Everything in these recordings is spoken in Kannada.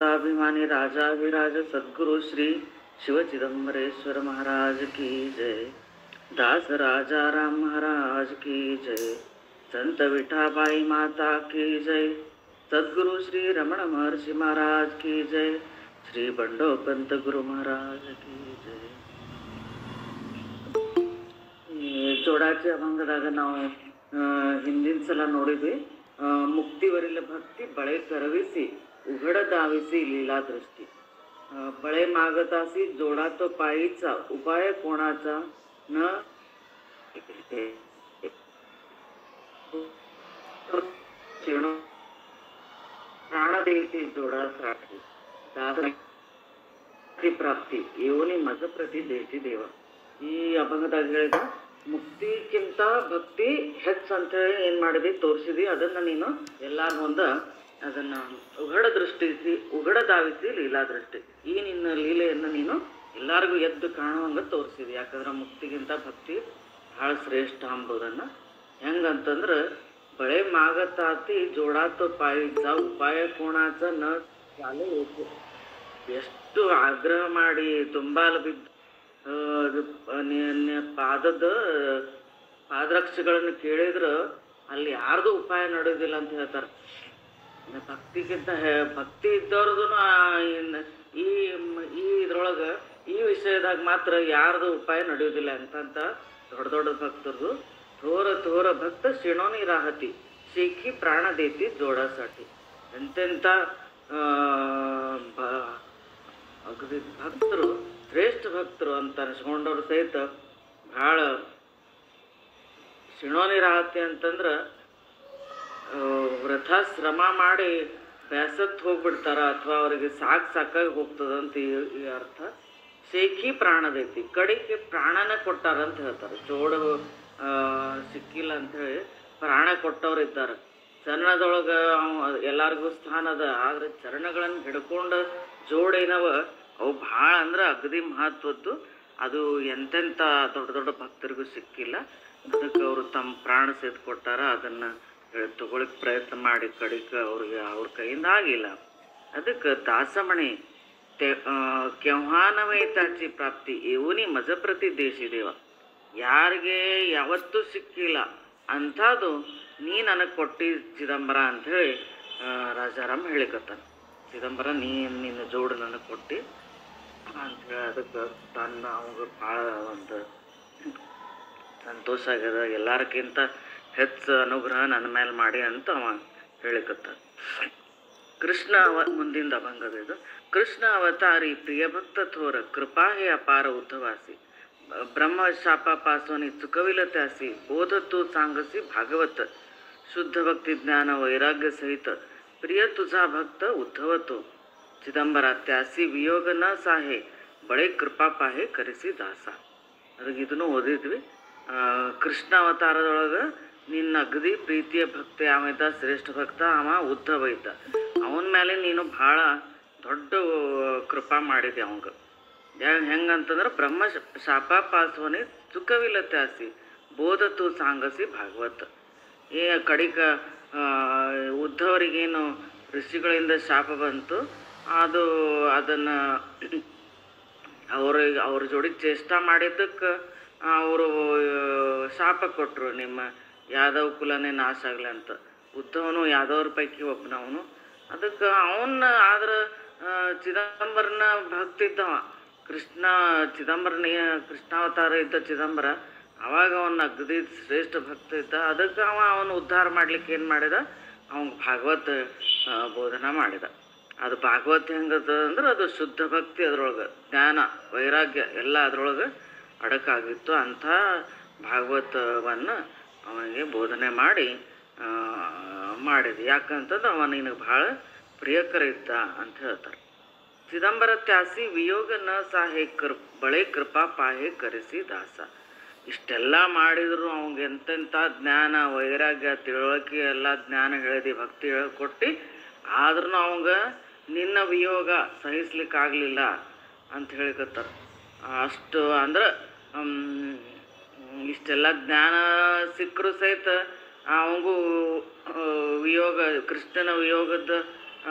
अभिमानी राजाधिराज सद्गुरु श्री शिवचिदम्बरेश्वर महाराज की जय। दास राजा राम महाराज की जय। संत विठाबाई माता की जय। सद्गुरु श्री रमण महर्षि महाराज की जय। श्री बंडोपंत गुरु महाराज की जय। जोडाचे अभंगದಾಗ ನಾವು ಹಿಂದಿನ ಸಲ ನೋಡಿದ್ವಿ. ಮುಕ್ತಿವರಿಲ ಭಕ್ತಿ ಬಳೆ करविसी उघड दाविसी लीला दृष्टी. बळे मागतासी जोडा तो पायीचा उपाय कोणाचा न प्राण देती जोडासाठी ಪ್ರಾಪ್ತಿ ಯೋನಿ ಮಜ ಪ್ರತಿ ದೇತಿ ದೇವ. ಈ ಅಭಂಗದಾಗ ಹೇಳಿದ ಮುಕ್ತಿಗಿಂತ ಭಕ್ತಿ ಹೆಚ್ಚು ಅಂತ ಹೇಳಿ ಏನ್ ಮಾಡಿದಿ ತೋರಿಸಿದಿ. ಅದನ್ನ ನೀನು ಎಲ್ಲಾರ ಮುಂದ ಅದನ್ನ ಉಗಡ ಧಾವಿಸಿ ಲೀಲಾ ದೃಷ್ಟಿ. ಈ ನಿನ್ನ ಲೀಲೆಯನ್ನು ನೀನು ಎಲ್ಲಾರಿಗೂ ಎದ್ದು ಕಾಣುವಂಗ ತೋರಿಸಿದಿ. ಯಾಕಂದ್ರೆ ಮುಕ್ತಿಗಿಂತ ಭಕ್ತಿ ಬಹಳ ಶ್ರೇಷ್ಠ ಅಂಬುದನ್ನ ಹೆಂಗಂತಂದ್ರ ಬಳೆ ಮಾಗತಾತಿ ಜೋಡಾತು ಪಾಯಿಸ ಉಪಾಯ ಕೋಣಾಚ ನ ಚಾಲೆ ಹೋಗು. ಎಷ್ಟು ಆಗ್ರಹ ಮಾಡಿ ತುಂಬಾಲ ಬಿದ್ದು ಪಾದರಕ್ಷೆಗಳನ್ನು ಕೇಳಿದ್ರ ಅಲ್ಲಿ ಯಾರ್ದು ಉಪಾಯ ನಡೆಯೋದಿಲ್ಲ ಅಂತ ಹೇಳ್ತಾರ. ಭಕ್ತಿಗಿಂತ ಭಕ್ತಿ ಇದ್ದವ್ರದ್ದು ಈ ಇದ್ರೊಳಗ ಈ ವಿಷಯದಾಗ ಮಾತ್ರ ಯಾರ್ದು ಉಪಾಯ ನಡೆಯೋದಿಲ್ಲ ಅಂತಂತ ದೊಡ್ಡ ದೊಡ್ಡ ಭಕ್ತರದು ಥೋರ ಭಕ್ತ ಶಿಣೋನಿ ರಾಹತಿ ಶೇಖಿ ಪ್ರಾಣ ದೇತಿ ಜೋಡಾಸಾಟಿ. ಎಂತೆಂತ ಭಕ್ತರು ಶ್ರೇಷ್ಠ ಭಕ್ತರು ಅಂತ ಅನ್ಸ್ಕೊಂಡವ್ರು ಸಹಿತ ಬಹಳ ಶಿಣೋನಿ ರಾಹತಿ ಅಂತಂದ್ರ ವ್ರತ ಶ್ರಮ ಮಾಡಿ ಬ್ಯಾಸತ್ ಹೋಗ್ಬಿಡ್ತಾರ ಅಥವಾ ಅವರಿಗೆ ಸಾಕಾಗಿ ಹೋಗ್ತದಂತ ಈ ಅರ್ಥ. ಶೇಖಿ ಪ್ರಾಣದೈತಿ ಕಡೆಗೆ ಪ್ರಾಣನ ಕೊಟ್ಟಾರ ಅಂತ ಹೇಳ್ತಾರೆ. ಜೋಡ ಸಿಕ್ಕಿಲ್ಲ ಅಂತ ಹೇಳಿ ಪ್ರಾಣ ಕೊಟ್ಟವ್ರು ಇದ್ದಾರೆ. ಚರಣದೊಳಗ ಎಲ್ಲಾರ್ಗೂ ಸ್ಥಾನ ಅದ. ಆದ್ರೆ ಚರಣಗಳನ್ನು ಹಿಡ್ಕೊಂಡ ಜೋಡೇನವ ಅವು ಭಾಳ ಅಂದ್ರೆ ಅಗದಿ ಮಹತ್ವದ್ದು. ಅದು ಎಂತೆಂಥ ದೊಡ್ಡ ದೊಡ್ಡ ಭಕ್ತರಿಗೂ ಸಿಕ್ಕಿಲ್ಲ. ಅದಕ್ಕೆ ಅವರು ತಮ್ಮ ಪ್ರಾಣ ಸೇತ್ ಕೊಟ್ಟಾರ. ಅದನ್ನ ತಗೊಳಿಕ್ ಪ್ರಯತ್ನ ಮಾಡಿ ಕಡಿಕ ಅವ್ರ ಕೈಯಿಂದ ಆಗಿಲ್ಲ. ಅದಕ್ಕೆ ದಾಸಮಣಿ ಕೆವ್ಹಾನವೇ ತಾಚಿ ಪ್ರಾಪ್ತಿ ಇವನಿ ಮಜ ಪ್ರತಿ ದೇಶಿ ದೇವ. ಯಾರಿಗೆ ಯಾವತ್ತೂ ಸಿಕ್ಕಿಲ್ಲ ಅಂಥದ್ದು ನೀ ನನಗೆ ಕೊಟ್ಟಿ ಚಿದಂಬರ ಅಂಥೇಳಿ ರಾಜಾರಾಮ್ ಹೇಳಿಕತ್ತಾನ. ಚಿದಂಬರ ನಿನ್ನ ಜೋಡು ನನಗೆ ಕೊಟ್ಟಿ ಅಂಥೇಳಿ ಅದಕ್ಕೆ ತನ್ನ ಅವಾಗ ಭಾಳ ಒಂದು ಸಂತೋಷ ಆಗ್ಯದ. ಎಲ್ಲಾರಕ್ಕಿಂತ ಹೆಚ್ಚು ಅನುಗ್ರಹ ನನ್ನ ಮೇಲೆ ಮಾಡಿ ಅಂತ ಅವ ಹೇಳಿಕತ್ತ. ಕೃಷ್ಣ ಮುಂದಿಂದ ಅಭಂಗದ ಇದು. ಕೃಷ್ಣ ಅವತಾರಿ ಪ್ರಿಯ ಭಕ್ತ ಥೋರ ಕೃಪಾಹೇ ಅಪಾರ ಉದ್ಧವಾಸಿ ಬ್ರಹ್ಮ ಶಾಪ ಪಾಸ್ವನಿ ಸುಖವಿಲತಾಸಿ ಬೋಧತ್ತು ಸಾಂಗಸಿ ಭಾಗವತ ಶುದ್ಧ ಭಕ್ತಿ ಜ್ಞಾನ ವೈರಾಗ್ಯ ಸಹಿತ ಪ್ರಿಯ ತುಜಾ ಭಕ್ತ ಉದ್ಧವತು ಚಿದಂಬರ ತ್ಯಾಸಿ ವಿಯೋಗ ನ ಸಾಹೆ ಬಳೆ ಕೃಪಾ ಪಾಹೆ ಕರೆಸಿ ದಾಸ. ಅದಕ್ಕೆ ಇದನ್ನು ಓದಿದ್ವಿ. ಕೃಷ್ಣ ಅವತಾರದೊಳಗೆ ನಿನ್ನ ಅಗದಿ ಪ್ರೀತಿಯ ಭಕ್ತಿ ಅವಿದ್ದ ಶ್ರೇಷ್ಠ ಭಕ್ತ ಅವ ಉದ್ಧವ ಇದ್ದ. ಅವನ ಮೇಲೆ ನೀನು ಭಾಳ ದೊಡ್ಡ ಕೃಪಾ ಮಾಡಿದೆ ಅವಂಗ. ಹೆಂಗಂತಂದ್ರೆ ಬ್ರಹ್ಮ ಶಾಪ ಪಾಸ್ವನಿ ಸುಖವಿಲತಾಸಿ ಬೋಧತು ಸಾಂಗಸಿ ಭಾಗವತ. ಕಡಿಕ ಉದ್ಧವರಿಗೇನು ಋಷಿಗಳಿಂದ ಶಾಪ ಬಂತು, ಅದನ್ನು ಅವ್ರ ಜೋಡಿ ಚೇಷ್ಟ ಮಾಡಿದ್ದಕ್ಕೆ ಅವರು ಶಾಪ ಕೊಟ್ಟರು, ನಿಮ್ಮ ಯಾದವ ಕುಲನೇ ನಾಶ ಆಗಲಿ ಅಂತ. ಉದ್ಧವನು ಯಾದವ್ರ ಪೈಕಿ ಒಬ್ಬನವನು. ಅದಕ್ಕೆ ಅವನ್ನ ಆದ್ರೆ ಚಿದಂಬರನ ಭಕ್ತ ಇದ್ದವ. ಕೃಷ್ಣಾವತಾರ ಇದ್ದ ಚಿದಂಬರ ಅವಾಗ ಅವನ ಅಗದಿ ಶ್ರೇಷ್ಠ ಭಕ್ತ ಇದ್ದ. ಅದಕ್ಕೆ ಅವನು ಉದ್ಧಾರ ಮಾಡ್ಲಿಕ್ಕೆ ಏನು ಮಾಡಿದ, ಅವನ್ ಭಾಗವತ ಬೋಧನಾ ಮಾಡಿದ. ಅದು ಭಾಗವತ ಹೆಂಗದ ಅಂದ್ರೆ ಅದು ಶುದ್ಧ ಭಕ್ತಿ, ಅದ್ರೊಳಗೆ ಜ್ಞಾನ ವೈರಾಗ್ಯ ಎಲ್ಲ ಅದ್ರೊಳಗೆ ಅಡಕಾಗಿತ್ತು. ಅಂಥ ಭಾಗವತವನ್ನು ಅವನಿಗೆ ಬೋಧನೆ ಮಾಡಿದ. ಯಾಕಂತಂದ್ರೆ ಅವ ನಿನಗೆ ಭಾಳ ಪ್ರಿಯಕರ ಇದ್ದ ಅಂತ ಹೇಳ್ತಾರೆ. ಚಿದಂಬರ ತ್ಯಾಸಿ ವಿಯೋಗ ನ ಸಾಹೆ ಬಳೆ ಕೃಪಾ ಪಾಹೆ ಕರೆಸಿ ದಾಸ. ಇಷ್ಟೆಲ್ಲ ಮಾಡಿದ್ರು ಅವಂಗೆ ಎಂತೆಂಥ ಜ್ಞಾನ ವೈರಾಗ್ಯ ತಿಳುವಳಿಕೆ ಎಲ್ಲ ಜ್ಞಾನ ಹೇಳಿದಿ, ಭಕ್ತಿ ಹೇಳಿಕೊಟ್ಟು, ಆದ್ರೂ ಅವಂಗ ನಿನ್ನ ವಿಯೋಗ ಸಹಿಸ್ಲಿಕ್ಕಾಗಲಿಲ್ಲ ಅಂತ ಹೇಳಿಕತ್ತಾರೆ. ಅಷ್ಟು ಅಂದ್ರೆ ಇಷ್ಟೆಲ್ಲ ಜ್ಞಾನ ಸಿಕ್ಕರೂ ಸಹಿತ ಅವಂಗೂ ವಿಯೋಗ, ಕೃಷ್ಣನ ವಿಯೋಗದ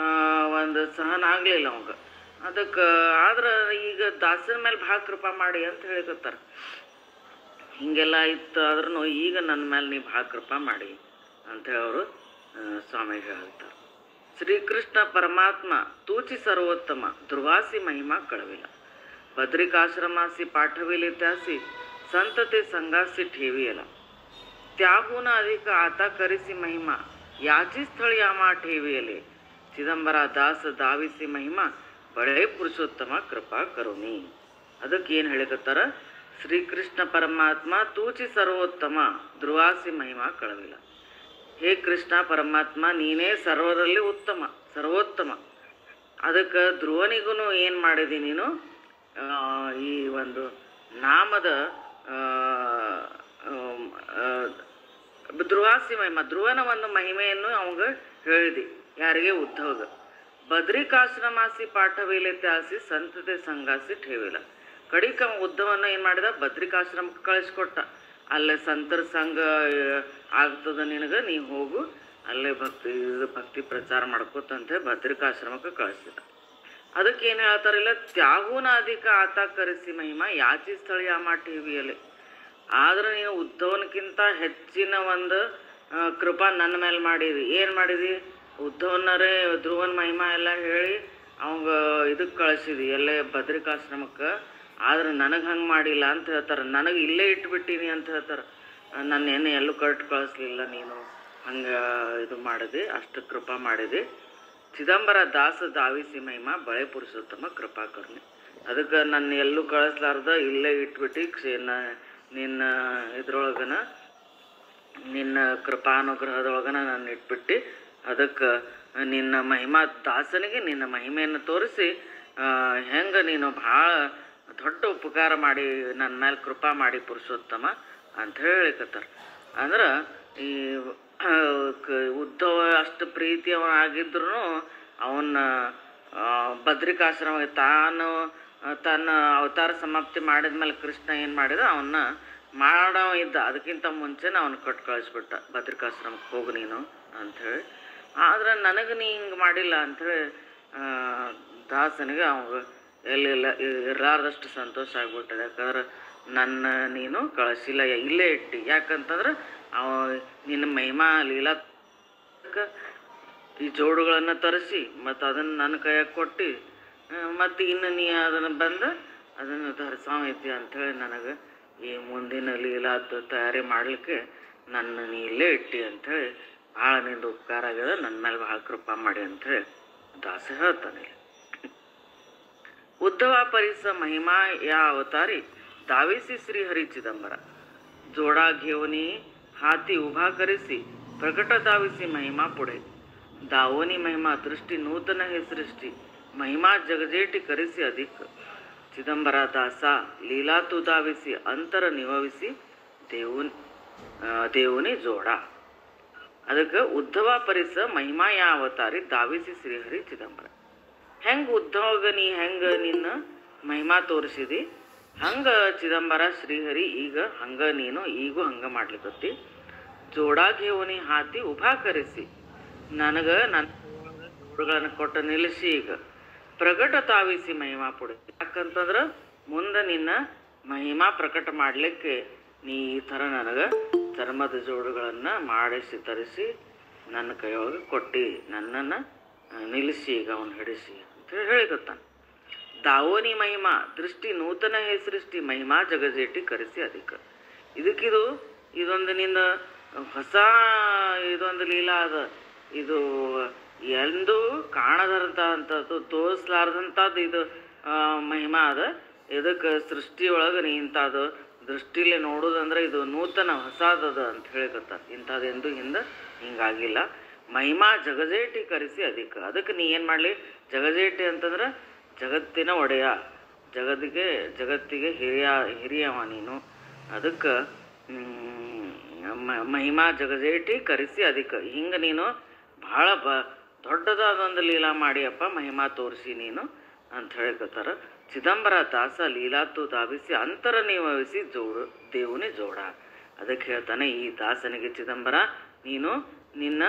ಒಂದು ಸಹನ ಆಗಲಿಲ್ಲ ಅವಂಗೆ. ಅದಕ್ಕೆ ಆದ್ರೆ ಈಗ ದಾಸನ ಮೇಲೆ ಭಾಳ ಕೃಪಾ ಮಾಡಿ ಅಂತ ಹೇಳಿಕತ್ತಾರ. ಹೀಗೆಲ್ಲ ಇತ್ತು ಆದ್ರೂ ಈಗ ನನ್ನ ಮೇಲೆ ನೀ ಭಾಳ ಕೃಪಾ ಮಾಡಿ ಅಂಥೇಳಿ ಅವರು ಸ್ವಾಮಿಗೆ ಹೇಳ್ತಾರೆ. ಶ್ರೀಕೃಷ್ಣ ಪರಮಾತ್ಮ ತೂಚಿ ಸರ್ವೋತ್ತಮ ಧ್ರುವಾಸಿ ಮಹಿಮಾ ಕಳವಿಲ್ಲ. बद्रिकाश्रमासी पाठविले त्यासी संतते संगासी ठेवियला. त्याहून अधिक आता करिसी महिमा याची स्थळी आम्हा ठेवियले. चिदंबरा दास दाविसी महिमा बळे पुरुषोत्तಮ ಕೃಪಾ ಕರುಣಿ. ಅದಕ್ಕೆ ಏನು ಹೇಳಿಕತ್ತಾರ? ಶ್ರೀಕೃಷ್ಣ ಪರಮಾತ್ಮ ತೂಚಿ ಸರ್ವೋತ್ತಮ ಧ್ರುವಾಸಿ ಮಹಿಮಾ ಕಳವಿಲ್ಲ. ಹೇ ಕೃಷ್ಣ ಪರಮಾತ್ಮ ನೀನೇ ಸರ್ವರಲ್ಲಿ ಉತ್ತಮ ಸರ್ವೋತ್ತಮ. ಅದಕ್ಕೆ ಧ್ರುವನಿಗೂ ಏನು ಮಾಡಿದಿ ನೀನು? ಈ ಒಂದು ನಾಮದ ಧ್ರುವಾಸಿ ಮಹಿಮಾ ಧ್ರುವನ ಒಂದು ಮಹಿಮೆಯನ್ನು ಅವಂಗ ಹೇಳಿದಿ. ಯಾರಿಗೆ? ಉದ್ಧವಗ. ಬದ್ರಿಕಾಶ್ರಮಾಸಿ ಪಾಠವಿಲೆ ತ್ಯಾಸಿ ಸಂತತೆ ಸಂಗಾಸಿ ಠೇವಿಲ್ಲ. ಕಡಿಕ ಉದ್ಧವನ್ನ ಏನು ಮಾಡಿದ? ಬದ್ರಿಕಾಶ್ರಮಕ್ಕೆ ಕಳಿಸ್ಕೊಟ್ಟ. ಅಲ್ಲೇ ಸಂತರ ಸಂಘ ಆಗ್ತದ ನಿನಗೆ, ನೀ ಹೋಗು ಅಲ್ಲೇ ಭಕ್ತಿ ಪ್ರಚಾರ ಮಾಡ್ಕೋತಂತೆ ಬದ್ರಿಕಾಶ್ರಮಕ್ಕೆ ಕಳಿಸಿದ. ಅದಕ್ಕೆ ಏನು ಹೇಳ್ತಾರಿಲ್ಲ? ತ್ಯಾಗೂನ ಅಧಿಕ ಆತ ಕರೆಸಿ ಮಹಿಮಾ ಯಾಚಿ ಸ್ಥಳೀಯ ಠೇವಿಯಲೆ. ಆದ್ರೆ ನೀನು ಉದ್ಧವನಕ್ಕಿಂತ ಹೆಚ್ಚಿನ ಒಂದು ಕೃಪಾ ನನ್ನ ಮೇಲೆ ಮಾಡಿದಿ. ಏನು ಮಾಡಿದಿ? ಉದ್ಧವನರೇ ಧ್ರುವನ ಮಹಿಮಾ ಎಲ್ಲ ಹೇಳಿ ಅವಂಗ ಇದಕ್ಕೆ ಕಳಿಸಿದಿ, ಎಲ್ಲೇ ಬದ್ರಿಕಾಶ್ರಮಕ್ಕೆ. ಆದ್ರೆ ನನಗೆ ಹಂಗೆ ಮಾಡಿಲ್ಲ ಅಂತ ಹೇಳ್ತಾರೆ. ನನಗೆ ಇಲ್ಲೇ ಇಟ್ಬಿಟ್ಟೀನಿ ಅಂತ ಹೇಳ್ತಾರೆ. ನನ್ನ ಏನು ಎಲ್ಲೂ ಕಳಿಸ್ಲಿಲ್ಲ, ನೀನು ಹಂಗೆ ಇದು ಮಾಡಿದೆ, ಅಷ್ಟು ಕೃಪಾ ಮಾಡಿದೆ. ಚಿದಂಬರ ದಾಸ ದಾವಿಸಿ ಮಹಿಮಾ ಬಳೆ ಪುರುಷೋತ್ತಮ ಕೃಪಾ ಕರುಣೆ. ಅದಕ್ಕೆ ನನ್ನ ಎಲ್ಲೂ ಕಳಿಸ್ಲಾರ್ದ ಇಲ್ಲೇ ಇಟ್ಬಿಟ್ಟು ನಿನ್ನ ಇದ್ರೊಳಗನ ನಿನ್ನ ಕೃಪಾನುಗ್ರಹದೊಳಗನ ನಾನು ಇಟ್ಬಿಟ್ಟು ಅದಕ್ಕೆ ನಿನ್ನ ಮಹಿಮಾ ದಾಸನಿಗೆ ನಿನ್ನ ಮಹಿಮೆಯನ್ನು ತೋರಿಸಿ ಹೆಂಗೆ ನೀನು ಭಾಳ ದೊಡ್ಡ ಉಪಕಾರ ಮಾಡಿ ನನ್ನ ಮೇಲೆ ಕೃಪಾ ಮಾಡಿ ಪುರುಷೋತ್ತಮ ಅಂತ ಹೇಳಿಕತ್ತಾರ. ಅಂದ್ರೆ ಈ ಉದ್ಧವ ಅಷ್ಟು ಪ್ರೀತಿಯವನಾಗಿದ್ರು ಅವನ್ನ ಬದ್ರಿಕಾಶ್ರಮ ತನ್ನ ಅವತಾರ ಸಮಾಪ್ತಿ ಮಾಡಿದ ಮೇಲೆ ಕೃಷ್ಣ ಏನು ಮಾಡಿದ? ಅವನ್ನ ಮಾಡೋ ಇದ್ದ. ಅದಕ್ಕಿಂತ ಮುಂಚೆನೇ ಅವನು ಕೊಟ್ಟು ಕಳಿಸ್ಬಿಟ್ಟ, ಬದ್ರಿಕಾಶ್ರಮಕ್ಕೆ ಹೋಗು ನೀನು ಅಂಥೇಳಿ. ಆದ್ರೆ ನನಗೆ ನೀ ಹಿಂಗೆ ಮಾಡಿಲ್ಲ ಅಂಥೇಳಿ ದಾಸನಿಗೆ ಅವಾಗ ಇರಲಾರ್ದಷ್ಟು ಸಂತೋಷ ಆಗ್ಬಿಟ್ಟದೆ. ಯಾಕಂದ್ರೆ ನನ್ನ ನೀನು ಕಳಿಸಿಲ್ಲ, ಇಲ್ಲೇ ಇಟ್ಟು. ಯಾಕಂತಂದ್ರೆ ನಿನ್ನ ಮಹಿಮಾ ಲೀಲಾ ಈ ಜೋಡುಗಳನ್ನು ತರಿಸಿ ಮತ್ತು ಅದನ್ನು ನನ್ನ ಕೈಯಾಗ ಕೊಟ್ಟು ಮತ್ತು ಇನ್ನು ನೀ ಅದನ್ನು ಬಂದು ಅದನ್ನು ಧರಿಸೈತಿ ಅಂಥೇಳಿ ನನಗೆ ಈ ಮುಂದಿನ ಲೀಲಾದ ತಯಾರಿ ಮಾಡಲಿಕ್ಕೆ ನನ್ನ ನೀ ಇಲ್ಲೇ ಇಟ್ಟಿ ಅಂಥೇಳಿ ಭಾಳ ನಿಂದು ಉಪಕಾರ ಆಗ್ಯದ, ನನ್ನ ಮೇಲೆ ಭಾಳ ಕೃಪಾ ಮಾಡಿ ಅಂಥೇಳಿ ದಾಸ ಹೇಳ್ತಾನೆ. उद्धवा परिस महिमा या अवतारी दावीसी श्री हरी चिदंबर. जोडा घेऊनी हाती उभा करिसी प्रकट दावीसी महिमा पुढे. दावोनी महिमा दृष्टी नूतन हे सृष्टी महिमा जगजेटी करिसी अधिक. चिदंबरा दासा लीला तू दाविसी अंतर निवविसी ದೇವುನಿ ಜೋಡ. ಅದಕ್ಕೆ ಉದ್ಧವ ಪರಿಸ ಮಹಿಮಾ ಯಾ ಅವತಾರಿ ದಾವಿಸಿ ಶ್ರೀಹರಿ ಚಿದಂಬರ. ಹೆಂಗೆ ಉದ್ಧವಗ ನೀ ಹೆಂಗೆ ನಿನ್ನ ಮಹಿಮಾ ತೋರಿಸಿದಿ, ಹಂಗೆ ಚಿದಂಬರ ಶ್ರೀಹರಿ ಈಗ ಹಂಗೆ ನೀನು ಈಗೂ ಹಂಗೆ ಮಾಡ್ಲಿಕ್ಕತ್ತಿ. ಜೋಡಾಘೇವನಿ ಹಾತಿ ಉಭಾ ಕರೆಸಿ ನನಗೆ ನನ್ನ ಜೋಡುಗಳನ್ನು ಕೊಟ್ಟು ನಿಲ್ಲಿಸಿ ಈಗ ಪ್ರಕಟ ತಾವಿಸಿ ಮಹಿಮಾ ಪುಡಿ. ಯಾಕಂತಂದ್ರೆ ಮುಂದೆ ನಿನ್ನ ಮಹಿಮಾ ಪ್ರಕಟ ಮಾಡಲಿಕ್ಕೆ ನೀ ಈ ಥರ ನನಗೆ ಚರ್ಮದ ಜೋಡುಗಳನ್ನು ಮಾಡಿಸಿ ತರಿಸಿ ನನ್ನ ಕೈಯೊಳಗೆ ಕೊಟ್ಟು ನನ್ನನ್ನು ನಿಲ್ಲಿಸಿ ಈಗ ಅವನು ಹಿಡಿಸಿ ಅಂತ ಹೇಳಿಕತ್ತಾನೆ. ದಾವೋನಿ ಮಹಿಮಾ ದೃಷ್ಟಿ ನೂತನ ಹೇ ಸೃಷ್ಟಿ ಮಹಿಮಾ ಜಗಜೇಟಿ ಕರೆಸಿ ಅಧಿಕ. ಇದೊಂದು ನಿನ್ನ ಹೊಸ ಇದೊಂದು ಲೀಲಾ ಅದ. ಇದು ಎಂದೂ ಕಾಣದಂಥದ್ದು ತೋರಿಸ್ಲಾರ್ದಂಥದ್ದು ಇದು ಮಹಿಮಾ ಅದ. ಇದಕ್ಕೆ ಸೃಷ್ಟಿಯೊಳಗೆ ನೀ ಇಂಥದ್ದು ದೃಷ್ಟಿಲೇ ನೋಡೋದಂದ್ರೆ ಇದು ನೂತನ ಹೊಸದದ ಅಂತ ಹೇಳಿಕತ್ತಾರ. ಇಂಥದ್ದೆಂದು ಹಿಂದೆ ಹಿಂಗಾಗಿಲ್ಲ. ಮಹಿಮಾ ಜಗಜೇಟಿ ಕರೆಸಿ ಅಧಿಕ. ಅದಕ್ಕೆ ನೀ ಏನು ಮಾಡಲಿ? ಜಗಜೇಟಿ ಅಂತಂದ್ರೆ ಜಗತ್ತಿನ ಒಡೆಯ, ಜಗತ್ತಿಗೆ ಹಿರಿಯವ ನೀನು. ಅದಕ್ಕೆ ಮಹಿಮಾ ಜಗಜೇಟಿ ಕರೆಸಿ ಅಧಿಕ. ಹಿಂಗೆ ನೀನು ಭಾಳ ದೊಡ್ಡದಾದೊಂದು ಲೀಲಾ ಮಾಡಿಯಪ್ಪ, ಮಹಿಮಾ ತೋರಿಸಿ ನೀನು ಅಂತ ಹೇಳಿಕತ್ತಾರ. ಚಿದಂಬರ ದಾಸ ಲೀಲಾತು ದಾವಿಸಿ ಅಂತರ ನಿವವಿಸಿ ದೇವುನಿ ಜೋಡ. ಅದಕ್ಕೆ ಹೇಳ್ತಾನೆ ಈ ದಾಸನಿಗೆ ಚಿದಂಬರ ನೀನು ನಿನ್ನ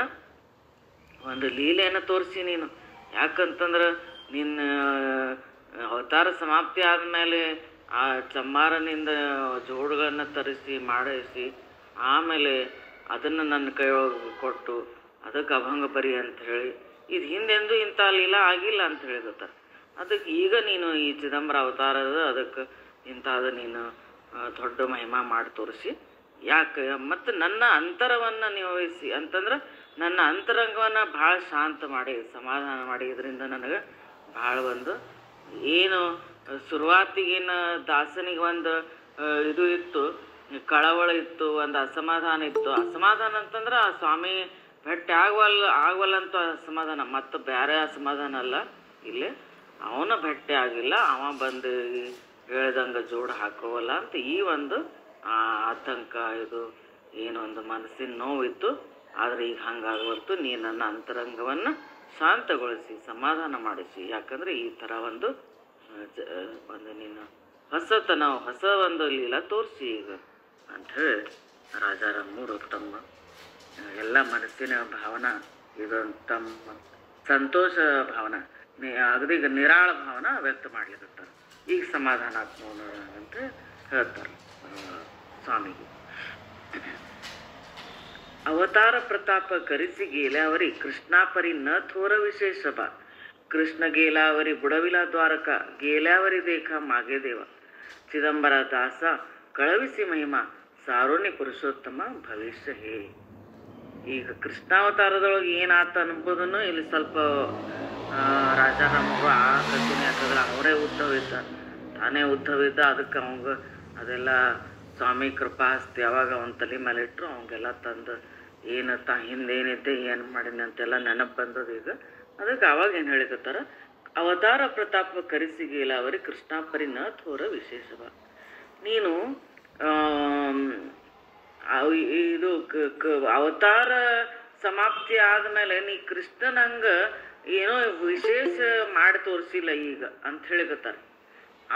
ಒಂದು ಲೀಲೆಯನ್ನು ತೋರಿಸಿ ನೀನು ಯಾಕಂತಂದ್ರೆ ನಿನ್ನ ಅವತಾರ ಸಮಾಪ್ತಿ ಆದಮೇಲೆ ಆ ಚಮ್ಮಾರನಿಂದ ಜೋಡುಗಳನ್ನು ತರಿಸಿ ಮಾಡಿಸಿ ಆಮೇಲೆ ಅದನ್ನು ನನ್ನ ಕೈಯೊಳಗೆ ಕೊಟ್ಟು ಅದಕ್ಕೆ ಅಭಂಗ ಬರಿ ಅಂತ ಹೇಳಿ ಇದು ಹಿಂದೆಂದೂ ಇಂಥ ಲೀಲಾ ಆಗಿಲ್ಲ ಅಂತ ಹೇಳಿರ್ತಾರೆ. ಅದಕ್ಕೆ ಈಗ ನೀನು ಈ ಚಿದಂಬರ ಅವತಾರದ ಅದಕ್ಕೆ ಇಂಥದ್ದು ನೀನು ದೊಡ್ಡ ಮಹಿಮಾ ಮಾಡಿ ತೋರಿಸಿ ಯಾಕೆ ಮತ್ತು ನನ್ನ ಅಂತರವನ್ನು ನಿಭಾಯಿಸಿ ಅಂತಂದ್ರೆ ನನ್ನ ಅಂತರಂಗವನ್ನು ಭಾಳ ಶಾಂತ ಮಾಡಿ ಸಮಾಧಾನ ಮಾಡಿ ಇದರಿಂದ ನನಗೆ ಭಾಳ ಒಂದು ಏನು ಶುರುವಾತಿಗೇನು ದಾಸನಿಗೆ ಒಂದು ಇದು ಇತ್ತು, ಕಳವಳ ಇತ್ತು, ಒಂದು ಅಸಮಾಧಾನ ಇತ್ತು. ಅಸಮಾಧಾನ ಅಂತಂದ್ರೆ ಆ ಸ್ವಾಮಿ ಭೇಟಿ ಆಗವಲ್ಲಂತ ಅಸಮಾಧಾನ, ಮತ್ತು ಬೇರೆ ಅಸಮಾಧಾನ ಅಲ್ಲ. ಇಲ್ಲಿ ಅವನ ಭೇಟಿ ಆಗಿಲ್ಲ, ಅವ ಬಂದು ಹೇಳ್ದಂಗೆ ಜೋಡು ಹಾಕೋವಲ್ಲ ಅಂತ ಈ ಒಂದು ಆತಂಕ, ಇದು ಏನೊಂದು ಮನಸ್ಸಿನ ನೋವಿತ್ತು. ಆದರೆ ಈಗ ಹಂಗಾಗವಲ್ತು. ನೀ ನನ್ನ ಅಂತರಂಗವನ್ನು ಶಾಂತಗೊಳಿಸಿ ಸಮಾಧಾನ ಮಾಡಿಸಿ, ಯಾಕಂದರೆ ಈ ಥರ ಒಂದು ನೀನು ಹೊಸತನ ಹೊಸ ಒಂದು ಲೀಲಾ ತೋರಿಸಿ ಈಗ ಅಂಥೇಳಿ ರಾಜಾರಾಮರು ತಮ್ಮ ಎಲ್ಲ ಮನಸ್ಸಿನ ಭಾವನಾ ಇದು ತಮ್ಮ ಸಂತೋಷ ಭಾವನಾ ಅಗದಿ ನಿರಾಳ ಭಾವನಾ ವ್ಯಕ್ತ ಮಾಡ್ಲಿಕತ್ತಾರೆ. ಈಗ ಸಮಾಧಾನ ಆತ್ಮ ಅಂತ ಹೇಳ್ತಾರೆ ಸ್ವಾಮಿಗೆ. ಅವತಾರ ಪ್ರತಾಪ ಕರಿಸಿ ಗೇಲಾವರಿ ಕೃಷ್ಣಾಪರಿ ನ ಥೋರ ವಿಶೇಷ ಬಾ, ಕೃಷ್ಣ ಗೇಲಾವರಿ ಬುಡವಿಲಾ ದ್ವಾರಕ ಗೇಲಾವರಿ ದೇಖ ಮಾಗೆ ದೇವ, ಚಿದಂಬರ ದಾಸ ಕಳವಿಸಿ ಮಹಿಮಾ ಸಾರೋನಿ ಪುರುಷೋತ್ತಮ ಭವಿಷ್ಯ ಹೇ. ಈಗ ಕೃಷ್ಣಾವತಾರದೊಳಗೆ ಏನಾತ ಅನ್ಬೋದನ್ನು ಇಲ್ಲಿ ಸ್ವಲ್ಪ ರಾಜಾರಾಮರು ಆ ಕಥೆನೇ, ಯಾಕಂದ್ರೆ ಅವರೇ ಉದ್ಧವ ಇದ್ದ, ತಾನೇ ಉದ್ಧವ ಇದ್ದ. ಅದಕ್ಕೆ ಅವಂಗ ಅದೆಲ್ಲ ಸ್ವಾಮಿ ಕೃಪಾ ಹಸ್ತಿ ಯಾವಾಗ ಅವನ ತಲೆ ಮೇಲೆ ಇಟ್ಟರು ಅವಂಗೆಲ್ಲ ತಂದು ಏನು ಹಿಂದೇನಿದ್ದೆ ಏನು ಮಾಡೀನಿ ಅಂತೆಲ್ಲ ನೆನಪು ಬಂದದ್ದು ಈಗ. ಅದಕ್ಕೆ ಅವಾಗ ಏನು ಹೇಳಿಕತ್ತಾರ, ಅವತಾರ ಪ್ರತಾಪ ಕರಿಸಿಗಿಲ್ಲ ಅವರಿಗೆ ಕೃಷ್ಣಾಪರಿ ನ ಥೋರ ವಿಶೇಷವ. ನೀನು ಇದು ಅವತಾರ ಸಮಾಪ್ತಿ ಆದಮೇಲೆ ನೀ ಕೃಷ್ಣನಂಗ ಏನೋ ವಿಶೇಷ ಮಾಡಿ ತೋರಿಸಿಲ್ಲ ಈಗ ಅಂತ ಹೇಳಿಕತ್ತಾರ.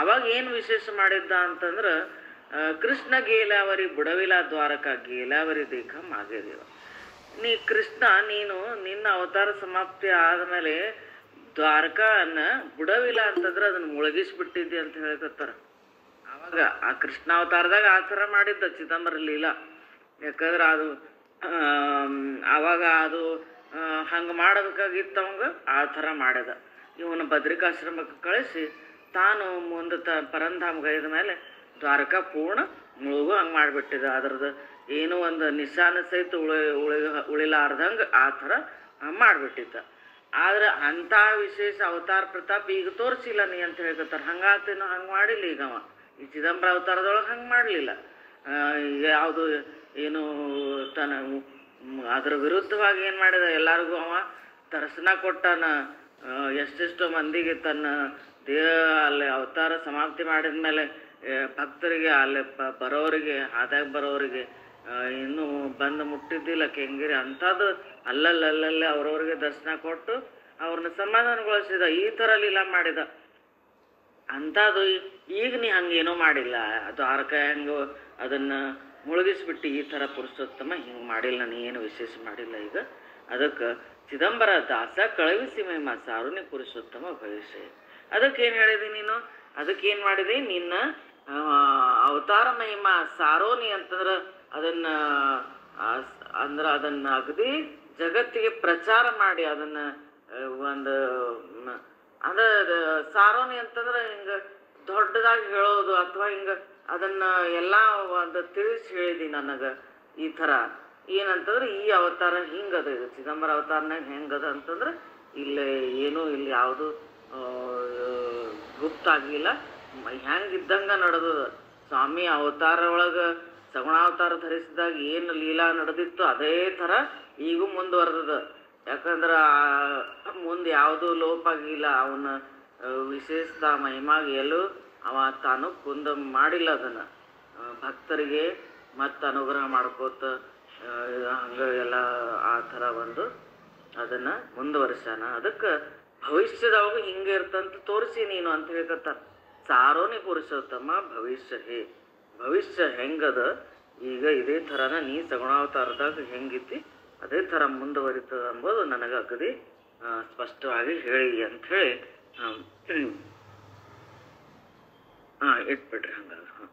ಅವಾಗ ಏನು ವಿಶೇಷ ಮಾಡಿದ್ದ ಅಂತಂದ್ರೆ ಕೃಷ್ಣ ಗೇಲಾವರಿ ಬುಡವಿಲಾ ದ್ವಾರಕ ಗೇಲಾವರಿ ದೇಖ ಮಾಗೆ ದೇವ. ನೀ ಕೃಷ್ಣ ನೀನು ನಿನ್ನ ಅವತಾರ ಸಮಾಪ್ತಿ ಆದಮೇಲೆ ದ್ವಾರಕನ ಬುಡವಿಲ ಅಂತಂದ್ರೆ ಅದನ್ನು ಮುಳುಗಿಸ್ಬಿಟ್ಟಿದ್ದೆ ಅಂತ ಹೇಳಕತ್ತಾರ. ಆವಾಗ ಆ ಕೃಷ್ಣ ಅವತಾರದಾಗ ಆ ಥರ ಮಾಡಿದ್ದ ಚಿದಂಬರ ಲೀಲಾ. ಯಾಕಂದ್ರೆ ಅದು ಆವಾಗ ಅದು ಹಂಗೆ ಮಾಡಬೇಕಾಗಿತ್ತು ಅವಂಗ, ಆ ಥರ ಮಾಡ್ಯದ. ಇವನು ಬದ್ರಿಕಾಶ್ರಮಕ್ಕೆ ಕಳಿಸಿ ತಾನು ಮುಂದೆ ಪರಂಧಾಮ ಗೈದ ಮೇಲೆ ದ್ವಾರಕ ಪೂರ್ಣ ಮುಳುಗು ಹಂಗೆ ಮಾಡಿಬಿಟ್ಟಿದ. ಅದ್ರದ್ದು ಏನೋ ಒಂದು ನಿಶಾನ ಸಹಿತ ಉಳಿಲಾರ್ದಂಗೆ ಆ ಥರ ಮಾಡಿಬಿಟ್ಟಿದ್ದ. ಆದ್ರೆ ಅಂಥ ವಿಶೇಷ ಅವತಾರ ಪ್ರತಾಪ ಈಗ ತೋರಿಸಿಲ್ಲ ನೀ ಅಂತ ಹೇಳ್ಕೊತಾರೆ. ಹಂಗಾತೇನೋ ಹಂಗೆ ಮಾಡಿಲ್ಲ ಈಗ ಅವ. ಈ ಚಿದಂಬರ ಅವತಾರದೊಳಗೆ ಹಂಗೆ ಮಾಡಲಿಲ್ಲ. ಯಾವುದು ಏನು ತನ್ನ ಅದ್ರ ವಿರುದ್ಧವಾಗಿ ಏನು ಮಾಡಿದ, ಎಲ್ಲರಿಗೂ ಅವ ದರ್ಶನ ಕೊಟ್ಟಾನ. ಎಷ್ಟೆಷ್ಟೋ ಮಂದಿಗೆ ತನ್ನ ದೇಹ ಅಲ್ಲಿ ಅವತಾರ ಸಮಾಪ್ತಿ ಮಾಡಿದ ಮೇಲೆ ಭಕ್ತರಿಗೆ ಅಲ್ಲಿ ಬರೋರಿಗೆ ಹಾದಾಗ ಬರೋರಿಗೆ ಇನ್ನೂ ಬಂದು ಮುಟ್ಟಿದ್ದಿಲ್ಲ ಕೆಂಗಿರಿ ಅಂಥದ್ದು ಅಲ್ಲಲ್ಲಲ್ಲೇ ಅವ್ರವ್ರಿಗೆ ದರ್ಶನ ಕೊಟ್ಟು ಅವ್ರನ್ನ ಸಮಾಧಾನಗೊಳಿಸಿದ. ಈ ಥರ ಲೀಲಾ ಮಾಡಿದ. ಅಂಥದ್ದು ಈಗ ನೀ ಹಂಗೇನೂ ಮಾಡಿಲ್ಲ. ದ್ವಾರಕ ಹೆಂಗೆ ಅದನ್ನು ಮುಳುಗಿಸ್ಬಿಟ್ಟು ಈ ಥರ ಪುರುಷೋತ್ತಮ ಹಿಂಗೆ ಮಾಡಿಲ್ಲ, ನೀ ಏನು ವಿಶೇಷ ಮಾಡಿಲ್ಲ ಈಗ. ಅದಕ್ಕೆ ಚಿದಂಬರ ದಾಸ ಕಳವಿಸಿ ಮಹಿಮಾ ಸಾರುನಿ ಪುರುಷೋತ್ತಮ ಭವಿಷ್ಯ. ಅದಕ್ಕೇನು ಹೇಳಿದಿ ನೀನು, ಅದಕ್ಕೇನು ಮಾಡಿದೆ, ನಿನ್ನ ಅವತಾರ ಮಹಿಮಾ ಸಾರೋನಿ ಅಂತಂದ್ರೆ ಅದನ್ನು ಅಗದಿ ಜಗತ್ತಿಗೆ ಪ್ರಚಾರ ಮಾಡಿ ಅದನ್ನು ಒಂದು ಅಂದ್ರೆ ಸಾರೋನಿ ಅಂತಂದ್ರೆ ಹಿಂಗೆ ದೊಡ್ಡದಾಗಿ ಹೇಳೋದು ಅಥವಾ ಹಿಂಗೆ ಅದನ್ನು ಎಲ್ಲ ಒಂದು ತಿಳಿಸಿ ಹೇಳಿದಿ ನನಗೆ. ಈ ಥರ ಏನಂತಂದ್ರೆ ಈ ಅವತಾರ ಹಿಂಗದ, ಇದು ಚಿದಂಬರ ಅವತಾರನಾಗ ಹೆಂಗದ ಅಂತಂದ್ರೆ ಇಲ್ಲಿ ಏನೂ ಇಲ್ಲಿ ಯಾವುದು ಗುಪ್ತ ಆಗಿಲ್ಲ, ಹೆಂಗಿದ್ದಂಗೆ ನಡೆದದ. ಸ್ವಾಮಿ ಅವತಾರ ಒಳಗೆ ಸಗುಣಾವತಾರ ಧರಿಸಿದಾಗ ಏನು ಲೀಲಾ ನಡೆದಿತ್ತು ಅದೇ ಥರ ಈಗೂ ಮುಂದುವರೆದದ. ಯಾಕಂದ್ರೆ ಮುಂದೆ ಯಾವುದೂ ಲೋಪ ಆಗಿಲ್ಲ. ಅವನ ವಿಶೇಷತಾ ಮಹಿಮಾಗಿ ಎಲ್ಲೂ ಅವ ತಾನು ಕುಂದ ಮಾಡಿಲ್ಲ. ಅದನ್ನು ಭಕ್ತರಿಗೆ ಮತ್ತು ಅನುಗ್ರಹ ಮಾಡ್ಕೋತ ಹಂಗೆ ಎಲ್ಲ ಆ ಥರ ಒಂದು ಅದನ್ನು ಮುಂದುವರ್ಸಾನ. ಅದಕ್ಕೆ ಭವಿಷ್ಯದವಾಗ ಹಿಂಗೆ ಇರ್ತಂತ ತೋರಿಸಿ ನೀನು ಅಂತ ಹೇಳ್ಕತ್ತಾರ. ಸಾರೋನಿ ಪುರುಷೋತ್ತಮ ಭವಿಷ್ಯ ಹೇ. ಭವಿಷ್ಯ ಹೆಂಗದ ಈಗ ಇದೇ ಥರನ ನೀ ಸಗುಣಾವತಾರದಾಗ ಹೆಂಗಿದ್ದಿ ಅದೇ ಥರ ಮುಂದುವರಿತದ ಅಂಬೋದು ನನಗೆ ಅಗದಿ ಸ್ಪಷ್ಟವಾಗಿ ಹೇಳಿ ಅಂಥೇಳಿ ಇಟ್ಬಿಟ್ರಿ. ಹಂಗಾದ್ರೆ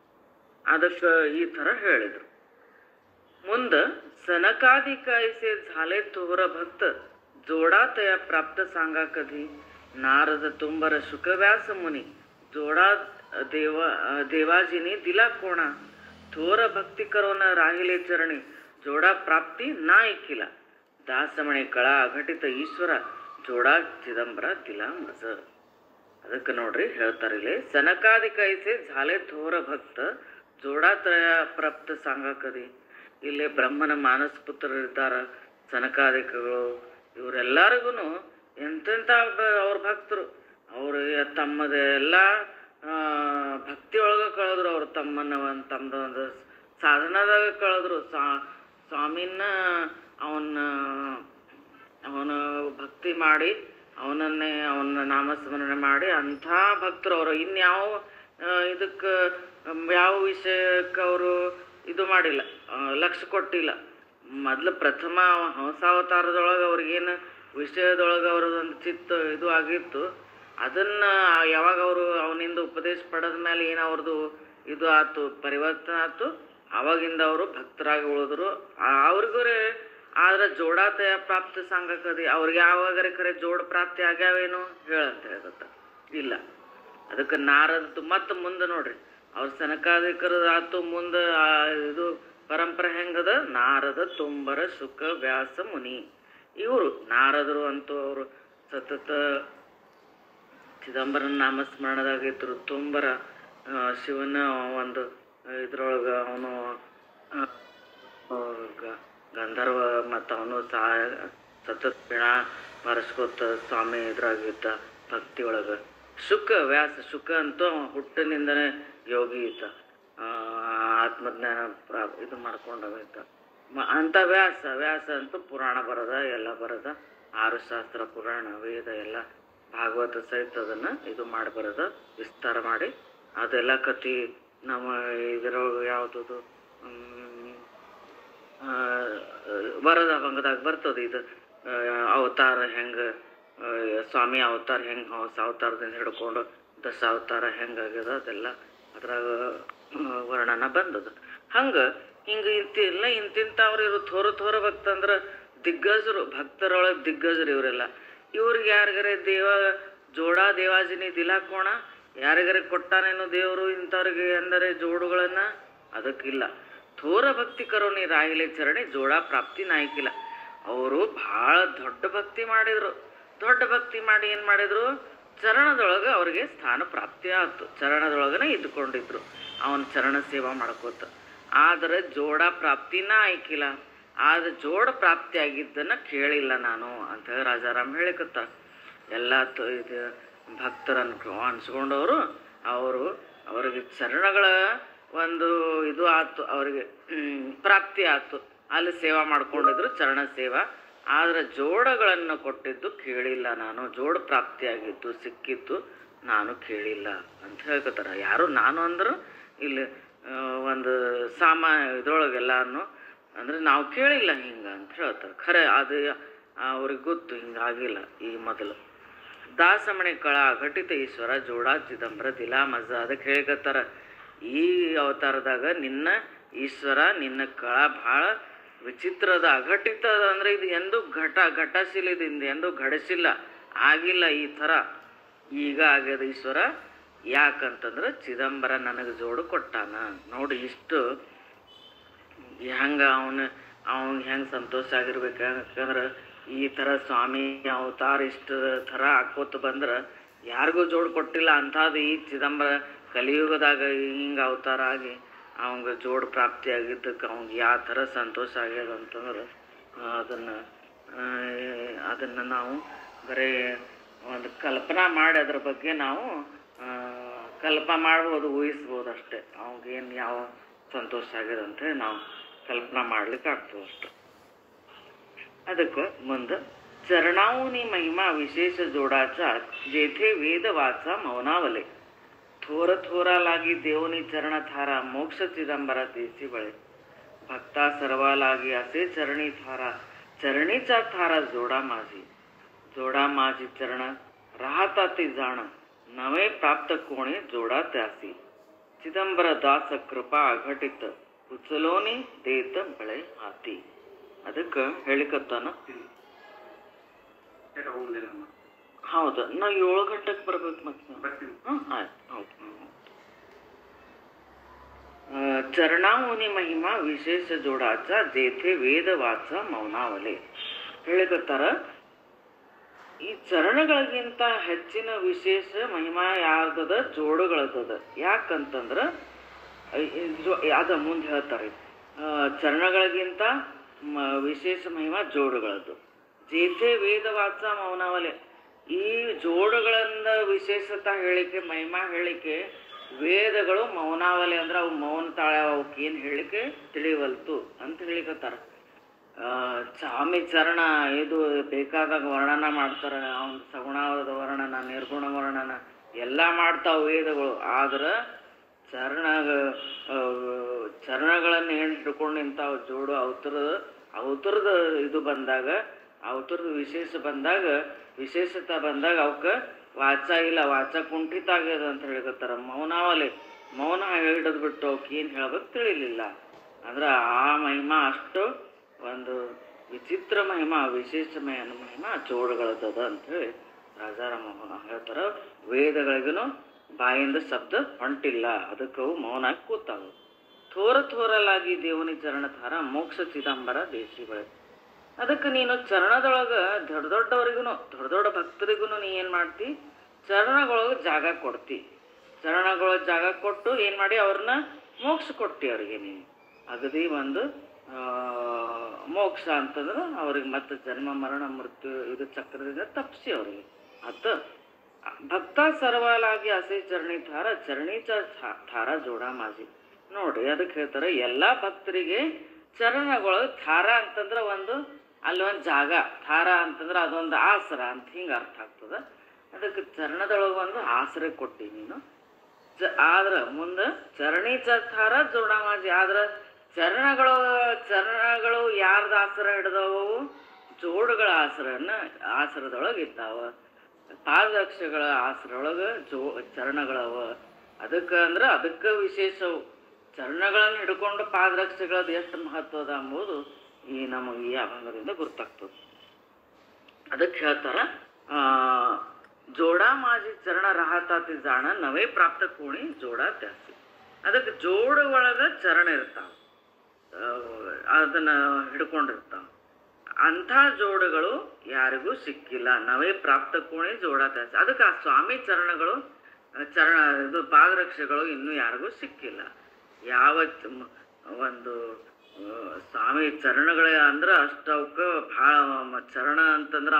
ಅದಕ್ಕೆ ಈ ಥರ ಹೇಳಿದರು. ಮುಂದೆ सनकादिकायसे झाले थोर भक्त जोडा तया प्राप्त सांगा कधी नारद तुंबर शुकव्यास मुनी जोडा देवाजीने दिला कोणा थोर भक्ती करोना राहिले चरणी जोडा प्राप्ती ना ऐकिला दासमणे कळा अघटित ईश्वर जोडा चिದಂಬರ दिला मज. ಅದಕ್ಕೆ ನೋಡ್ರಿ ಹೇಳ್ತಾರೆ ಇಲ್ಲಿ, ಸನಕಾದಿಕೈಸೆ झाले थोर भक्त जोडा तया प्राप्त सांगा कधी. ಇಲ್ಲಿ ಬ್ರಹ್ಮನ ಮಾನಸ ಪುತ್ರರಿದ್ದಾರ, ಸನಕಾದಿಕಗಳು, ಇವರೆಲ್ಲರಿಗೂ ಎಂತೆಂಥ ಅವ್ರ ಭಕ್ತರು. ಅವರು ತಮ್ಮದ ಎಲ್ಲ ಭಕ್ತಿ ಒಳಗೆ ಕಳೆದ್ರು. ಅವರು ತಮ್ಮದ ಒಂದು ಸಾಧನದಾಗ ಕಳೆದ್ರು. ಸ್ವಾಮಿನ ಅವನ ಭಕ್ತಿ ಮಾಡಿ ಅವನ ನಾಮಸ್ಮರಣೆ ಮಾಡಿ ಅಂಥ ಭಕ್ತರು ಅವರು. ಇನ್ಯಾವ ಇದಕ್ಕೆ ಯಾವ ವಿಷಯಕ್ಕೆ ಅವರು ಇದು ಮಾಡಿಲ್ಲ, ಲಕ್ಷ್ಯ ಕೊಟ್ಟಿಲ್ಲ. ಮೊದಲು ಪ್ರಥಮ ಹಂಸಾವತಾರದೊಳಗೆ ಅವ್ರಿಗೇನು ವಿಷಯದೊಳಗೆ ಅವ್ರದ್ದೊಂದು ಚಿತ್ತ ಇದು ಆಗಿತ್ತು. ಅದನ್ನು ಯಾವಾಗ ಅವರು ಅವನಿಂದ ಉಪದೇಶ ಪಡೆದ ಮೇಲೆ ಏನು ಅವ್ರದ್ದು ಇದು ಆಯ್ತು, ಪರಿವರ್ತನೆ ಆಯ್ತು, ಆವಾಗಿಂದ ಅವರು ಭಕ್ತರಾಗಿ ಉಳಿದ್ರು. ಅವ್ರಿಗೂ ಆದ್ರೆ ಜೋಡಾತಯ ಪ್ರಾಪ್ತಿ ಸಂಘಕದಿ ಅವ್ರಿಗೆ ಯಾವಾಗರೆ ಖರೆ ಜೋಡ ಪ್ರಾಪ್ತಿ ಆಗ್ಯಾವೇನು ಹೇಳಂತ ಹೇಳ್ತ ಇಲ್ಲ. ಅದಕ್ಕೆ ನಾರದದ್ದು ಮತ್ತು ಮುಂದೆ ನೋಡ್ರಿ, ಅವ್ರ ಸನಕಾದಿಕರ ಆತು ಮುಂದೆ ಇದು ಪರಂಪರೆ ಹೆಂಗದ, ನಾರದ ತುಂಬರ ಶುಕ ವ್ಯಾಸ ಮುನಿ. ಇವರು ನಾರದರು ಅಂತೂ ಅವರು ಸತತ ಚಿದಂಬರನ ನಾಮಸ್ಮರಣದಾಗಿದ್ರು. ತುಂಬರ ಶಿವನ ಒಂದು ಇದ್ರೊಳಗೆ ಅವನು ಗಂಧರ್ವ ಮತ್ತು ಅವನು ಸತತ ಪಿಣ ಬಾರಿಸ್ಕೊತ ಸ್ವಾಮಿ ಇದ್ರಾಗಿದ್ದ ಭಕ್ತಿ ಒಳಗೆ. ಶುಕ ವ್ಯಾಸ, ಶುಕ ಅಂತೂ ಹುಟ್ಟಿನಿಂದನೇ ಯೋಗಿ ಇದ್ದ, ಆತ್ಮಜ್ಞಾನ ಇದು ಮಾಡ್ಕೊಂಡವಿದ್ದ. ಅಂಥ ವ್ಯಾಸ ಅಂತೂ ಪುರಾಣ ಬರದ, ಎಲ್ಲ ಬರದ, 6 ಶಾಸ್ತ್ರ, ಪುರಾಣ, ವೇದ ಎಲ್ಲ ಭಾಗವತ ಸಹಿತ ಅದನ್ನು ಇದು ಮಾಡಿ ಬರದ, ವಿಸ್ತಾರ ಮಾಡಿ ಅದೆಲ್ಲ ಕತಿ ನಮ್ಮ ಇದರೊಳಗೆ ಯಾವುದದು ವರದ ಭಂಗದಾಗ ಬರ್ತದೆ. ಇದು ಅವತಾರ ಹೆಂಗೆ, ಸ್ವಾಮಿ ಅವತಾರ ಹೆಂಗೆ, ಹೊಸ ಅವತಾರದಿಂದ ಹಿಡ್ಕೊಂಡು ದಶಾವತಾರ ಹೆಂಗಾಗ್ಯದ ಅದೆಲ್ಲ ಅದ್ರಾಗ ವರ್ಣನ ಬಂದದ. ಹಿಂಗೆ ಇಂತಿಂಥವ್ರು ಇವರು ಥೋರ ಭಕ್ತ ಅಂದ್ರೆ ದಿಗ್ಗಜರು, ಭಕ್ತರೊಳಗೆ ದಿಗ್ಗಜರು ಇವರೆಲ್ಲ. ಇವ್ರಿಗೆ ಯಾರಿಗಾರೆ ಜೋಡಾ ದೇವಾಜಿನಿ ದಿಲಾಕೋಣ ಯಾರಿಗಾರೆ ಕೊಟ್ಟಾನೇನು ದೇವರು ಇಂಥವ್ರಿಗೆ ಅಂದರೆ ಜೋಡುಗಳನ್ನು? ಅದಕ್ಕಿಲ್ಲ. ಥೋರ ಭಕ್ತಿ ಕರೋನಿ ರಾಹಿಲೆ ಚರಣಿ ಜೋಡಾ ಪ್ರಾಪ್ತಿ ನಾಯ್ಕಿಲ್ಲ. ಅವರು ಭಾಳ ದೊಡ್ಡ ಭಕ್ತಿ ಮಾಡಿದರು. ದೊಡ್ಡ ಭಕ್ತಿ ಮಾಡಿ ಏನು ಮಾಡಿದರು, ಚರಣದೊಳಗೆ ಅವ್ರಿಗೆ ಸ್ಥಾನ ಪ್ರಾಪ್ತಿ ಆಯ್ತು. ಚರಣದೊಳಗನೆ ಇದ್ಕೊಂಡಿದ್ರು, ಅವನ ಚರಣ ಸೇವಾ ಮಾಡ್ಕೋತ. ಆದರೆ ಜೋಡ ಪ್ರಾಪ್ತಿನ ಆಯ್ಕಿಲ್ಲ. ಆದ್ರೆ ಜೋಡ ಪ್ರಾಪ್ತಿ ಆಗಿದ್ದನ್ನು ಕೇಳಿಲ್ಲ ನಾನು ಅಂತ ಹೇಳಿ ರಾಜಾರಾಮ್ ಹೇಳಿಕತ್ತ. ಎಲ್ಲ ಇದು ಭಕ್ತರನ್ನು ಅನ್ಸ್ಕೊಂಡವರು ಅವ್ರಿಗೆ ಚರಣಗಳ ಒಂದು ಇದು ಆಯ್ತು, ಅವ್ರಿಗೆ ಪ್ರಾಪ್ತಿ ಆಯ್ತು. ಅಲ್ಲಿ ಸೇವಾ ಮಾಡ್ಕೊಂಡಿದ್ರು, ಚರಣ ಸೇವಾ. ಆದರೆ ಜೋಡಗಳನ್ನು ಕೊಟ್ಟಿದ್ದು ಕೇಳಿಲ್ಲ ನಾನು, ಜೋಡ ಪ್ರಾಪ್ತಿಯಾಗಿದ್ದು ಸಿಕ್ಕಿದ್ದು ನಾನು ಕೇಳಿಲ್ಲ ಅಂತ ಹೇಳ್ಕೊತಾರೆ. ಯಾರು ನಾನು ಅಂದರು ಇಲ್ಲಿ ಒಂದು ಇದ್ರೊಳಗೆಲ್ಲಾನು ಅಂದರೆ ನಾವು ಕೇಳಿಲ್ಲ ಹಿಂಗೆ ಅಂತ ಹೇಳ್ತಾರೆ. ಖರೆ ಅದು ಅವ್ರಿಗೆ ಗೊತ್ತು ಹಿಂಗಾಗಿಲ್ಲ. ಈ ಮೊದಲು ದಾಸಮಣಿ ಕಳ ಘಟಿತ ಈಶ್ವರ ಜೋಡಾ ಚಿದಂಬರ ದಿಲಾ ಮಜ ಅದಕ್ಕೆ ಹೇಳ್ಕತ್ತಾರ. ಈ ಅವತಾರದಾಗ ನಿನ್ನ ಈಶ್ವರ, ನಿನ್ನ ಕಳ ಭಾಳ ವಿಚಿತ್ರದ, ಅಘಟಿತದ. ಅಂದರೆ ಇದು ಎಂದೂ ಘಟಶಿಲಿದಿಂದ ಎಂದೂ ಘಟಿಸಿಲ್ಲ, ಆಗಿಲ್ಲ ಈ ಥರ. ಈಗ ಆಗ್ಯದ ಈಶ್ವರ. ಯಾಕಂತಂದ್ರೆ ಚಿದಂಬರ ನನಗೆ ಜೋಡು ಕೊಟ್ಟಾನ ನೋಡಿ. ಇಷ್ಟು ಹೆಂಗೆ ಅವ್ನಿಗೆ ಹೆಂಗೆ ಸಂತೋಷ ಆಗಿರ್ಬೇಕು. ಯಾಕಂದ್ರೆ ಈ ಥರ ಸ್ವಾಮಿ ಅವತಾರ ಇಷ್ಟು ಥರ ಹಾಕೋತ ಬಂದ್ರೆ ಯಾರಿಗೂ ಜೋಡು ಕೊಟ್ಟಿಲ್ಲ. ಅಂಥದ್ದು ಈ ಚಿದಂಬರ ಕಲಿಯುಗದಾಗ ಹಿಂಗೆ ಅವತಾರ ಆಗಿ ಅವಂಗೆ ಜೋಡು ಪ್ರಾಪ್ತಿ ಆಗಿದ್ದಕ್ಕೆ ಅವ್ನಿಗೆ ಯಾವ ಥರ ಸಂತೋಷ ಆಗ್ಯದ ಅಂತಂದ್ರೆ ಅದನ್ನು ನಾವು ಬರೀ ಒಂದು ಕಲ್ಪನಾ ಮಾಡಿ ಅದ್ರ ಬಗ್ಗೆ ನಾವು ಕಲ್ಪನಾ ಮಾಡ್ಬೋದು, ಊಹಿಸ್ಬೋದು ಅಷ್ಟೇ. ಅವ್ಗೇನು ಯಾವ ಸಂತೋಷ ಆಗ್ಯದ ಅಂತೇಳಿ ನಾವು ಕಲ್ಪನಾ ಮಾಡ್ಲಿಕ್ಕೆ ಆಗ್ತದೆ ಅಷ್ಟೆ. ಅದಕ್ಕೆ ಮುಂದೆ चरणावनी महिमा विशेष जोडाचा जेथे वेद वाचा मौनावले थोर थोरा लागी देवनी चरण थारा मोक्ष चिदंबरा देसी बळे भक्ता सर्वा लागी असे चरणी थारा चरणीचा थारा जोडा माझी जोडा माझी चरण राहता ती जाण नवे प्राप्त कोणी जोडा त्यासी चिदंबर दास कृपा ಅಘಟಿತ ಉಚಲೋನಿ ದೇತ ಬಳೆ ಹಾತಿ. ಅದಕ್ಕೆ ಹೇಳಿಕತ್ತಾನ. ಹೌದು, ನಾ 7 ಗಂಟೆಗೆ ಬರ್ಬೇಕು. ಮತ್ತೆ ಆಯ್ತು. ಹೌದು. चरणावनी महिमा विशेष जोडाचा जेथे ವೇದ ವಾಚ ಮೌನಾವಲೆ ಹೇಳಿಕತ್ತಾರ. ಈ ಚರಣಗಳಿಗಿಂತ ಹೆಚ್ಚಿನ ವಿಶೇಷ ಮಹಿಮಾ ಯಾರ್ದದ? ಜೋಡುಗಳದದ. ಯಾಕಂತಂದ್ರ ಅದ ಮುಂದೆ ಹೇಳ್ತಾರೆ, ಚರಣಗಳಿಗಿಂತ ವಿಶೇಷ ಮಹಿಮಾ ಜೋಡುಗಳದ್ದು. ಜೇಥೆ ವೇದ ವಾಚ ಮೌನಾವಲೆ, ಈ ಜೋಡುಗಳಿಂದ ವಿಶೇಷತಾ ಹೇಳಿಕೆ, ಮಹಿಮಾ ಹೇಳಿಕೆ ವೇದಗಳು ಮೌನಾವಲೆ ಅಂದ್ರೆ ಅವು ಮೌನ ತಾಳ್ಯಾವ, ಅವಕ್ಕೇನು ಹೇಳಿಕೆ ತಿಳಿವಲ್ತು ಅಂತ ಹೇಳಿಕತ್ತಾರ. ಸ್ವಾಮಿ ಚರಣ ಇದು ಬೇಕಾದಾಗ ವರ್ಣನ ಮಾಡ್ತಾರ. ಅವನ ಸಗುಣವಾದ ವರ್ಣನ, ನಿರ್ಗುಣ ವರ್ಣನ ಎಲ್ಲ ಮಾಡ್ತಾವ ವೇದಗಳು. ಆದ್ರೆ ಚರಣಗಳನ್ನು ಏನು ಹಿಡ್ಕೊಂಡು ನಿಂತಾವ ಜೋಡು ಅವತರದ ಇದು ಬಂದಾಗ, ಅವತರದ ವಿಶೇಷತೆ ಬಂದಾಗ ಅವಕ್ಕೆ ವಾಚ ಇಲ್ಲ, ವಾಚ ಕುಂಠಿತ ಆಗ್ಯದ ಅಂತ ಹೇಳಿಕತ್ತಾರ. ಮೌನಾವಲೆ, ಮೌನ ಹಿಡಿದು ಬಿಟ್ಟು ಅವಕ್ಕೆ ಏನು ಹೇಳ್ಬೇಕು ತಿಳಿಲಿಲ್ಲ. ಅಂದ್ರೆ ಆ ಮಹಿಮಾ ಅಷ್ಟು ಒಂದು ವಿಚಿತ್ರ ಮಹಿಮಾ, ವಿಶೇಷ ಮಹಿಮಾ ಜೋಡುಗಳದ ಅಂಥೇಳಿ ರಾಜಾರಾಮ ಹೇಳ್ತಾರ. ವೇದಗಳಿಗೂ ಬಾಯಿಂದ ಶಬ್ದ ಹೊಂಟಿಲ್ಲ, ಅದಕ್ಕವು ಮೌನ ಕೂತಾವು. ಥೋರಲಾಗಿ ದೇವನಿ ಚರಣಧಾರ ಮೋಕ್ಷ ಚಿದಂಬರ ದೇಶಿಗಳು. ಅದಕ್ಕೆ ನೀನು ಚರಣದೊಳಗೆ ದೊಡ್ಡ ಭಕ್ತರಿಗೂ ನೀ ಏನು ಮಾಡ್ತಿ? ಚರಣಗಳೊಳಗೆ ಜಾಗ ಕೊಡ್ತಿ. ಚರಣಗಳೊಳಗೆ ಜಾಗ ಕೊಟ್ಟು ಏನು ಮಾಡಿ ಅವ್ರನ್ನ ಮೋಕ್ಷ ಕೊಡ್ತಿ. ಅವ್ರಿಗೆ ನೀನು ಅಗದಿ ಒಂದು ಮೋಕ್ಷ ಅಂತಂದ್ರೆ ಅವ್ರಿಗೆ ಮತ್ತೆ ಜನ್ಮ ಮರಣ ಮೃತ್ಯು ಇದು ಚಕ್ರದಿಂದ ತಪ್ಪಿಸಿ ಅವ್ರಿಗೆ ಅತ್ತ ಭಕ್ತ ಸರ್ವಾಲಾಗಿ ಅಸೆ ಚರಣಿ ಥಾರ ಜೋಡ ಮಾಜಿ. ನೋಡ್ರಿ, ಅದಕ್ಕೆ ಹೇಳ್ತಾರೆ ಎಲ್ಲ ಭಕ್ತರಿಗೆ ಚರಣಗಳೊಳಗೆ ಥಾರ ಅಂತಂದ್ರೆ ಅಲ್ಲೊಂದು ಜಾಗ, ಥಾರ ಅಂತಂದ್ರೆ ಅದೊಂದು ಆಸರ ಅಂತ ಹಿಂಗೆ ಅರ್ಥ ಆಗ್ತದೆ. ಅದಕ್ಕೆ ಚರಣದೊಳಗೆ ಒಂದು ಆಸರೆ ಕೊಟ್ಟಿ ನೀನು. ಆದ್ರೆ ಮುಂದೆ ಚರಣಿ ಥಾರ ಜೋಡ ಮಾಜಿ. ಆದ್ರೆ ಚರಣಗಳು ಯಾರ್ದು ಆಸರ ಹಿಡ್ದವು? ಜೋಡುಗಳ ಆಸರದೊಳಗೆ ಇದ್ದಾವ. ಪಾದರಕ್ಷೆಗಳ ಆಸರೊಳಗೆ ಚರಣಗಳವ. ಅದಕ್ಕೆ ವಿಶೇಷವು. ಚರಣಗಳನ್ನು ಹಿಡ್ಕೊಂಡು ಪಾದರಕ್ಷೆಗಳದ್ದು ಎಷ್ಟು ಮಹತ್ವದ ಎಂಬುದು ನಮಗೆ ಈ ಅಭಂಗದಿಂದ ಗೊತ್ತಾಗ್ತದೆ. ಅದಕ್ಕೆ ಹೇಳ್ತಾರ, ಜೋಡಾ ಮಾಜಿ ಚರಣ ರಹತಾತಿ ಜಾಣ ನವೇ ಪ್ರಾಪ್ತ ಕೋಣಿ ಜೋಡ ತ್ಯಾಸಿ. ಅದಕ್ಕೆ ಜೋಡು ಒಳಗೆ ಚರಣ ಇರ್ತಾವ, ಅದನ್ನ ಹಿಡ್ಕೊಂಡಿರ್ತಾವ. ಅಂಥ ಜೋಡುಗಳು ಯಾರಿಗೂ ಸಿಕ್ಕಿಲ್ಲ. ನವೇ ಪ್ರಾಪ್ತ ಕೋಣಿ ಜೋಡ ತ್ಯಾಸಿ. ಅದಕ್ಕೆ ಆ ಸ್ವಾಮಿ ಇದು ಪಾದರಕ್ಷೆಗಳು ಇನ್ನೂ ಯಾರಿಗೂ ಸಿಕ್ಕಿಲ್ಲ. ಯಾವ ಒಂದು ಸ್ವಾಮಿ ಚರಣಗಳೇ ಅಂದ್ರೆ ಅಷ್ಟು ಅವಕ್ಕೆ ಭಾಳ ಚರಣ ಅಂತಂದ್ರೆ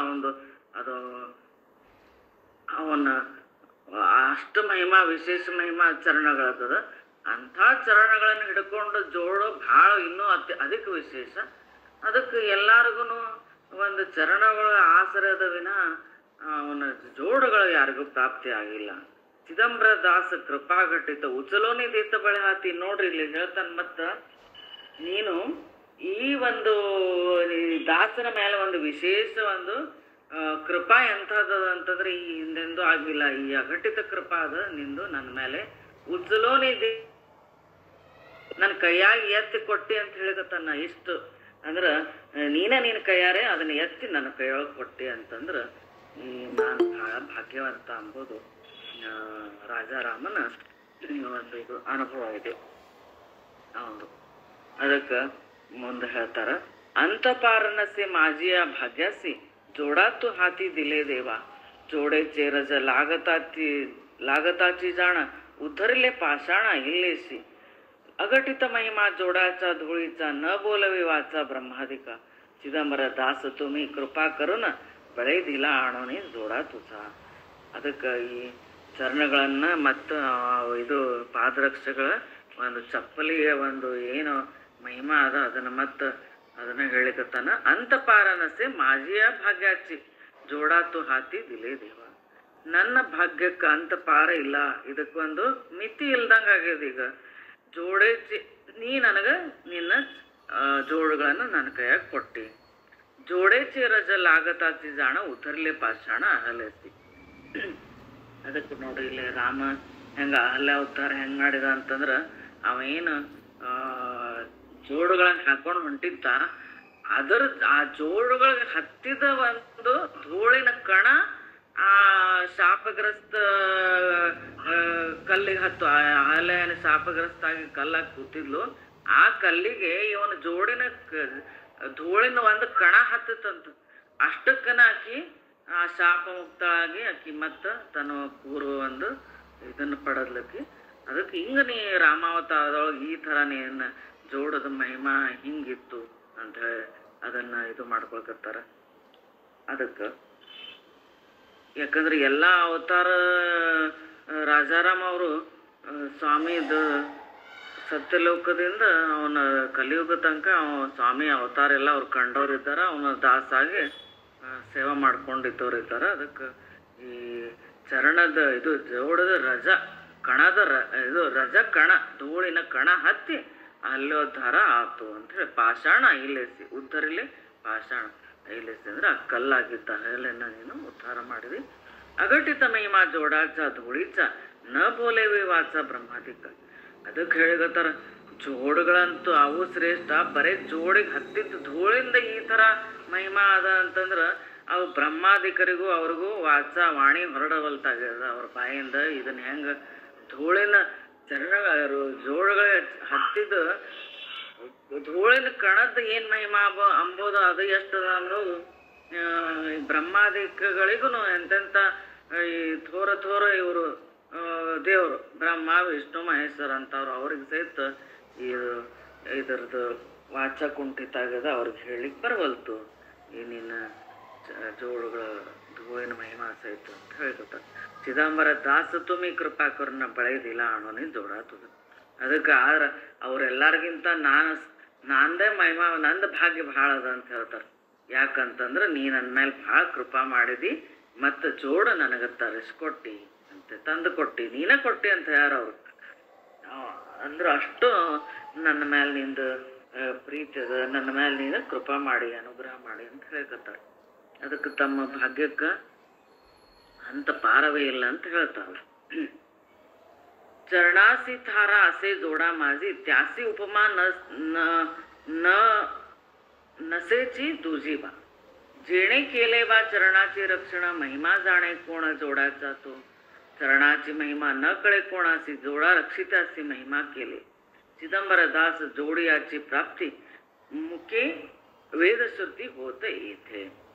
ಅವನ ಅಷ್ಟು ಮಹಿಮಾ, ವಿಶೇಷ ಮಹಿಮಾ ಚರಣಗಳದ. ಅಂಥ ಚರಣಗಳನ್ನು ಹಿಡ್ಕೊಂಡು ಜೋಡು ಭಾಳ ಇನ್ನೂ ಅಧಿಕ ವಿಶೇಷ. ಅದಕ್ಕೆ ಎಲ್ಲರಿಗೂ ಒಂದು ಚರಣಗಳ ಆಸರದ ವಿನ ಅವನ ಜೋಡುಗಳು ಯಾರಿಗೂ ಪ್ರಾಪ್ತಿ ಆಗಿಲ್ಲ. ಚಿದಂಬರ ದಾಸ ಕೃಪಾಘಟಿತ ಉಚಲೋನಿ ದೇತ ಬಳೆ ಹಾತಿ. ನೋಡ್ರಿ, ಇಲ್ಲಿ ಹೇಳ್ತಾನೆ, ಮತ್ತ ನೀನು ಈ ಒಂದು ದಾಸನ ಮೇಲೆ ಒಂದು ವಿಶೇಷ ಒಂದು ಕೃಪಾ ಎಂಥದ್ದು ಅಂತಂದ್ರೆ ಈ ಹಿಂದೆಂದೂ ಆಗಿಲ್ಲ. ಈ ಅಘಟಿತ ಕೃಪಾ ಅದ ನಿಂದು ನನ್ನ ಮೇಲೆ. ಉಜ್ಜಲೋನಿ ನನ್ನ ಕೈಯಾಗಿ ಎತ್ತಿ ಕೊಟ್ಟಿ ಅಂತ ಹೇಳಿಕತ್ತಾನ. ಇಷ್ಟು ಅಂದ್ರೆ ನೀನ ಕೈಯಾರೆ ಅದನ್ನ ಎತ್ತಿ ನನ್ನ ಕೈಯೊಳಗೆ ಕೊಟ್ಟಿ ಅಂತಂದ್ರೆ ನಾನು ಬಹಳ ಭಾಗ್ಯವಂತ ಅಂಬೋದು ರಾಜಾರಾಮನ ಒಂದು ಇದು ಅನುಭವ ಇದೆ. ಹೌದು. ಅದಕ್ಕೆ ಮುಂದೆ ಹೇಳ್ತಾರ, ಅಂತಪಾರನಸೆ ಮಾಜಿಯ ಭಾಗ್ಯಸಿ जोडातू हाती दिले देवा जोडे चेरज लागताची जाण उधरले पाषाणा इल्लेसी अघटित महिमा जोडाचा धुळीचा न बोलवे वाचा ब्रह्मादिका चिदंबर दास तुम्ही कृपा करून ಬಳೆ ದಿಲ ಆಣೋನಿ ಜೋಡ ತುಸ. ಅದಕ್ಕೆ ಈ ಚರಣಗಳನ್ನ ಮತ್ತು ಇದು ಪಾದರಕ್ಷೆಗಳ ಒಂದು ಚಪ್ಪಲಿಯ ಒಂದು ಏನು ಮಹಿಮಾ ಅದ ಅದನ್ನ ಹೇಳಿಕತ್ತಾನ. ಅಂತಪಾರನಸೆ ಮಾಜಿಯ ಭಾಗ್ಯಾಚಿ ಜೋಡಾತು ಹಾತಿ ದಿಲೇ ದೇವ. ನನ್ನ ಭಾಗ್ಯಕ್ಕೆ ಅಂತಪಾರ ಇಲ್ಲ, ಇದಕ್ಕೊಂದು ಮಿತಿ ಇಲ್ದಂಗೆ ಆಗ್ಯದ. ಈಗ ಜೋಡೆ ನೀ ನನಗೆ ನಿನ್ನ ಜೋಡುಗಳನ್ನು ನನ್ನ ಕೈಯಾಗ ಕೊಟ್ಟಿ. जोडेचे रज लागताची जाण उतरले पाषाಣ ಅಹಲ್ಯಸಿ. ಅದಕ್ಕೆ ನೋಡಿ ಇಲ್ಲಿ ರಾಮ ಹೆಂಗ ಅಹಲ್ಯ ಅವತಾರ ಹೆಂಗ್ ಮಾಡಿದ ಅಂತಂದ್ರ ಅವೇನು ಜೋಡುಗಳನ್ನ ಹಾಕೊಂಡು ಹೊಂಟಿದ್ದ, ಅದರ ಆ ಜೋಡುಗಳಿಗೆ ಹತ್ತಿದ ಒಂದು ಧೂಳಿನ ಕಣ ಆ ಶಾಪಗ್ರಸ್ತ ಕಲ್ಲಿಗೆ ಹತ್ತು, ಅಹಲ್ಯನ ಶಾಪಗ್ರಸ್ತ ಆಗಿ ಕಲ್ಲಾಗಿ ಕೂತಿದ್ಲು. ಆ ಕಲ್ಲಿಗೆ ಇವನು ಜೋಡಿನ ಧೂಳಿನ ಒಂದು ಕಣ ಹತ್ತತಂತ. ಅಷ್ಟಕ್ಕನ ಆಕಿ ಆ ಶಾಪ ಮುಕ್ತಳಾಗಿ ಆಕಿ ಮತ್ತ ತನ್ನ ಪೂರ್ವ ಒಂದು ಇದನ್ನು ಪಡೆದ್ಲಕ್ಕಿ. ಅದಕ್ಕೆ ಹಿಂಗ ನೀ ರಾಮಾವತಾರದೊಳಗೆ ಈ ಥರ ನೀನು ಜೋಡದ ಮಹಿಮಾ ಹಿಂಗಿತ್ತು ಅಂತ ಹೇಳಿ ಅದನ್ನ ಇದು ಮಾಡ್ಕೊಳ್ಕತ್ತಾರ. ಅದಕ್ಕೆ ಯಾಕಂದ್ರೆ ಎಲ್ಲ ಅವತಾರ ರಾಜಾರಾಮ್ ಅವರು ಸ್ವಾಮಿದ ಸತ್ಯಲೋಕದಿಂದ ಅವನ ಕಲಿಯುಗ ತನಕ ಸ್ವಾಮಿ ಅವತಾರ ಎಲ್ಲ ಅವ್ರು ಕಂಡವ್ರು ಇದ್ದಾರೆ, ಅವನ ದಾಸಾಗಿ ಸೇವೆ ಮಾಡ್ಕೊಂಡಿದ್ದವ್ರು ಇದ್ದಾರೆ. ಅದಕ್ಕೆ ಈ ಚರಣದ ಇದು ಜೋಡದ ರಜ ಕಣದ ಇದು ರಜ ಕಣ ಧೂಳಿನ ಕಣ ಹತ್ತಿ ಅಲ್ಲೋದ್ಧಾರ ಆತು ಅಂತ ಹೇಳಿ ಪಾಷಾಣ ಐಲೇಸಿ ಉದ್ಧರಿಲಿ ಪಾಷಾಣ ಐಲೇಸಿ ಅಂದ್ರೆ ಆ ಕಲ್ಲಾಗಿದ್ದ ಅಹಲ್ಯನ ನೀನು ಉದ್ಧಾರ ಮಾಡಿದಿ. ಅಘಟಿತ ಮಹಿಮಾ ಜೋಡಾಚ ಧೂಳಿಚ ನ ಬೋಲೇವಿ ವಾಚ ಬ್ರಹ್ಮಾದಿಕ. ಅದಕ್ಕೆ ಹೇಳಿಗತ್ತಾರ ಜೋಡುಗಳಂತೂ ಅವು ಶ್ರೇಷ್ಠ, ಬರೀ ಜೋಡಿಗೆ ಹತ್ತಿದ್ದು ಧೂಳಿಂದ ಈ ಥರ ಮಹಿಮಾ ಅದ ಅಂತಂದ್ರೆ ಅವು ಬ್ರಹ್ಮಾಧಿಕರಿಗೂ ಅವ್ರಿಗೂ ವಾಣಿ ಹೊರಡವಲ್ತಾಗ್ಯದ ಅವ್ರ ಬಾಯಿಂದ. ಇದನ್ನ ಹೆಂಗ ಧೂಳಿನ ಜೋಡುಗಳ ಹತ್ತಿದ ಧೂಳಿನ ಕಣದ ಏನ್ ಮಹಿಮಾ ಅಂಬೋದು ಅದು ಎಷ್ಟದ ಅನ್ನೋದು ಬ್ರಹ್ಮಾದಿಕಗಳಿಗೂ ಎಂತೆಂಥ ಈ ಥೋರ ಇವರು ದೇವರು ಬ್ರಹ್ಮ ವಿಷ್ಣು ಮಹೇಶ್ವರ ಅಂತವ್ರು ಅವ್ರಿಗೆ ಸಹಿತ ಇದರದ್ದು ವಾಚ ಕುಂಠಿತ ಆಗ್ಯದ, ಅವ್ರಿಗೆ ಹೇಳಿಕ್ ಬರವಲ್ತು ಈ ನಿನ್ನ ಜೋಡುಗಳ ಧೂಳಿನ ಮಹಿಮಾ ಸಹಿತ ಅಂತ ಹೇಳ್ಕೊತಾರೆ. ಚಿದಂಬರ ದಾಸ ತುಮಿ ಕೃಪಾಕರನ್ನ ಬೆಳೆದಿಲ್ಲ ಅನ್ನೋನೇ ಜೋಡಾತದ. ಅದಕ್ಕೆ ಆದ್ರೆ ಅವ್ರೆಲ್ಲರಿಗಿಂತ ನಂದೇ ಮಹಿಮಾ ನಂದು ಭಾಗ್ಯ ಭಾಳ ಅದ ಅಂತ ಹೇಳ್ತಾರೆ. ಯಾಕಂತಂದ್ರೆ ನೀ ನನ್ನ ಮೇಲೆ ಭಾಳ ಕೃಪಾ ಮಾಡಿದಿ ಮತ್ತು ಜೋಡ ನನಗೆ ತರಿಸ್ಕೊಟ್ಟಿ ಅಂತ ತಂದು ಕೊಟ್ಟಿ, ನೀನೇ ಕೊಟ್ಟಿ ಅಂತ ಯಾರವ್ರು ಅಂದ್ರೆ ಅಷ್ಟು ನನ್ನ ಮೇಲೆ ನಿಂದು ಪ್ರೀತಿ ಅದ, ನನ್ನ ಮೇಲೆ ನೀನು ಕೃಪಾ ಮಾಡಿ ಅನುಗ್ರಹ ಮಾಡಿ ಅಂತ ಹೇಳ್ಕತ್ತಾರೆ. ಅದಕ್ಕೆ ತಮ್ಮ ಭಾಗ್ಯಕ್ಕೆ ಅಂತ ಪಾರವೇ ಇಲ್ಲ ಅಂತ ಹೇಳ್ತಾರ. चरणासी थारा असे जोडा माझी त्यासी उपमा न नसेची दुजी बा. जेणे केले बा चरणाची रक्षण महिमा जाणे कोण जोडाचा तो. चरणाची महिमा न कळे कोणासी जोडा रक्षितासी महिमा केले. चिदंबर दास जोडियाची प्राप्ती मुके ವೇದಶ್ರುತಿ ಹೋತ ಈಥೆ.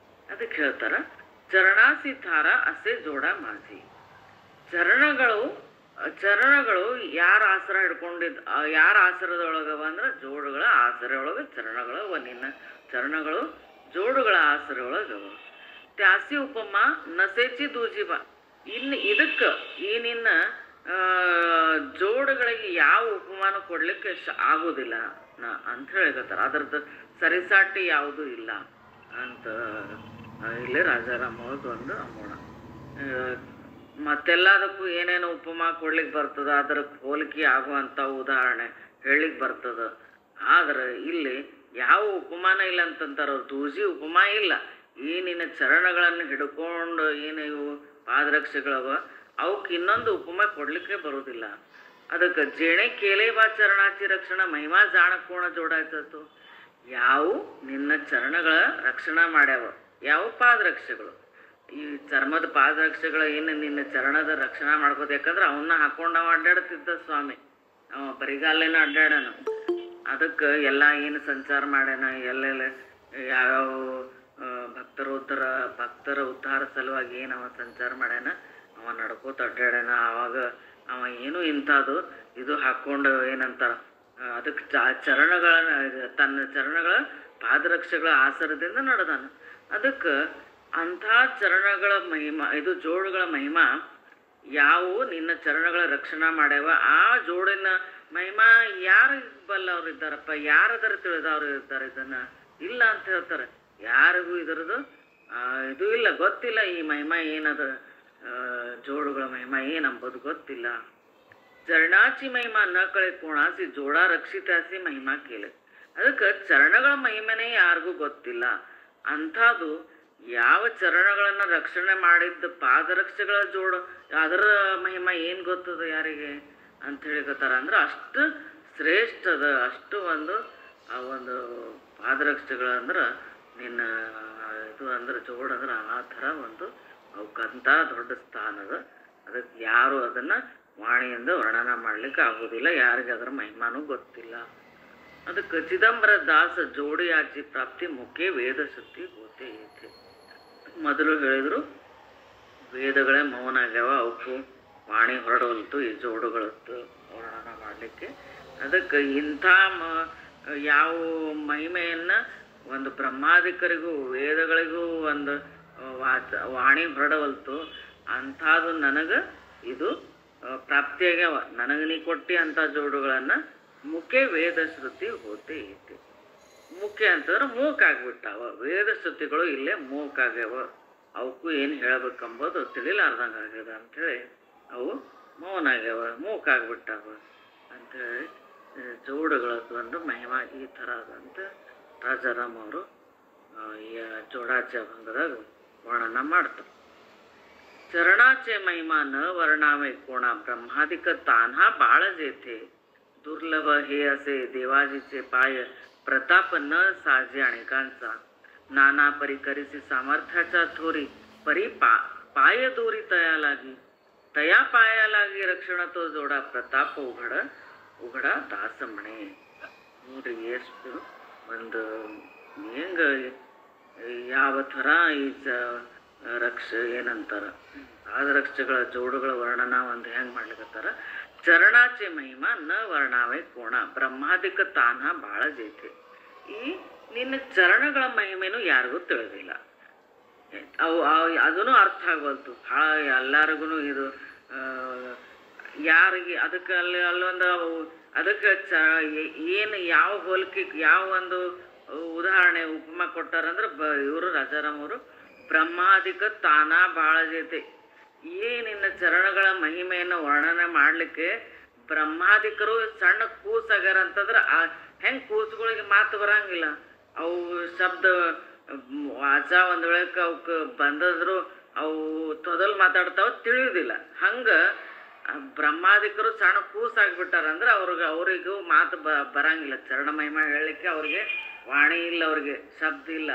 ಅದಕ್ಕೆ ಹೇಳ್ತಾರ ಚರಣಾಸಿ ಥಾರ ಅಸೆ ಜೋಡ ಮಾಸಿ. ಚರಣಗಳು ಯಾರ ಆಸರ ಹಿಡ್ಕೊಂಡಿದ್ ಯಾರ ಆಸರದೊಳಗವ ಅಂದ್ರೆ ಜೋಡುಗಳ ಆಸರೆ ಒಳಗೆ ಚರಣಗಳವ. ನಿನ್ನ ಚರಣಗಳು ಜೋಡುಗಳ ಆಸರೆ ಒಳಗವ. ತ್ಯಾಸಿ ಉಪಮ ನಸೇಚಿ ದೂಜಿಬ. ಇನ್ನು ಇದಕ್ಕೆ ಈ ನಿನ್ನ ಜೋಡುಗಳಿಗೆ ಯಾವ ಉಪಮಾನ ಕೊಡ್ಲಿಕ್ಕೆ ಆಗೋದಿಲ್ಲ ಅಂತ ಹೇಳಿಕತ್ತಾರ. ಅದ್ರದ್ದು ಸರಿಸಾಟಿ ಯಾವುದೂ ಇಲ್ಲ ಅಂತ ಇಲ್ಲಿ ರಾಜಾರಾಮ್ ಅವ್ರದ್ದು ಒಂದು ಅಮೋಣ. ಮತ್ತೆಲ್ಲದಕ್ಕೂ ಏನೇನು ಉಪಮಾ ಕೊಡ್ಲಿಕ್ಕೆ ಬರ್ತದ, ಅದರ ಹೋಲಿಕೆ ಆಗುವಂಥ ಉದಾಹರಣೆ ಹೇಳಲಿಕ್ಕೆ ಬರ್ತದ. ಆದ್ರೆ ಇಲ್ಲಿ ಯಾವ ಉಪಮಾನ ಇಲ್ಲ ಅಂತಂತಾರೆ ಅವ್ರು. ದೂಜಿ ಉಪಮಾ ಇಲ್ಲ. ಈ ನಿನ್ನ ಚರಣಗಳನ್ನು ಹಿಡ್ಕೊಂಡು ಏನು ಇವು ಪಾದರಕ್ಷೆಗಳವ ಅವಕ್ಕೆ ಇನ್ನೊಂದು ಉಪಮಾ ಕೊಡ್ಲಿಕ್ಕೆ ಬರೋದಿಲ್ಲ. ಅದಕ್ಕೆ ಜೇಣೆ ಕೇಲೇ ಬಾ ಚರಣಾಚಿ ರಕ್ಷಣ ಮಹಿಮಾ ಜಾಣಕೋಣ ಜೋಡಾಯ್ತು. ಯಾವ ನಿನ್ನ ಚರಣಗಳ ರಕ್ಷಣಾ ಮಾಡ್ಯಾವ, ಯಾವ ಪಾದರಕ್ಷೆಗಳು, ಈ ಚರ್ಮದ ಪಾದರಕ್ಷೆಗಳ ಏನು ನಿನ್ನ ಚರಣದ ರಕ್ಷಣಾ ಮಾಡ್ಕೋತ. ಯಾಕಂದ್ರೆ ಅವನ್ನ ಹಾಕೊಂಡು ನಾವು ಅಡ್ಡಾಡ್ತಿದ್ದ ಸ್ವಾಮಿ, ಅವ ಬರಿಗಾಲೇನ ಅಡ್ಡಾಡನ. ಅದಕ್ಕೆ ಎಲ್ಲ ಏನು ಸಂಚಾರ ಮಾಡ್ಯಾನ, ಎಲ್ಲೆಲ್ಲ ಯಾವ್ಯಾವ ಭಕ್ತರ ಉದ್ಧಾರ ಸಲುವಾಗಿ ಏನು ಅವ ಸಂಚಾರ ಮಾಡ್ಯಾನ, ಅವ ನಡ್ಕೋತ ಅಡ್ಡಾಡ್ಯಾನ. ಆವಾಗ ಅವ ಏನು ಇಂಥದ್ದು ಇದು ಹಾಕ್ಕೊಂಡು ಏನಂತಾರ ಅದಕ್ಕೆ ತನ್ನ ಚರಣಗಳ ಪಾದರಕ್ಷೆಗಳ ಆಸರದಿಂದ ನಡೆದಾನ. ಅದಕ್ಕೆ ಅಂಥ ಚರಣಗಳ ಮಹಿಮಾ, ಇದು ಜೋಡುಗಳ ಮಹಿಮಾ ಯಾವುವು ನಿನ್ನ ಚರಣಗಳ ರಕ್ಷಣಾ ಮಾಡ್ಯಾವ. ಆ ಜೋಡಿನ ಮಹಿಮಾ ಯಾರು ಬಲ್ಲವ್ರು ಇದ್ದಾರಪ್ಪ, ಯಾರದರ ತಿಳಿದವ್ರು ಇರ್ತಾರೆ. ಇದನ್ನ ಇಲ್ಲ ಅಂತ ಹೇಳ್ತಾರೆ. ಯಾರಿಗೂ ಇದರದು ಇದು ಇಲ್ಲ, ಗೊತ್ತಿಲ್ಲ. ಈ ಮಹಿಮಾ ಏನದ, ಜೋಡುಗಳ ಮಹಿಮಾ ಏನಂಬುದು ಗೊತ್ತಿಲ್ಲ. ಚರಣಾಚಿ ಮಹಿಮಾ ನ ಕಳೆ ಕೋಣಾಸಿ ಜೋಡ ರಕ್ಷಿತಾಸಿ ಮಹಿಮಾ ಕೇಳಿ. ಅದಕ್ಕೆ ಚರಣಗಳ ಮಹಿಮೆನೇ ಯಾರಿಗೂ ಗೊತ್ತಿಲ್ಲ. ಅಂಥದ್ದು ಯಾವ ಚರಣಗಳನ್ನು ರಕ್ಷಣೆ ಮಾಡಿದ್ದ ಪಾದರಕ್ಷೆಗಳ ಜೋಡು ಅದರ ಮಹಿಮಾ ಏನು ಗೊತ್ತದ ಯಾರಿಗೆ ಅಂತ ಹೇಳಿಕತ್ತಾರ ಅಂದ್ರೆ ಅಷ್ಟು ಶ್ರೇಷ್ಠದ, ಅಷ್ಟು ಆ ಒಂದು ಪಾದರಕ್ಷೆಗಳಂದ್ರೆ ನಿನ್ನ ಇದು ಅಂದ್ರೆ ಜೋಡು ಅಂದ್ರೆ ಆ ಥರ ಅವಕ್ಕಂಥ ದೊಡ್ಡ ಸ್ಥಾನದ. ಅದಕ್ಕೆ ಯಾರು ಅದನ್ನು ವಾಣಿಯಿಂದ ವರ್ಣನ ಮಾಡಲಿಕ್ಕೆ ಆಗೋದಿಲ್ಲ, ಯಾರಿಗೆ ಅದರ ಮಹಿಮಾನೂ ಗೊತ್ತಿಲ್ಲ. ಅದಕ್ಕೆ ಚಿದಂಬರ ದಾಸ ಜೋಡಿ ಆಚಿ ಪ್ರಾಪ್ತಿ ಮುಖ್ಯ ವೇದ ಶಕ್ತಿ ಹೋತೆ ಐತೆ. ಮೊದಲು ಹೇಳಿದ್ರು ವೇದಗಳೇ ಮೌನ ಆಗ್ಯಾವ, ಅವಕ್ಕೂ ವಾಣಿ ಹೊರಡವಲ್ತು ಈ ಜೋಡುಗಳತ್ತು ವರ್ಣನ ಮಾಡಲಿಕ್ಕೆ. ಅದಕ್ಕೆ ಇಂಥ ಯಾವ ಮಹಿಮೆಯನ್ನು ಒಂದು ಬ್ರಹ್ಮಾದಿಕರಿಗೂ ವೇದಗಳಿಗೂ ವಾಣಿ ಹೊರಡವಲ್ತು ಅಂಥದ್ದು ನನಗೆ ಇದು ಪ್ರಾಪ್ತಿಯಾಗ್ಯಾವ. ನನಗೆ ನೀ ಕೊಟ್ಟಿ ಅಂಥ ಜೋಡುಗಳನ್ನು ಮುಖ್ಯ ವೇದ ಶ್ರುತಿ ಹೋತೆ ಐತಿ. ಮುಖ್ಯ ಅಂತಂದ್ರೆ ಮೂಕ ಆಗ್ಬಿಟ್ಟಾವ, ವೇದ ಶ್ರುತಿಗಳು ಇಲ್ಲೇ ಮೂಕ ಆಗ್ಯಾವ, ಅವಕ್ಕೂ ಏನು ಹೇಳ್ಬೇಕಂಬೋದು ತಿಳಿಲಾರ್ದಂಗೆ ಆಗ್ಯದ ಅಂಥೇಳಿ ಅವು ಮೌನ ಆಗ್ಯಾವ, ಮೂಕ ಆಗ್ಬಿಟ್ಟಾವ ಅಂಥೇಳಿ ಜೋಡುಗಳದ್ದು ಮಹಿಮಾ ಈ ಥರ ಅದಂತ ರಾಜಾರಾಮ್ ಅವರು ಈ ಜೋಡಾಚೆ ಭಂಗದಾಗ ವರ್ಣನ ಮಾಡ್ತಾರೆ. चरणाचे महिमा न वर्णावे कोणा ब्रह्मादिक तान्हा बाळ जेथे दुर्लभ हे असे देवाजीचे पाय प्रताप न साजे अनेकांचा नाना परी करीसी सामर्थ्याच्या थोरी परी पाय दोरी तया पाया लागी रक्षण तो जोडा प्रताप उघडा दास म्हणे. ನೋಡ್ರಿ ಎಷ್ಟು ಒಂದು ಹೆಂಗ ಯಾವ ಥರ ಈ ಏನಂತಾರ ಪಾದರಕ್ಷೆಗಳ ಜೋಡುಗಳ ವರ್ಣನ ಹೆಂಗ್ ಮಾಡ್ಲಿಕತ್ತಾರ. ಚರಣಾಚೆ ಮಹಿಮಾ ನ ವರ್ಣಾವೆ ಕೋಣ ಬ್ರಹ್ಮಾದಿಕ ತಾನ ಬಾಳ ಜೈತೆ. ಈ ನಿನ್ನ ಚರಣಗಳ ಮಹಿಮೆನೂ ಯಾರಿಗೂ ತಿಳಿದಿಲ್ಲ, ಅದೂ ಅರ್ಥ ಆಗವಲ್ತು ಭಾಳ ಎಲ್ಲರಿಗೂ. ಇದು ಯಾರಿಗೆ ಅದಕ್ಕೆ ಅಲ್ಲೊಂದು ಅದಕ್ಕೆ ಏನು ಯಾವ ಹೋಲಿಕೆ ಯಾವ ಒಂದು ಉದಾಹರಣೆ ಉಪಮಾ ಕೊಟ್ಟಾರಂದ್ರೆ ಇವರು ರಾಜಾರಾಮ್ ಅವರು ಬ್ರಹ್ಮಾದಿಕ ತಾನ ಬಾಳ ಜೈತೆ. ನಿನ್ನ ಚರಣಗಳ ಮಹಿಮೆಯನ್ನು ವರ್ಣನೆ ಮಾಡಲಿಕ್ಕೆ ಬ್ರಹ್ಮಾದಿಕರು ಸಣ್ಣ ಕೂಸಾಗ್ಯಾರ ಅಂತಂದ್ರೆ ಹೆಂಗೆ ಕೂಸುಗಳಿಗೆ ಮಾತು ಬರಂಗಿಲ್ಲ, ಅವು ಶಬ್ದ ವಾಚ ಒಂದು ವೇಳೆಗೆ ಅವಕ್ಕೆ ಬಂದದ್ರು ಅವು ತೊದಲು ಮಾತಾಡ್ತಾವ ತಿಳಿಯುವುದಿಲ್ಲ. ಹಂಗೆ ಬ್ರಹ್ಮಾದಿಕರು ಸಣ್ಣ ಕೂಸಾಗ್ಬಿಟ್ಟಾರಂದ್ರೆ ಅವರಿಗೂ ಮಾತು ಬರಂಗಿಲ್ಲ. ಚರಣ ಮಹಿಮೆ ಹೇಳಲಿಕ್ಕೆ ಅವ್ರಿಗೆ ವಾಣಿ ಇಲ್ಲ, ಅವ್ರಿಗೆ ಶಬ್ದ ಇಲ್ಲ.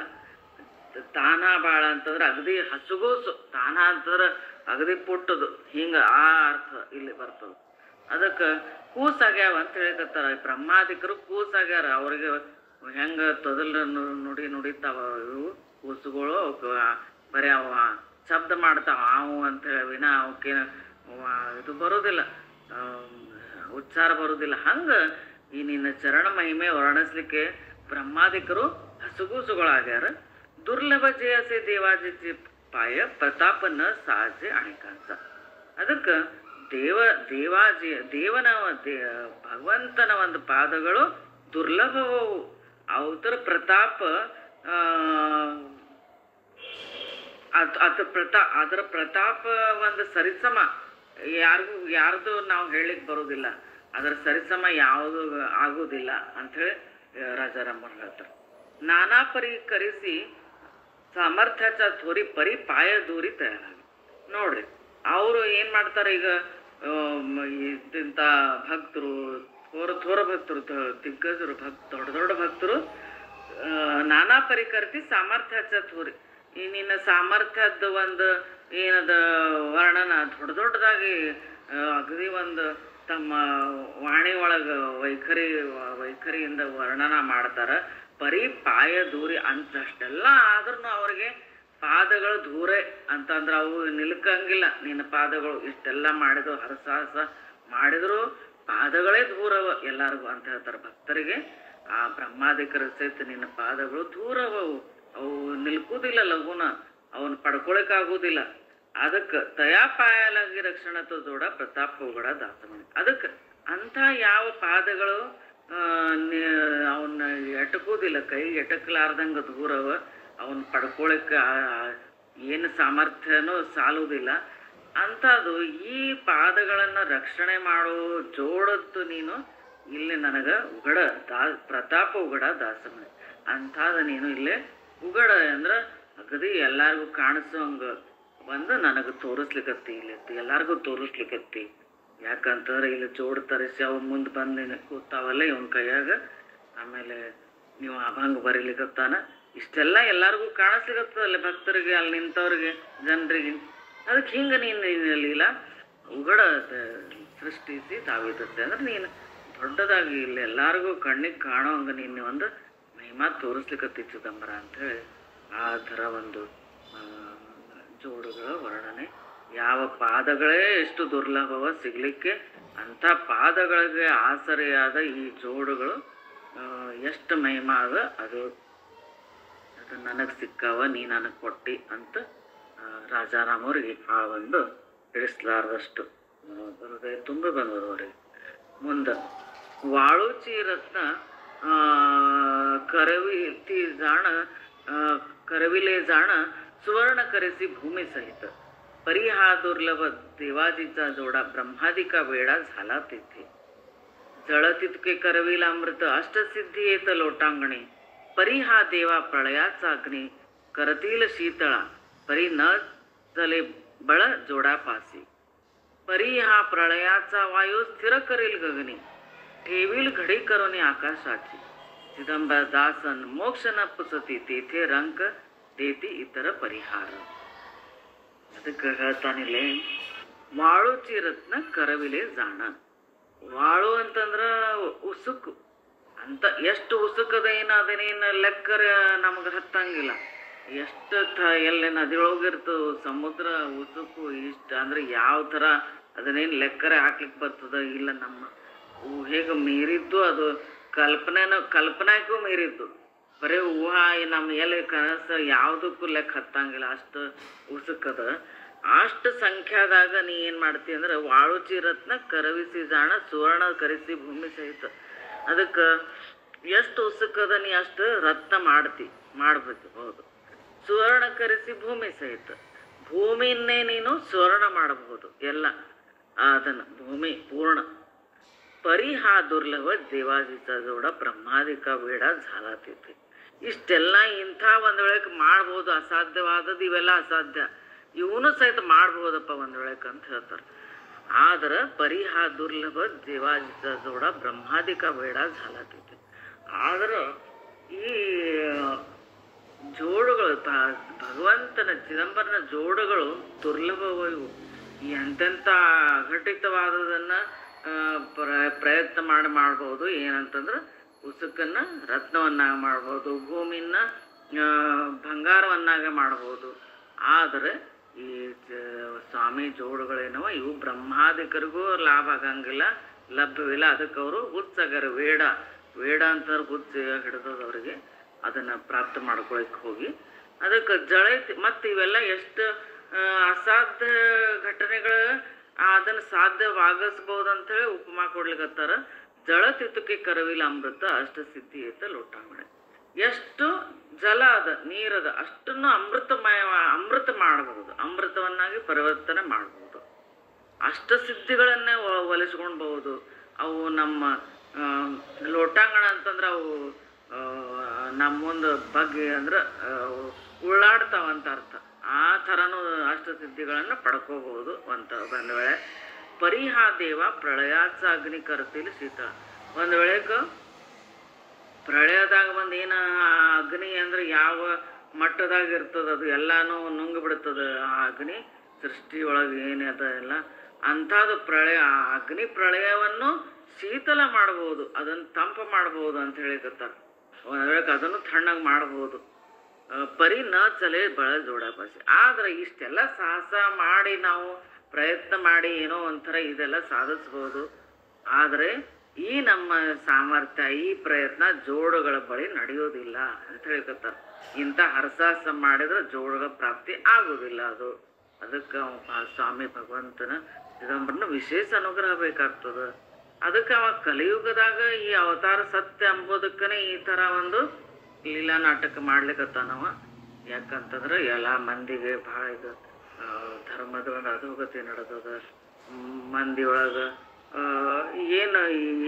ತಾನ ಬಾಳ ಅಂತಂದ್ರೆ ಅಗದಿ ಹಸುಗೂಸು, ತಾನ ಅಂತಂದ್ರೆ ಅಗದಿ ಪುಟ್ಟದು, ಹಿಂಗೆ ಆ ಅರ್ಥ ಇಲ್ಲಿ ಬರ್ತದೆ. ಅದಕ್ಕೆ ಕೂಸಾಗ್ಯಾವ ಅಂತ ಹೇಳಿಕತ್ತಾರ. ಬ್ರಹ್ಮಾದಿಕರು ಕೂಸಾಗ್ಯಾರ, ಅವ್ರಿಗೆ ಹೆಂಗೆ ತೊದಲು ನುಡಿತಾವ ಇವು ಕೂಸುಗಳು. ಅವಕ್ಕೆ ಬರೀ ಅವ ಶಬ್ದ ಮಾಡ್ತಾವ ಅವು ಅಂತ ಹೇಳಿ ವಿನ ಅವಕ್ಕೆ ಇದು ಬರೋದಿಲ್ಲ, ಉಚ್ಚಾರ ಬರೋದಿಲ್ಲ. ಹಂಗೆ ಈ ನಿನ್ನ ಚರಣ ಮಹಿಮೆ ವರ್ಣಿಸ್ಲಿಕ್ಕೆ ಬ್ರಹ್ಮಾದಿಕರು ಹಸುಗೂಸುಗಳಾಗ್ಯಾರ. ದುರ್ಲಭ ಜಯಸೆ ದೇವಾಜಿ ಪಾಯ ಪ್ರತಾಪ ನ ಸಾಜೆ ಅಣಿಕಾಂತ. ಅದಕ್ಕೆ ದೇವನ ಭಗವಂತನ ಒಂದು ಪಾದಗಳು ದುರ್ಲಭವು. ಅವತರ ಪ್ರತಾಪ ಅದರ ಪ್ರತಾಪ ಒಂದು ಸರಿಸಮ ಯಾರ್ದು ನಾವು ಹೇಳಿಕ್ ಬರೋದಿಲ್ಲ, ಅದರ ಸರಿಸಮ ಯಾವುದು ಆಗೋದಿಲ್ಲ ಅಂಥೇಳಿ ರಾಜಾರಾಮರು ಹೇಳ್ತಾರೆ. ನಾನಾ ಪರಿ ಕರೆಸಿ ಸಾಮರ್ಥ್ಯಚ ಥೋರಿ ಪರಿ ಪಾಯ ದೂರಿ ತಯಾರಾಗಿ. ನೋಡ್ರಿ ಅವರು ಏನು ಮಾಡ್ತಾರೆ, ಈಗ ಇಂಥ ಭಕ್ತರು ಥೋರ ಭಕ್ತರು, ದಿಗ್ಗಜರು, ದೊಡ್ಡ ಭಕ್ತರು ನಾನಾ ಪರಿ ಕರೆಸಿ ಸಾಮರ್ಥ್ಯಚ ಥೋರಿ, ಈ ನಿನ್ನ ಸಾಮರ್ಥ್ಯದ ಒಂದು ಏನದ ವರ್ಣನ ದೊಡ್ಡದಾಗಿ ಅಗದಿ ಒಂದು ತಮ್ಮ ವಾಣಿ ಒಳಗೆ ವೈಖರಿಯಿಂದ ವರ್ಣನ ಮಾಡ್ತಾರೆ. ಬರೀ ಪಾಯ ದೂರಿ ಅಂತಷ್ಟೆಲ್ಲ ಆದ್ರೂ ಅವ್ರಿಗೆ ಪಾದಗಳು ದೂರೇ ಅಂತಂದ್ರೆ ಅವು ನಿಲ್ಕಂಗಿಲ್ಲ. ನಿನ್ನ ಪಾದಗಳು ಇಷ್ಟೆಲ್ಲ ಮಾಡಿದ್ರು, ಹರಸಾಹಸ ಮಾಡಿದ್ರು ಪಾದಗಳೇ ದೂರವ ಎಲ್ಲರಿಗೂ ಅಂತ ಹೇಳ್ತಾರೆ ಭಕ್ತರಿಗೆ. ಆ ಬ್ರಹ್ಮಾದಿಕರ ಸಹಿತ ನಿನ್ನ ಪಾದಗಳು ದೂರವವು, ಅವು ನಿಲ್ಕುದಿಲ್ಲ ಲಘುನ, ಅವನ್ನ ಪಡ್ಕೊಳಕ್ಕಾಗೋದಿಲ್ಲ. ಅದಕ್ಕೆ ತಯಾಪಾಯಲಾಗಿ ರಕ್ಷಣతో ಜೋಡ ಪ್ರತಾಪ ಉಗಡ ದಾಸಮಣಿ. ಅದಕ್ಕೆ ಅಂಥ ಯಾವ ಪಾದಗಳು ಅವನ್ನ ಎಟಕುವುದಿಲ್ಲ, ಕೈ ಎಟಕಲಾರ್ದಂಗೆ ದೂರವ, ಅವನ್ನ ಪಡ್ಕೊಳಕ್ಕೆ ಏನು ಸಾಮರ್ಥ್ಯನೂ ಸಾಲುವುದಿಲ್ಲ ಅಂಥದ್ದು. ಈ ಪಾದಗಳನ್ನು ರಕ್ಷಣೆ ಮಾಡೋ ಜೋಡದ್ದು ನೀನು ಇಲ್ಲಿ ನನಗೆ ಪ್ರತಾಪ ಉಗಡ ದಾಸಮಣಿ ಅಂಥದ್ದು ನೀನು ಇಲ್ಲೇ ಉಗಡ ಅಂದ್ರೆ ಅಗದಿ ಎಲ್ಲಾರ್ಗೂ ಕಾಣಿಸೋಂಗ ಬಂದು ನನಗೆ ತೋರಿಸ್ಲಿಕ್ಕತ್ತಿ ಇಲ್ಲತ್ತಿ ಎಲ್ಲಾರ್ಗೂ ತೋರಿಸ್ಲಿಕ್ಕತ್ತಿ. ಯಾಕಂತಂದ್ರೆ ಇಲ್ಲಿ ಜೋಡ್ ತರಿಸಿ ಅವು ಮುಂದೆ ಬಂದು ಕೂತಾವಲ್ಲ ಇವನ್ ಕೈಯಾಗ. ಆಮೇಲೆ ನೀವು ಅಭಂಗ ಬರೀಲಿಕ್ಕತ್ತಾನ. ಇಷ್ಟೆಲ್ಲ ಎಲ್ಲಾರ್ಗೂ ಕಾಣಿಸ್ಲಿಕ್ಕತ್ತಲ್ಲ, ಭಕ್ತರಿಗೆ, ಅಲ್ಲಿ ನಿಂತವ್ರಿಗೆ, ಜನರಿಗೆ. ಅದಕ್ಕೆ ಹಿಂಗೆ ನೀನು ಲೀಲಾ ಉಗಡ ಸೃಷ್ಟಿಸಿ ತಾವಿದತ್ತೆ ಅಂದ್ರೆ ನೀನು ದೊಡ್ಡದಾಗಿ ಇಲ್ಲಿ ಎಲ್ಲಾರ್ಗೂ ಕಣ್ಣಿಗೆ ಕಾಣೋ ಹಂಗೆ ನೀನು ಒಂದು ಮಹಿಮಾ ತೋರಿಸ್ಲಿಕ್ಕತ್ತಿ ಚಿದಂಬರ ಅಂಥೇಳಿ ಆ ಥರ ಒಂದು ಜೋಡುಗಳ ವರ್ಣನೆ. ಯಾವ ಪಾದಗಳೇ ಎಷ್ಟು ದುರ್ಲಭವ ಸಿಗ್ಲಿಕ್ಕೆ, ಅಂಥ ಪಾದಗಳಿಗೆ ಆಸರೆಯಾದ ಈ ಜೋಡುಗಳು ಎಷ್ಟು ಮಹಿಮಾ ಅದ. ಅದು ನನಗೆ ಸಿಕ್ಕಾವ, ನೀ ನನಗೆ ಕೊಟ್ಟಿ ಅಂತ ರಾಜಾರಾಮವ್ರಿಗೆ ಆ ಒಂದು ತಿಳಿಸ್ಲಾರ್ದಷ್ಟು ಹೃದಯ ತುಂಬ ಬಂದದ ಅವರಿಗೆ. ಮುಂದೆ ವಾಳುಚಿ ರತ್ನ करविले जाण सुवर्ण करेसी भूमी सहित परी हा दुर्लभ देवाजीचा जोडा ब्रह्मादिका वेळा झाला तेथे. जळ तितके करविला अमृत अष्टसिद्धी येत लोटांगणे. परी हा देवा प्रळयाचा अग्नी करतील शीतळा. परी न चले बळ जोडापासी. परी हा प्रळयाचा वायू स्थिर करील गगनी. ठेवील घडी करोनी आकाशाची. चिदंबर दासन मोक्ष न पुसती तेथे रंक देती इतर परिहार. ಅದಕ್ಕೆ ಹೇಳ್ತಾನಿಲ್ಲೇ ವಾಳುಚಿ ರತ್ನ ಕರವಿಲೆ ಜಾಣ. ವಾಳು ಅಂತಂದ್ರ ಉಸುಕು ಅಂತ. ಎಷ್ಟು ಉಸುಕದ ಏನು ಅದನ್ನೇನು ಲೆಕ್ಕರ ನಮಗೆ ಹತ್ತಂಗಿಲ್ಲ. ಎಷ್ಟು ಎಲ್ಲಿ ನದಿಯೊಳಗಿರ್ತದ ಸಮುದ್ರ ಉಸುಕು ಇಷ್ಟ ಅಂದ್ರೆ ಯಾವ ಥರ ಅದನ್ನೇನು ಲೆಕ್ಕರೆ ಹಾಕ್ಲಿಕ್ಕೆ ಬರ್ತದ ಇಲ್ಲ. ನಮ್ಮ ಹೇಗೆ ಮೀರಿದ್ದು ಅದು ಕಲ್ಪನಾಕ್ಕೂ ಮೀರಿದ್ದು. ಬರೀ ಊಹಾ ನಮ್ಮ ಎಲ್ಲಿ ಕನಸು ಯಾವುದಕ್ಕೂ ಲೆಕ್ಕ ಹತ್ತಂಗಿಲ್ಲ. ಅಷ್ಟು ಉಸುಕದ. ಅಷ್ಟು ಸಂಖ್ಯಾದಾಗ ನೀ ಏನು ಮಾಡ್ತಿ ಅಂದ್ರೆ ವಾಳುಚಿ ರತ್ನ ಕರವಿಸಿ ಜಾಣ ಸುವರ್ಣ ಕರೆಸಿ ಭೂಮಿ ಸಹಿತ. ಅದಕ್ಕೆ ಎಷ್ಟು ಉಸುಕದ ನೀ ಅಷ್ಟು ರತ್ನ ಮಾಡ್ಬೇಕು. ಹೌದು, ಸುವರ್ಣ ಕರೆಸಿ ಭೂಮಿ ಸಹಿತ. ಭೂಮಿಯನ್ನೇ ನೀನು ಸುವರ್ಣ ಮಾಡಬಹುದು ಎಲ್ಲ ಅದನ್ನು, ಭೂಮಿ ಪೂರ್ಣ. परी हा दुर्लभ देवाजीचा जोडा ब्रह्मादिಕ वेळा झाला तेथे. ಇಷ್ಟೆಲ್ಲ ಇಂಥ ಒಂದು ವೇಳೆಗೆ ಮಾಡ್ಬೋದು. ಅಸಾಧ್ಯವಾದದ್ದು ಇವೆಲ್ಲ ಅಸಾಧ್ಯ, ಇವನು ಸಹಿತ ಮಾಡ್ಬೋದಪ್ಪ ಒಂದು ವೇಳೆಗೆ ಅಂತ ಹೇಳ್ತಾರೆ. ಆದ್ರೆ ಪರಿ ಹಾ ದುರ್ಲಭ ದೇವಾಜಿತ ಜೋಡ ಬ್ರಹ್ಮಾದಿಕ ವೇಡ ಝಾಲತೈತಿ. ಆದ್ರೆ ಈ ಜೋಡುಗಳು ಭಗವಂತನ ಚಿದಂಬರನ ಜೋಡುಗಳು ದುರ್ಲಭವು. ಎಂತೆಂಥ ಅಘಟಿತವಾದದನ್ನ ಪ್ರಯತ್ನ ಮಾಡ್ಬೋದು. ಏನಂತಂದ್ರೆ ಉಸುಕನ್ನ ರತ್ನವನ್ನಾಗ ಮಾಡ್ಬೋದು, ಭೂಮಿನ ಬಂಗಾರವನ್ನಾಗ ಮಾಡ್ಬೋದು. ಆದರೆ ಈ ಸ್ವಾಮಿ ಜೋಡುಗಳೇನವ ಇವು ಬ್ರಹ್ಮಾದಿಕರಿಗೂ ಲಾಭ ಆಗಂಗಿಲ್ಲ, ಲಭ್ಯವಿಲ್ಲ. ಅದಕ್ಕೆ ಅವರು ಹುಚ್ಚಗರ ವೇಡ ಅಂತಂದ್ರೆ ಹುಚ್ಚ ಹಿಡಿದವ್ರಿಗೆ ಅದನ್ನು ಪ್ರಾಪ್ತ ಮಾಡ್ಕೊಳಕ್ಕೆ ಹೋಗಿ ಅದಕ್ಕೆ ಜಳೈತಿ. ಮತ್ತು ಇವೆಲ್ಲ ಎಷ್ಟು ಅಸಾಧ್ಯ ಘಟನೆಗಳು ಅದನ್ನು ಸಾಧ್ಯವಾಗಿಸ್ಬೋದು ಅಂಥೇಳಿ ಉಪಮಾ ಕೊಡ್ಲಿಕ್ಕತ್ತಾರ. ಜಳ ತಿತ್ತುಕೆ ಕರವಿಲ ಅಮೃತ ಅಷ್ಟ ಸಿದ್ಧಿ ಐತ ಲೋಟಾಂಗಣೆ. ಎಷ್ಟು ಜಲ ಅದ, ನೀರದ ಅಷ್ಟನ್ನು ಅಮೃತ ಮಾಡಬಹುದು, ಅಮೃತವನ್ನಾಗಿ ಪರಿವರ್ತನೆ ಮಾಡಬಹುದು. ಅಷ್ಟ ಸಿದ್ಧಿಗಳನ್ನೇ ಒಲಿಸ್ಕೊಳ್ಬಹುದು. ಅವು ನಮ್ಮ ಲೋಟಾಂಗಣ ಅಂತಂದ್ರೆ ಅವು ನಮ್ಮ ಮುಂದೆ ಬಗ್ಗೆ ಅಂದ್ರೆ ಉಳ್ಳಾಡ್ತಾವಂತ ಅರ್ಥ. ಆ ಥರನೂ ಅಷ್ಟಸಿದ್ಧಿಗಳನ್ನು ಪಡ್ಕೋಬಹುದು ಅಂತ. ಒಂದು ವೇಳೆ ಪರಿಹಾ ದೇವ ಪ್ರಳಯಾಚ ಅಗ್ನಿ ಕರ್ತಿಲಿ ಶೀತಳ. ಒಂದು ವೇಳೆಗೆ ಪ್ರಳಯದಾಗ ಬಂದು ಏನು ಅಗ್ನಿ ಅಂದ್ರೆ ಯಾವ ಮಟ್ಟದಾಗ ಇರ್ತದ ಅದು ಎಲ್ಲಾನು ನುಂಗಿ ಬಿಡ್ತದ. ಆ ಅಗ್ನಿ ಸೃಷ್ಟಿಯೊಳಗೆ ಏನದ ಎಲ್ಲ ಅಂಥದ್ದು ಪ್ರಳಯ. ಆ ಅಗ್ನಿ ಪ್ರಳಯವನ್ನು ಶೀತಲ ಮಾಡ್ಬೋದು, ಅದನ್ನು ತಂಪು ಮಾಡ್ಬೋದು ಅಂತ ಹೇಳಿಕತ್ತಾರೆ. ಒಂದು ವೇಳೆಗೆ ಅದನ್ನು ತಣ್ಣಗೆ ಮಾಡ್ಬೋದು. ಪರಿ ನ ಚಲೆ ಬಳ ಜೋಡಾಪಾಸಿ. ಆದ್ರೆ ಇಷ್ಟೆಲ್ಲ ಸಾಹಸ ಮಾಡಿ ನಾವು ಪ್ರಯತ್ನ ಮಾಡಿ ಏನೋ ಒಂಥರ ಇದೆಲ್ಲ ಸಾಧಿಸ್ಬೋದು. ಆದರೆ ಈ ನಮ್ಮ ಸಾಮರ್ಥ್ಯ, ಈ ಪ್ರಯತ್ನ ಜೋಡುಗಳ ಬಳಿ ನಡೆಯೋದಿಲ್ಲ ಅಂತ ಹೇಳ್ಕೊತಾರೆ. ಇಂಥ ಹರಸಾಹಸ ಮಾಡಿದ್ರೆ ಜೋಡುಗಳ ಪ್ರಾಪ್ತಿ ಆಗೋದಿಲ್ಲ. ಅದಕ್ಕೆ ಸ್ವಾಮಿ ಭಗವಂತನ ಚಿದಂಬರನ ವಿಶೇಷ ಅನುಗ್ರಹ ಬೇಕಾಗ್ತದೆ. ಅದಕ್ಕೆ ಅವ ಕಲಿಯುಗದಾಗ ಈ ಅವತಾರ ಸತ್ಯ ಅಂಬೋದಕ್ಕನೇ ಈ ಥರ ಒಂದು ಲೀಲಾ ನಾಟಕ ಮಾಡ್ಲಿಕ್ಕತ್ತಾನವ. ಯಾಕಂತಂದ್ರೆ ಎಲ್ಲ ಮಂದಿಗೆ ಭಾಳ ಇದು ಧರ್ಮದ ಒಂದು ಅಧೋಗತಿ ನಡೆದದ. ಮಂದಿ ಒಳಗೆ ಏನು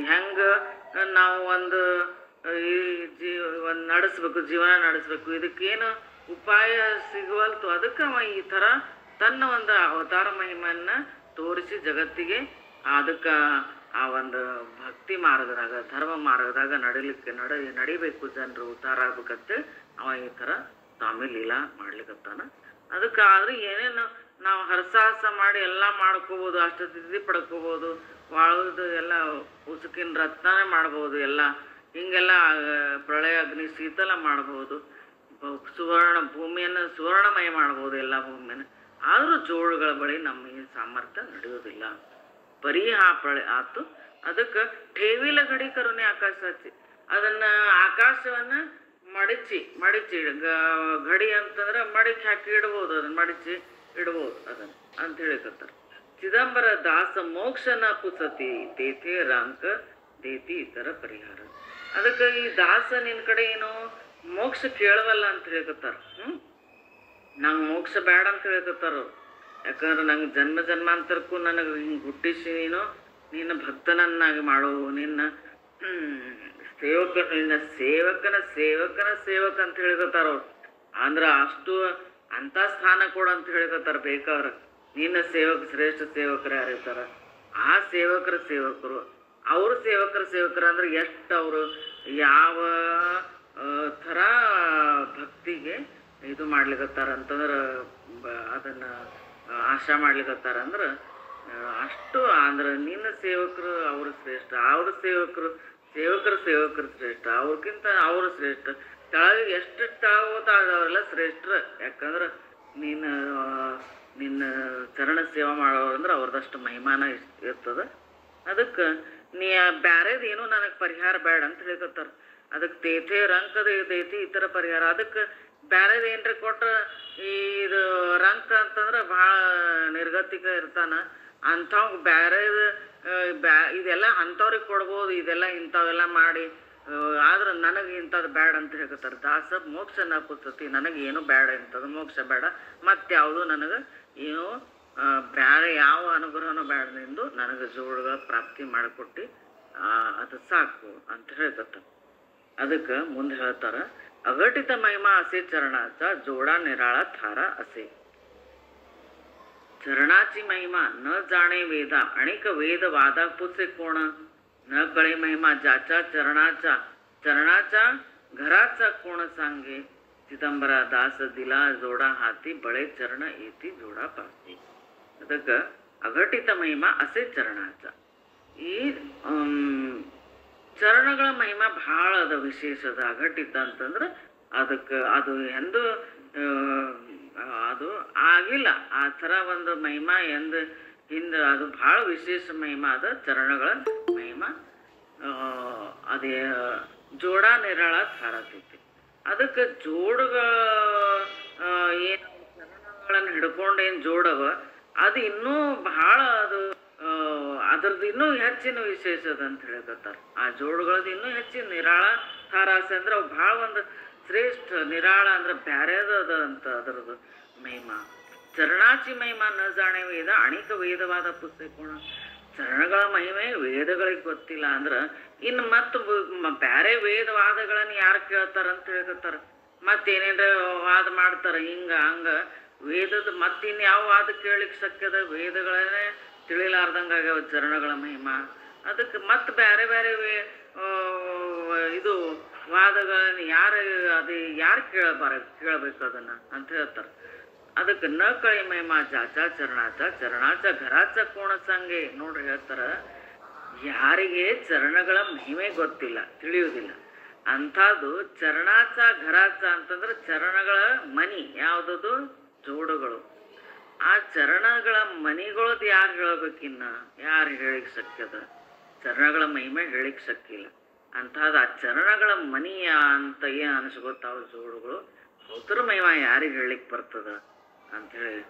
ಹೆಂಗೆ ನಾವು ಒಂದು ಈ ಒಂದು ನಡೆಸ್ಬೇಕು, ಜೀವನ ನಡೆಸ್ಬೇಕು, ಇದಕ್ಕೇನು ಉಪಾಯ ಸಿಗುವಲ್ತು. ಅದಕ್ಕೆ ಅವ ಈ ಥರ ತನ್ನ ಒಂದು ಅವತಾರ ಮಹಿಮೆಯನ್ನ ತೋರಿಸಿ ಜಗತ್ತಿಗೆ ಅದಕ್ಕೆ ಆ ಒಂದು ಭಕ್ತಿ ಮಾರ್ಗದಾಗ, ಧರ್ಮ ಮಾರ್ಗದಾಗ ನಡಿಬೇಕು, ಜನರು ಉದ್ಧಾರ ಆಗ್ಬೇಕಂತೇಳಿ ಅವ ಈ ಥರ ಸ್ವಾಮಿ ಲೀಲಾ ಮಾಡ್ಲಿಕ್ಕತ್ತಾನ. ಅದಕ್ಕೆ ಆದ್ರೆ ಏನೇನು ನಾವು ಹರಸಾಹಸ ಮಾಡಿ ಎಲ್ಲ ಮಾಡ್ಕೋಬೋದು, ಅಷ್ಟು ಸಿದ್ಧಿ ಪಡ್ಕೋಬೋದು, ವಾಳದು ಎಲ್ಲ ಉಸುಕಿನ ರತ್ನನೇ ಮಾಡ್ಬೋದು, ಎಲ್ಲ ಹಿಂಗೆಲ್ಲ ಪ್ರಳಯ ಅಗ್ನಿ ಶೀತಲ ಮಾಡ್ಬೋದು, ಸುವರ್ಣ ಭೂಮಿಯನ್ನು ಸುವರ್ಣಮಯ ಮಾಡ್ಬೋದು, ಎಲ್ಲ ಭೂಮಿಯನ್ನು. ಆದರೂ ಜೋಳುಗಳ ಬಳಿ ನಮ್ಮ ಈ ಸಾಮರ್ಥ್ಯ ನಡೆಯೋದಿಲ್ಲ. ಬರೀ ಆ ಪ್ರಳಯ ಆತು. ಅದಕ್ಕೆ ಠೇವಿಲ ಗಡಿ ಕರುಣೆ ಆಕಾಶ ಹಚ್ಚಿ ಅದನ್ನ ಆಕಾಶವನ್ನ ಮಡಿಚಿ ಗಡಿ ಅಂತಂದ್ರೆ ಮಡಿಚಿ ಹಾಕಿ ಇಡ್ಬೋದು, ಅದನ್ನ ಮಡಿಚಿ ಇಡ್ಬೋದು ಅದನ್ನ ಅಂತ ಹೇಳಿಕತ್ತಾರ. ಚಿದಂಬರ ದಾಸ ಮೋಕ್ಷನ ಪುಸತಿ ದೇತಿ ರಾಂಕ ದೇತಿ ಇತರ ಪರಿಹಾರ. ಅದಕ್ಕೆ ಈ ದಾಸ ನಿನ್ ಕಡೆ ಏನು ಮೋಕ್ಷ ಕೇಳವಲ್ಲ ಅಂತ ಹೇಳ್ಕತ್ತಾರ. ನಂಗೆ ಮೋಕ್ಷ ಬೇಡ ಅಂತ ಹೇಳ್ಕತ್ತಾರ. ಯಾಕಂದ್ರೆ ನಂಗೆ ಜನ್ಮ ಜನ್ಮಾಂತರಕ್ಕೂ ನನಗೆ ಹಿಂಗೆ ಹುಟ್ಟಿಸಿ ನಿನ್ನ ಭಕ್ತನನ್ನಾಗಿ ಮಾಡು, ನಿನ್ನ ಸೇವಕನ ಸೇವಕ ಅಂತ ಹೇಳ್ಕತ್ತಾರ ಅವ್ರು. ಅಂದ್ರ ಅಷ್ಟು ಅಂತ ಸ್ಥಾನ ಕೊಡು ಅಂತ ಹೇಳ್ಕತ್ತಾರ. ಬೇಕಾದ್ರ ನಿನ್ನ ಶ್ರೇಷ್ಠ ಸೇವಕರು ಯಾರಿರ್ತಾರ ಆ ಸೇವಕರು ಅವ್ರ ಸೇವಕರು ಅಂದ್ರೆ ಎಷ್ಟು ಅವರು ಯಾವ ಥರ ಭಕ್ತಿಗೆ ಇದು ಮಾಡ್ಲಿಕತ್ತಾರ ಅಂತಂದ್ರೆ ಅದನ್ನ ಆಶಾ ಮಾಡ್ಲಿಕತ್ತಾರ ಅಂದ್ರೆ ಅಷ್ಟು. ಅಂದ್ರೆ ನಿನ್ನ ಸೇವಕರು ಅವರು ಶ್ರೇಷ್ಠ, ಅವ್ರ ಸೇವಕರು ಶ್ರೇಷ್ಠ, ಅವ್ರಿಗಿಂತ ಅವರು ಶ್ರೇಷ್ಠ. ಕೆಳಗೆ ಎಷ್ಟು ಅವರೆಲ್ಲ ಶ್ರೇಷ್ಠರ. ಯಾಕಂದ್ರೆ ನಿನ್ನ ಚರಣ ಸೇವಾ ಮಾಡೋರು ಅಂದ್ರೆ ಅವ್ರದಷ್ಟು ಮಹಿಮಾನ ಇರ್ತದ. ಅದಕ್ಕೆ ನೀ ಬ್ಯಾರೇದು ಏನೂ ನನಗೆ ಪರಿಹಾರ ಬೇಡ ಅಂತ ಹೇಳ್ಕತ್ತಾರ. ಅದಕ್ಕೆ ತೇಥೆ ರಂಕದ ಐತಿ ಈ ಥರ ಪರಿಹಾರ. ಅದಕ್ಕೆ ಬ್ಯಾರೇದು ಏನ್ರಿ ಕೊಟ್ರೆ ಇದು ರಂಕ ಅಂತಂದ್ರೆ ಭಾಳ ನಿರ್ಗತಿಕ ಇರ್ತಾನ. ಅಂಥವ್ ಬ್ಯಾರೇದು ಇದೆಲ್ಲ ಅಂಥವ್ರಿಗೆ ಕೊಡ್ಬೋದು, ಇದೆಲ್ಲ ಇಂಥವೆಲ್ಲ ಮಾಡಿ. ಆದ್ರೆ ನನಗೆ ಇಂಥದ್ದು ಬೇಡ ಅಂತ ಹೇಳ್ಕತ್ತಾರ. ದಾಸ ಮೋಕ್ಷನ ಪುಸ್ತತಿ, ನನಗೆ ಏನು ಬೇಡ ಇಂಥದ್ದು, ಮೋಕ್ಷ ಬೇಡ, ಮತ್ಯಾವುದು ನನಗೆ ಏನು ಬೇರೆ ಯಾವ ಅನುಗ್ರಹನೂ ಬೇಡನೆಂದು ನನಗೆ ಜೋಳುಗಳ ಪ್ರಾಪ್ತಿ ಮಾಡಿಕೊಟ್ಟು ಅದು ಸಾಕು ಅಂತ ಹೇಳ್ಕತ್ತಾರ. ಅದಕ್ಕೆ ಮುಂದೆ ಹೇಳ್ತಾರ, अघटित महिमा असे चरणाचा जोडा निराळा थारा असे. चरणाची महिमा न जाणे वेदा अनेक वेद वादा पुसे कोण. न कळे महिमा ज्याच्या चरणाच्या घराचा कोण सांगे. चिदंबरा दास दिला जोडा हाती बळे चरण येती जोडा पासे. ಅದಕ್ಕೆ ಅಘಟಿತ ಮಹಿಮಾ ಅಸೆ ಚರಣಾಚ. ಈ ಚರಣಗಳ ಮಹಿಮಾ ಭಾಳ ಅದ, ವಿಶೇಷ ಅದ. ಅಘಟಿತ ಅಂತಂದ್ರೆ ಅದಕ್ಕೆ ಅದು ಎಂದು ಅದು ಆಗಿಲ್ಲ ಆ ಥರ ಒಂದು ಮಹಿಮಾ ಎಂದು ಹಿಂದೆ ಅದು ಭಾಳ ವಿಶೇಷ ಮಹಿಮಾ ಅದ ಚರಣಗಳ ಮಹಿಮಾ. ಅದೇ ಜೋಡ ನಿರಾಳ ಸಾರತೈತಿ. ಅದಕ್ಕೆ ಜೋಡುಗಳ ಏನು ಚರಣಗಳನ್ನು ಹಿಡ್ಕೊಂಡು ಏನು ಜೋಡವ ಅದು ಇನ್ನೂ ಭಾಳ ಅದು ಅದ್ರದ್ದು ಇನ್ನೂ ಹೆಚ್ಚಿನ ವಿಶೇಷ ಅದ ಅಂತ ಹೇಳ್ಕತ್ತಾರ. ಆ ಜೋಡುಗಳದ್ದು ಇನ್ನೂ ಹೆಚ್ಚಿನ ನಿರಾಳ ತಾರಾಸೆ ಅಂದ್ರೆ ಅವು ಭಾಳ ಒಂದು ಶ್ರೇಷ್ಠ. ನಿರಾಳ ಅಂದ್ರೆ ಬ್ಯಾರೇದ ಅದ ಅಂತ ಅದರದ್ದು ಮಹಿಮಾ. ಚರಣಾಚಿ ಮಹಿಮಾ ನ ಜಾಣೆ ವೇದ ಅನೇಕ ವೇದವಾದ ಪುಸ್ತಕ. ಚರಣಗಳ ಮಹಿಮೆ ವೇದಗಳಿಗೆ ಗೊತ್ತಿಲ್ಲ ಅಂದ್ರೆ ಇನ್ನು ಮತ್ತು ಬ್ಯಾರೆ ವೇದವಾದಗಳನ್ನು ಯಾರು ಕೇಳ್ತಾರ ಅಂತ ಹೇಳ್ಕತ್ತಾರ. ಮತ್ತೇನೇನ್ರ ವಾದ ಮಾಡ್ತಾರ ಹಿಂಗ ಹಂಗ. ವೇದದ ಮತ್ತಿನ್ಯಾವ ವಾದ ಕೇಳಲಿಕ್ಕೆ ಶಕ್ಯದ? ವೇದಗಳನ್ನೇ ತಿಳಿಲಾರ್ದಂಗ ಆಗ್ಯಾವ ಚರಣಗಳ ಮಹಿಮಾ. ಅದಕ್ಕೆ ಮತ್ತೆ ಬೇರೆ ಬೇರೆ ಇದು ವಾದಗಳನ್ನು ಯಾರು ಕೇಳಬೇಕು ಅದನ್ನ ಅಂತ ಹೇಳ್ತಾರೆ. ಅದಕ್ಕೆ ನ ಕಳಿ ಮಹಿಮಾ ಜಾಚ ಚರಣಾಚ ಘರಾಚ ಕೋಣ ಸಂಗೆ. ನೋಡ್ರಿ ಹೇಳ್ತಾರ, ಯಾರಿಗೆ ಚರಣಗಳ ಮಹಿಮೆ ಗೊತ್ತಿಲ್ಲ, ತಿಳಿಯುವುದಿಲ್ಲ ಅಂಥದ್ದು ಚರಣಾಚ ಘರಾಚ ಅಂತಂದ್ರೆ ಚರಣಗಳ ಮನಿ ಯಾವುದದು? ಜೋಡುಗಳು. ಆ ಚರಣಗಳ ಮನಿಗಳದ್ದು ಯಾರು ಹೇಳ್ಬೇಕಿನ್ನ? ಯಾರು ಹೇಳಿಕ್ ಶಕ್ಯದ? ಚರಣಗಳ ಮಹಿಮೆ ಹೇಳಿಕ್ ಶಕ್ಕಿಲ್ಲ. ಅಂಥದ್ದು ಆ ಚರಣಗಳ ಮನಿಯ ಅಂತ ಏನು ಅನಿಸ್ಕೊತಾವ ಜೋಡುಗಳು. ಅವತರ ಮಹಿಮಾ ಯಾರಿಗೆ ಹೇಳಿಕ್ ಬರ್ತದ ಅಂಥೇಳಿ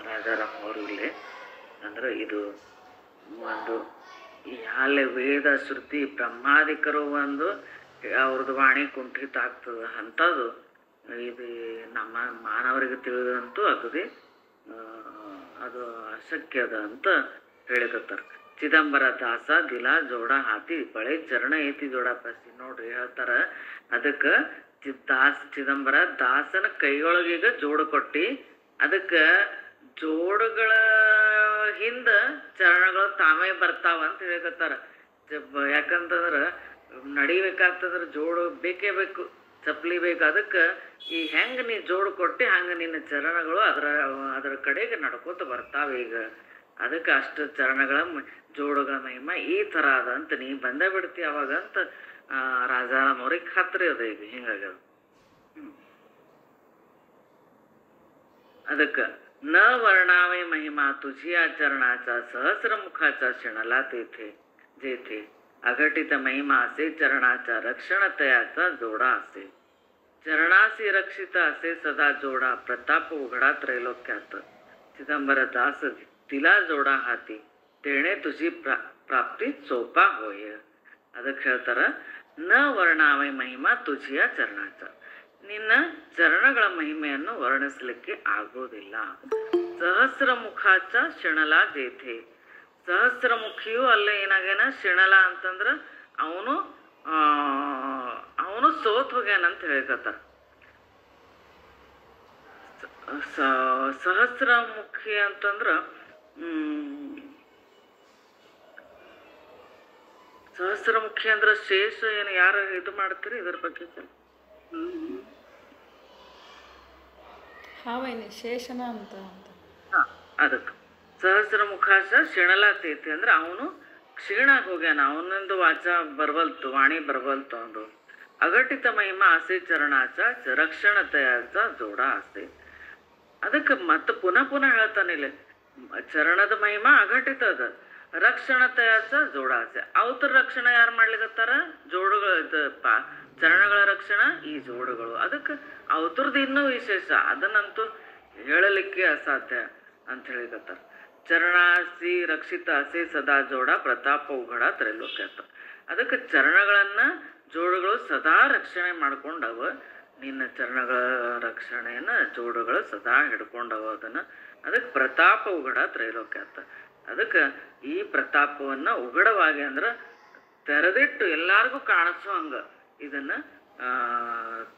ರಾಜಾರಾಮ್ ಅವರು ಇಲ್ಲಿ ಅಂದ್ರೆ ಇದು ಒಂದು ಯಾಲೆ ವೇದ ಶ್ರುತಿ ಬ್ರಹ್ಮಾದಿಕರು ಒಂದು ಅವ್ರದ್ದು ವಾಣಿ ಕುಂಠಿತ ಆಗ್ತದ. ಅಂಥದ್ದು ಇದು ನಮ್ಮ ಮಾನವರಿಗೆ ತಿಳಿದಂತೂ ಅಗದಿ ಅದು ಅಶಕ್ಯದ ಅಂತ ಹೇಳಿಕತ್ತಾರ. ಚಿದಂಬರ ದಾಸ ದಿಲ ಜೋಡ ಹಾತಿ ಬಳೆ ಚರಣ ಐತಿ ಜೋಡ ಪಸಿ ನೋಡ್ರಿ ಹೇಳ್ತಾರ. ಅದಕ್ಕ ಚಿದಂಬರ ದಾಸನ ಕೈಯೊಳಗೀಗ ಜೋಡು ಕೊಟ್ಟಿ ಅದಕ್ಕ ಜೋಡುಗಳ ಹಿಂದ ಚರಣಗಳು ತಾವೇ ಬರ್ತಾವ ಅಂತ ಹೇಳ್ಕತ್ತಾರ. ಯಾಕಂತಂದ್ರ ನಡಿಬೇಕಾಗ್ತದ್ರ ಜೋಡು ಬೇಕೇ ಬೇಕು, ಚಪ್ಪಲಿ ಬೇಕು. ಅದಕ್ಕೆ ಈ ಹೆಂಗ ನೀ ಜೋಡು ಕೊಟ್ಟಿ ಹಂಗ ನಿನ್ನ ಚರಣಗಳು ಅದರ ಕಡೆಗೆ ನಡ್ಕೋತ ಬರ್ತಾವ. ಈಗ ಅದಕ್ಕೆ ಅಷ್ಟು ಚರಣಗಳ ಜೋಡುಗಳ ಮಹಿಮಾ ಈ ಥರ ಅದ ಅಂತ ನೀ ಬಂದೇ ಬಿಡ್ತಿ ಅವಾಗ ಅಂತ ರಾಜಾರಾಮ್ ಅವ್ರಿಗೆ ಖಾತ್ರಿ ಅದ. ಈಗ ಹಿಂಗಾಗ್ಯದ. ಅದಕ್ಕೆ न वर्णावे महिमा तुझिया चरणाचा सहस्र मुखाचा क्षणाला तेथे जेथे अघटित महिमा असे चरणाचा रक्षणतयाचा जोडा असे. चरणासी रक्षित असे सदा जोडा प्रताप उघडा त्रैलोक्यात. चिदंबर दास तिला जोडा हाती तेणे तुझी प्राप्ती सोपा होय. ಅದಕ್ಕೆ ಹೇಳ್ತಾರ ನ ವರ್ಣಾವೈ ಮಹಿಮಾ ತುಜಿಯ ಚರಣಾಚ. ನಿನ್ನ ಚರಣಗಳ ಮಹಿಮೆಯನ್ನು ವರ್ಣಿಸಲಿಕ್ಕೆ ಆಗೋದಿಲ್ಲ. ಸಹಸ್ರ ಮುಖಾಚ ಶಿಣಲ ಜೇಥೆ. ಸಹಸ್ರಮುಖಿಯು ಅಲ್ಲೇ ಏನಾಗ್ಯಾನ ಶಿಣಲ ಅಂತಂದ್ರ ಅವನು ಸೋತ್ ಹೋಗ್ಯಾನಂತ ಹೇಳ್ಕತ್ತಾರ. ಸಹಸ್ರಮುಖಿ ಅಂತಂದ್ರ ಸಹಸ್ರಮುಖಿ ಅಂದ್ರ ಶೇಷ ಏನು ಯಾರು ಇದು ಮಾಡ್ತೀರಿ ಇದ್ರ ಬಗ್ಗೆ ಶೇಷನ ಅಂತ ಅದಕ್ಕೆ ಸಹಸ್ರ ಮುಖಾಶ ಶಿಣಲಾತೈತಿ ಅಂದ್ರೆ ಅವನು ಕ್ಷೀಣಾಗಿ ಹೋಗ್ಯಾನ. ಅವನೊಂದು ವಾಚ ಬರ್ವಲ್ತು, ವಾಣಿ ಬರ್ವಲ್ತು ಅಂದು. ಅಘಟಿತ ಮಹಿಮಾ ಆಸೆ ಚರಣಾಚ ರಕ್ಷಣತೆಯಾಚ ಜೋಡ ಆಸೆ. ಅದಕ್ಕೆ ಮತ್ತೆ ಪುನಃ ಹೇಳ್ತಾನಿಲ್ಲ, ಚರಣದ ಮಹಿಮಾ ಅಘಟಿತ ಅದ, ರಕ್ಷಣತೆಯಾಚ ಜೋಡ ಆಸೆ. ಅವತರ ರಕ್ಷಣೆ ಯಾರು ಮಾಡ್ಲಿಕತ್ತಾರ? ಜೋಡುಗಳು, ಚರಣಗಳ ರಕ್ಷಣೆ ಈ ಜೋಡುಗಳು. ಅದಕ್ಕೆ ಅವತರದ್ದು ಇನ್ನೂ ವಿಶೇಷ, ಅದನ್ನಂತೂ ಹೇಳಲಿಕ್ಕೆ ಅಸಾಧ್ಯ ಅಂತ ಹೇಳಿಕತ್ತಾರ. ಚರಣಾಸಿ ರಕ್ಷಿತ ಅಸೆ ಸದಾ ಜೋಡ ಪ್ರತಾಪ ಉಘಡ ತ್ರೈಲೋಕ್ಯತ. ಅದಕ್ಕೆ ಚರಣಗಳನ್ನ ಜೋಡುಗಳು ಸದಾ ರಕ್ಷಣೆ ಮಾಡ್ಕೊಂಡವ. ನಿನ್ನ ಚರಣಗಳ ರಕ್ಷಣೆಯನ್ನ ಜೋಡುಗಳು ಸದಾ ಹಿಡ್ಕೊಂಡವ ಅದನ್ನ. ಅದಕ್ಕೆ ಪ್ರತಾಪ ಉಘಡ ತ್ರೈಲೋಕ್ಯತ. ಅದಕ್ಕೆ ಈ ಪ್ರತಾಪವನ್ನ ಉಘಡವಾಗಿ ಅಂದ್ರ ತೆರೆದಿಟ್ಟು ಎಲ್ಲಾರ್ಗೂ ಕಾಣಿಸೋ ಹಂಗ ಇದನ್ನ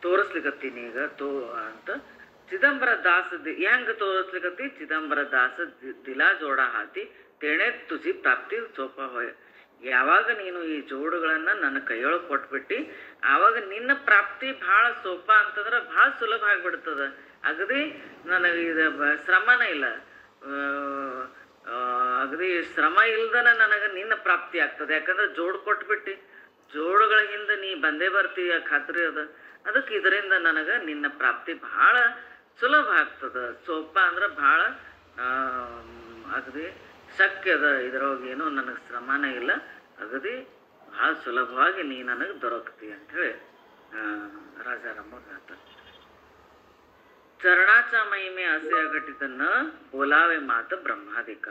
ತೋರಿಸ್ಲಿಕತ್ತೀನಿ ಈಗ ಅಂತ. ಚಿದಂಬರ ದಾಸ ಹೆಂಗ ತೋರಿಸ್ಲಿಕತ್ತಿ? ಚಿದಂಬರ ದಾಸ ದಿಲಾ ಜೋಡ ಹಾತಿ ತೆಣೆ ತುಜಿ ಪ್ರಾಪ್ತಿ ಸೋಪ ಹೋಯ. ಯಾವಾಗ ನೀನು ಈ ಜೋಡುಗಳನ್ನ ನನ್ನ ಕೈಯೊಳಗೆ ಕೊಟ್ಬಿಟ್ಟಿ ಆವಾಗ ನಿನ್ನ ಪ್ರಾಪ್ತಿ ಭಾಳ ಸೋಪ ಅಂತಂದ್ರ ಭಾಳ ಸುಲಭ ಆಗ್ಬಿಡ್ತದ. ಅಗದಿ ನನಗೆ ಇದು ಶ್ರಮನ ಇಲ್ಲ, ಅಗದಿ ಶ್ರಮ ಇಲ್ದನ ನನಗೆ ನಿನ್ನ ಪ್ರಾಪ್ತಿ ಆಗ್ತದೆ. ಯಾಕಂದ್ರೆ ಜೋಡು ಕೊಟ್ಬಿಟ್ಟಿ, ಜೋಡುಗಳ ಹಿಂದೆ ನೀ ಬಂದೇ ಬರ್ತೀಯ ಖಾತ್ರಿ ಅದ. ಅದಕ್ಕೆ ಇದರಿಂದ ನನಗೆ ನಿನ್ನ ಪ್ರಾಪ್ತಿ ಭಾಳ ಸುಲಭ ಆಗ್ತದ. ಸೋಪ ಅಂದ್ರೆ ಭಾಳ ಅಗದಿ ಶಕ್ಯ ಅದ. ಇದ್ರೊಳಗೆ ಏನೋ ನನಗೆ ಶ್ರಮನೇ ಇಲ್ಲ, ಅಗದಿ ಭಾಳ ಸುಲಭವಾಗಿ ನೀ ನನಗೆ ದೊರಕ್ತಿ ಅಂಥೇಳಿ ರಾಜಾರಾಮ ಹೇಳ್ತಾರೆ. चरणाचा महिमे असे अघटित न बोलावे मात ब्रह्मादिक.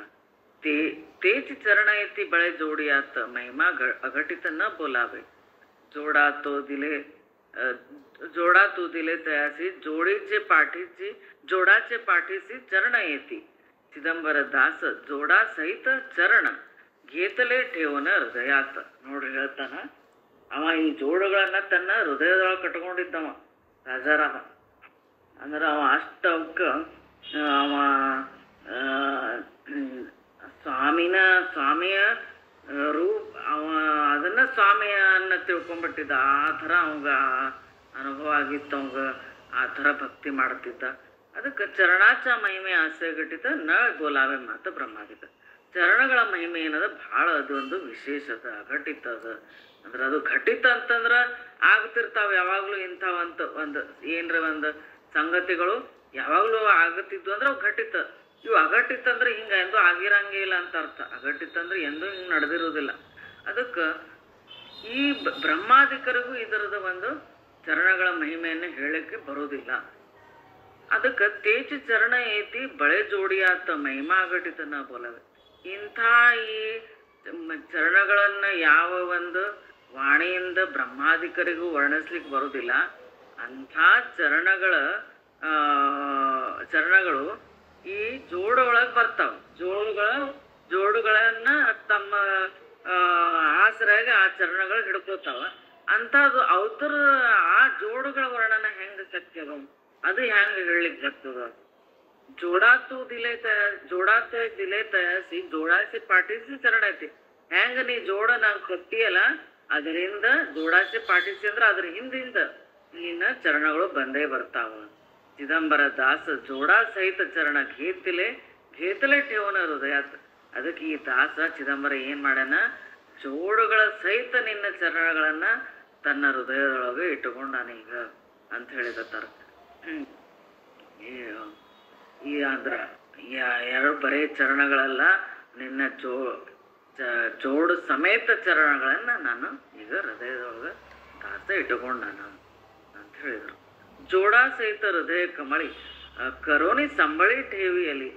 तेच चरण येती बळे जोडियात महिमा अघटित न बोलावे. जोडा तो दिले तयासी जोडाचे पाठीसी चरण येती. चिदंबर दास जोडा सहित चरण घेतले ठेवून ಹೃದಯಾತ. ನೋಡ್ರಿ ಹೇಳ್ತಾನ, ಅವ ಈ ಜೋಡುಗಳನ್ನ ತನ್ನ ಹೃದಯದೊಳಗೆ ಕಟ್ಕೊಂಡಿದ್ದವ ರಾಜಾರಾಮ. ಅಂದ್ರೆ ಅವ ಅಷ್ಟ ಅವಕ್ಕ ಅವ ಸ್ವಾಮಿಯ ರೂಪ, ಅವ ಅದನ್ನ ಸ್ವಾಮಿಯನ್ನ ತಿಳ್ಕೊಂಡ್ಬಿಟ್ಟಿದ್ದ. ಆ ಥರ ಅವಂಗ ಅನುಭವ ಆಗಿತ್ತು, ಅವಂಗ ಆ ಥರ ಭಕ್ತಿ ಮಾಡ್ತಿದ್ದ. ಅದಕ್ಕೆ ಚರಣಾಚ ಮಹಿಮೆ ಆಸೆ ಘಟಿತ ನ ಬೋಲಾವೆ ಮಾತು ಬ್ರಹ್ಮಾದಿತ. ಚರಣಗಳ ಮಹಿಮೆ ಏನದ ಭಾಳ ಅದೊಂದು ವಿಶೇಷದ, ಅಘಟಿತ ಅದ. ಅಂದ್ರೆ ಅದು ಘಟಿತ ಅಂತಂದ್ರ ಆಗ್ತಿರ್ತಾವ ಯಾವಾಗ್ಲೂ ಇಂಥವಂತ ಒಂದು ಏನ್ರ ಒಂದು ಸಂಗತಿಗಳು ಯಾವಾಗ್ಲೂ ಆಗತ್ತಿದ್ವು ಅಂದ್ರೆ ಅವು ಘಟಿತ. ಇವು ಅಘಟಿತ ಅಂದ್ರೆ ಹಿಂಗ ಎಂದೂ ಆಗಿರಂಗೇ ಇಲ್ಲ ಅಂತ ಅರ್ಥ. ಅಘಟಿತ ಅಂದ್ರೆ ಎಂದೂ ಹಿಂಗೆ ನಡೆದಿರುವುದಿಲ್ಲ. ಅದಕ್ಕೆ ಈ ಬ್ರಹ್ಮಾದಿಕರಿಗೂ ಇದರದ ಒಂದು ಚರಣಗಳ ಮಹಿಮೆಯನ್ನು ಹೇಳಕ್ಕೆ ಬರೋದಿಲ್ಲ. ಅದಕ್ಕೆ ತೇಜ್ ಚರಣ ಐತಿ ಬಳೆ ಜೋಡಿಯಾತ ಮಹಿಮಾ ಘಟಿತನ ಬೋಲವೆ. ಇಂಥ ಈ ಚರಣಗಳನ್ನ ಯಾವ ಒಂದು ವಾಣಿಯಿಂದ ಬ್ರಹ್ಮಾದಿಕರಿಗೂ ವರ್ಣಿಸ್ಲಿಕ್ಕೆ ಬರೋದಿಲ್ಲ. ಅಂಥ ಚರಣಗಳು ಈ ಜೋಡು ಒಳಗೆ ಬರ್ತಾವ. ಜೋಡುಗಳನ್ನ ತಮ್ಮ ಆ ಚರಣಗಳು ಹಿಡ್ಕೋತಾವ. ಅಂಥದ್ದು ಅವತರ ಆ ಜೋಡುಗಳ ವರ್ಣನ ಹೆಂಗ ಶಕ್ಯದ, ಅದು ಹೆಂಗ ಹೇಳಲಿಕ್ಕೆ ಬರ್ತದ? जोड़ातो दिले तयासी जोड़ासे पाठीसी ಚರಣ ಐತಿ. ಹೆಂಗ ನೀ ಜೋಡ ನಂಗೆ ಕೊಟ್ಟಿಯಲ್ಲ, ಅದರಿಂದ ಜೋಡಾಸೆ ಪಾಠಿಸಿ ಅಂದ್ರ ಅದ್ರ ಹಿಂದಿಂದ ನಿನ್ನ ಚರಣಗಳು ಬಂದೇ ಬರ್ತಾವ. ಚಿದಂಬರ ದಾಸ ಜೋಡಾ ಸಹಿತ ಚರಣ ಘೇತಲೆ ಠೇವನ ಹೃದಯಾತ್. ಅದಕ್ಕೆ ಈ ದಾಸ ಚಿದಂಬರ ಏನ್ ಮಾಡ್ಯಾನ, ಜೋಡುಗಳ ಸಹಿತ ನಿನ್ನ ಚರಣಗಳನ್ನ ತನ್ನ ಹೃದಯದೊಳಗೆ ಇಟ್ಟುಕೊಂಡಾನೀಗ ಅಂತ ಹೇಳಿದತ್ತಾರ. ಈ ಅಂದ್ರ ಎರಡು ಬರೇ ಚರಣಗಳಲ್ಲ, ನಿನ್ನ ಜೋಡು ಸಮೇತ ಚರಣಗಳನ್ನ ನಾನು ಈಗ ಹೃದಯದೊಳಗ ದಾಸ ಇಟ್ಟುಕೊಂಡಾನ ಅಂತ ಹೇಳಿದರು. ಜೋಡಾ ಸಹಿತ ಹೃದಯ ಕಮಳಿ ಕರೋನಿ ಸಂಬಳಿ ठेवियली